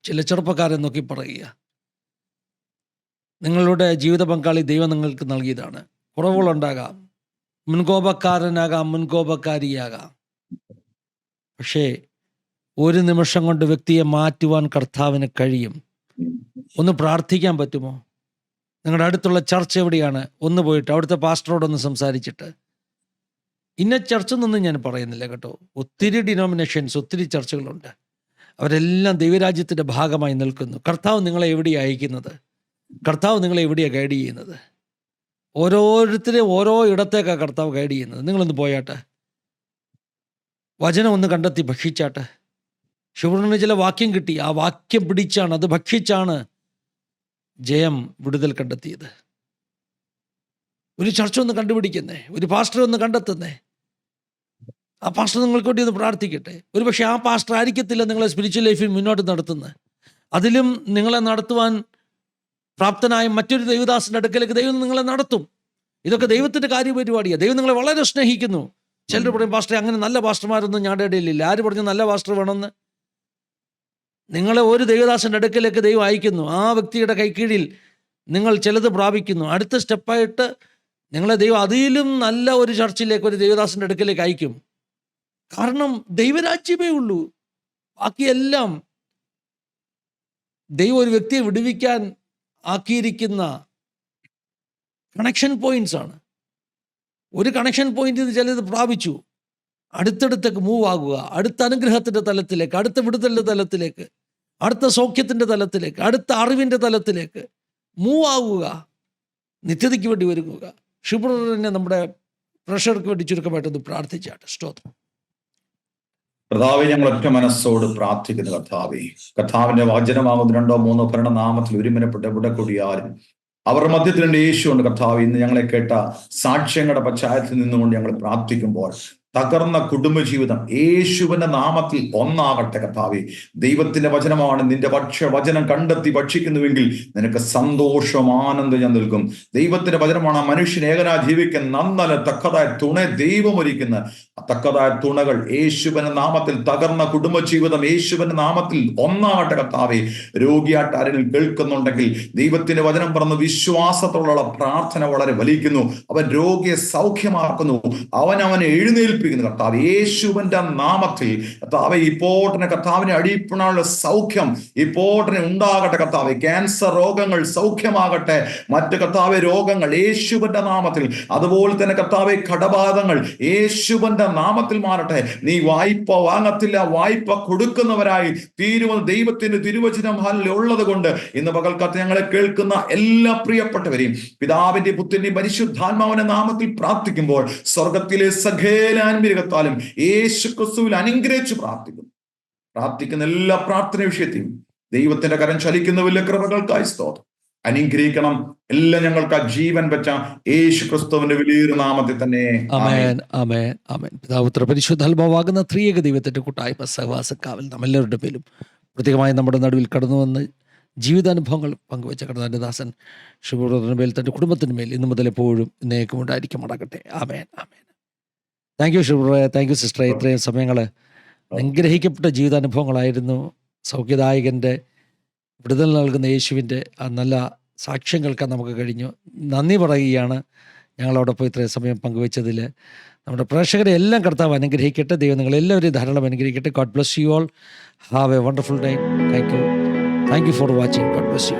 ചില ചെറുപ്പക്കാരെ നോക്കി പറയുക, നിങ്ങളുടെ ജീവിത പങ്കാളി ദൈവം നിങ്ങൾക്ക് നൽകിയതാണ്. കുറവുകളുണ്ടാകാം, മുൻകോപക്കാരനാകാം, മുൻകോപക്കാരിയാകാം. പക്ഷേ ഒരു നിമിഷം കൊണ്ട് വ്യക്തിയെ മാറ്റുവാൻ കർത്താവിന് കഴിയും. ഒന്ന് പ്രാർത്ഥിക്കാൻ പറ്റുമോ? നിങ്ങളുടെ അടുത്തുള്ള ചർച്ച് എവിടെയാണ്? ഒന്ന് പോയിട്ട് അവിടുത്തെ പാസ്റ്ററോടൊന്ന് സംസാരിച്ചിട്ട്, ഇന്ന ചർച്ച് എന്നൊന്നും ഞാൻ പറയുന്നില്ല കേട്ടോ. ഒത്തിരി ഡിനോമിനേഷൻസ്, ഒത്തിരി ചർച്ചുകളുണ്ട്. അവരെല്ലാം ദൈവരാജ്യത്തിൻ്റെ ഭാഗമായി നിൽക്കുന്നു. കർത്താവ് നിങ്ങളെ എവിടെയാണ് അയക്കുന്നത്? കർത്താവ് നിങ്ങളെ എവിടെയാണ് ഗൈഡ് ചെയ്യുന്നത്? ഓരോരുത്തരെയും ഓരോ ഇടത്തേക്കാണ് കർത്താവ് ഗൈഡ് ചെയ്യുന്നത്. നിങ്ങളൊന്ന് പോയാട്ടെ, വചനം ഒന്ന് കണ്ടെത്തി ഭക്ഷിച്ചാട്ടെ. ശുഭ്രന് ചില വാക്യം കിട്ടി, ആ വാക്യം പിടിച്ചാണ്, അത് ഭക്ഷിച്ചാണ് ജയം, വിടുതൽ കണ്ടെത്തിയത്. ഒരു ചർച്ച ഒന്ന് കണ്ടുപിടിക്കുന്നേ, ഒരു പാസ്റ്റർ ഒന്ന് കണ്ടെത്തുന്നേ. ആ പാസ്റ്റർ നിങ്ങൾക്ക് വേണ്ടി ഒന്ന് പ്രാർത്ഥിക്കട്ടെ. ഒരു പക്ഷേ ആ പാസ്റ്റർ ആയിരിക്കത്തില്ല നിങ്ങളെ സ്പിരിച്വൽ ലൈഫിൽ മുന്നോട്ട് നടത്തുന്നത്. അതിലും നിങ്ങളെ നടത്തുവാൻ പ്രാപ്തനായ മറ്റൊരു ദൈവദാസൻ്റെ അടുക്കലേക്ക് ദൈവം നിങ്ങളെ നടത്തും. ഇതൊക്കെ ദൈവത്തിൻ്റെ കാര്യപരിപാടിയാണ്. ദൈവം നിങ്ങളെ വളരെ സ്നേഹിക്കുന്നു. ചിലർ പറയും, പാസ്റ്റർ അങ്ങനെ നല്ല പാസ്റ്റർമാരൊന്നും ഞങ്ങളുടെ ഇടയിലില്ല. ആര് പറഞ്ഞു നല്ല പാസ്റ്റർ വേണമെന്ന്? നിങ്ങളെ ഒരു ദൈവദാസൻ്റെ അടുക്കലേക്ക് ദൈവം അയക്കുന്നു. ആ വ്യക്തിയുടെ കൈക്കീഴിൽ നിങ്ങൾ ചിലത് പ്രാപിക്കുന്നു. അടുത്ത സ്റ്റെപ്പായിട്ട് നിങ്ങളെ ദൈവം അതിലും നല്ല ഒരു ചർച്ചിലേക്ക്, ഒരു ദൈവദാസൻ്റെ അടുക്കലേക്ക് അയക്കും. കാരണം ദൈവരാജ്യമേ ഉള്ളൂ. ബാക്കിയെല്ലാം ദൈവം ഒരു വ്യക്തിയെ വിടുവിക്കാൻ ആക്കിയിരിക്കുന്ന കണക്ഷൻ പോയിന്റ്സ് ആണ്. ഒരു കണക്ഷൻ പോയിന്റിൽ നിന്ന് ചിലത് പ്രാപിച്ചു, അടുത്തടുത്തേക്ക് മൂവ് ആകുക, അടുത്ത അനുഗ്രഹത്തിൻ്റെ തലത്തിലേക്ക്, അടുത്ത വിടുതലിൻ്റെ തലത്തിലേക്ക്, അടുത്ത സൗഖ്യത്തിൻ്റെ തലത്തിലേക്ക്, അടുത്ത അറിവിൻ്റെ തലത്തിലേക്ക് മൂവ് ആകുക, നിത്യതയ്ക്ക് വേണ്ടി ഒരുങ്ങുക. ഷിബ്രനെ നമ്മുടെ പ്രഷർക്ക് വേണ്ടി ചുരുക്കമായിട്ടൊന്ന് പ്രാർത്ഥിച്ചാട്ടെ. സ്തോത്രം. കർത്താവെ, ഞങ്ങൾ ഒറ്റ മനസ്സോട് പ്രാർത്ഥിക്കുന്നു. കർത്താവിന്റെ വചനമാകുന്ന 2 or 3 ഭരണനാമത്തിൽ ഒരുമനപ്പെട്ട് എവിടെ കൂടിയാലും അവരുടെ മധ്യത്തിലുണ്ട് യേശുണ്ട്. കർത്താവ്, ഇന്ന് ഞങ്ങളെ കേട്ട സാക്ഷ്യങ്ങളുടെ പശ്ചാത്തലത്തിൽ നിന്നുകൊണ്ട് ഞങ്ങൾ പ്രാർത്ഥിക്കുമ്പോൾ തകർന്ന കുടുംബജീവിതം യേശുവിന്റെ നാമത്തിൽ ഒന്നാകട്ടെ. കർത്താവേ, ദൈവത്തിന്റെ വചനമാണ്. നിന്റെ വചനം കണ്ടെത്തി ഭക്ഷിക്കുന്നുവെങ്കിൽ നിനക്ക് സന്തോഷവും ആനന്ദം ഞാൻ നൽകും. ദൈവത്തിന്റെ വചനമാണ് മനുഷ്യൻ ഏകനാ ജീവിക്കാൻ നന്നല തക്കതായ തുണ ദൈവം ഒരുക്കുന്ന തക്കതായ തുണകൾ യേശുവിന്റെ നാമത്തിൽ തകർന്ന കുടുംബജീവിതം യേശുവിന്റെ നാമത്തിൽ ഒന്നാകട്ടെ. കർത്താവേ, രോഗിയായിട്ട് ആരെങ്കിലും കേൾക്കുന്നുണ്ടെങ്കിൽ ദൈവത്തിന്റെ വചനം പറഞ്ഞ് വിശ്വാസത്തോടുള്ള പ്രാർത്ഥന വളരെ വലിക്കുന്നു. അവൻ രോഗിയെ സൗഖ്യമാക്കുന്നു, അവനെ എഴുന്നേൽപ്പിക്കുന്നു. കർത്താവ്, യേശുവിന്റെ നാമത്തിൽ കർത്താവെ, ഇപ്പോട്ടനെ കർത്താവിനെ അടിപ്പിണാനുള്ള സൗഖ്യം ഇപ്പോട്ടനെ ഉണ്ടാകട്ടെ. കർത്താവെ, ക്യാൻസർ രോഗങ്ങൾ സൗഖ്യമാകട്ടെ. മറ്റ് കർത്താവെ രോഗങ്ങൾ യേശുവിന്റെ നാമത്തിൽ, അതുപോലെ തന്നെ കർത്താവെ കടബാധങ്ങൾ യേശുവിന്റെ നാമത്തിൽ മാറട്ടെ. നീ വായ്പ വാങ്ങത്തില്ല, വായ്പ കൊടുക്കുന്നവരായി തീരുമെന്ന് ദൈവത്തിന്റെ തിരുവചനം ഉള്ളത് കൊണ്ട് ഇന്ന് പകൽക്കാലത്ത് ഞങ്ങളെ കേൾക്കുന്ന എല്ലാ പ്രിയപ്പെട്ടവരെയും പിതാവിന്റെ പുത്രന്റെയും പരിശുദ്ധാത്മാവിന്റെ നാമത്തിൽ പ്രാർത്ഥിക്കുമ്പോൾ സ്വർഗത്തിലെ സകല അനുഗ്രഹത്താലും യേശു ക്രിസ്തുവിൽ അനുഗ്രഹിച്ച് പ്രാർത്ഥിക്കുന്ന എല്ലാ പ്രാർത്ഥന വിഷയത്തെയും ദൈവത്തിന്റെ കരം ചലിക്കുന്ന വലിയ കൃപകൾക്കായി സ്തോത്രം. അനുഗ്രഹിക്കണം എല്ലാം ഞങ്ങൾക്ക് ആ ജീവൻ വെച്ച യേശു ക്രിസ്തുവിന്റെ വലിയൊരു നാമത്തിൽ തന്നെ. ആമേൻ, ആമേൻ, ആമേൻ. പിതാപുത്ര പരിശുദ്ധാത്മാവാകുന്ന ത്രിയേക ദൈവത്തിന്റെ കൂട്ടായ്മ സഹവാസക്കാവൽ നമ്മെല്ലാവരുടെ പേരും പ്രത്യേകമായി നമ്മുടെ നടുവിൽ കടന്നു വന്ന് ജീവിതാനുഭവങ്ങൾ പങ്കുവെച്ച കടന്നാന്റെ ദാസൻ ശുഭ്രന്റെ മേൽ തന്റെ കുടുംബത്തിന് മേൽ ഇന്നു മുതൽ എപ്പോഴും ഇന്നേക്കും ഉണ്ടായിരിക്കും മടക്കട്ടെ. ആമേൻ, ആമേൻ. Thank you Shubhra, thank you sister. ഇത്രയും സമയങ്ങൾ അനുഗ്രഹിക്കപ്പെട്ട ജീവിതാനുഭവങ്ങളായിരുന്നു. സൗഖ്യദായകൻ്റെ വിടുതൽ നൽകുന്ന യേശുവിൻ്റെ ആ നല്ല സാക്ഷ്യം കേൾക്കാൻ നമുക്ക് കഴിഞ്ഞു. നന്ദി പറയുകയാണ് ഞങ്ങളോടൊപ്പം ഇത്രയും സമയം പങ്കുവെച്ചതിൽ. നമ്മുടെ പ്രേക്ഷകരെ എല്ലാം കർത്താവ് അനുഗ്രഹിക്കട്ടെ. ദൈവം നിങ്ങളെല്ലാവരെയും ധാരാളം അനുഗ്രഹിക്കട്ടെ. God bless you all. Have A wonderful day. Thank you for watching. God bless you.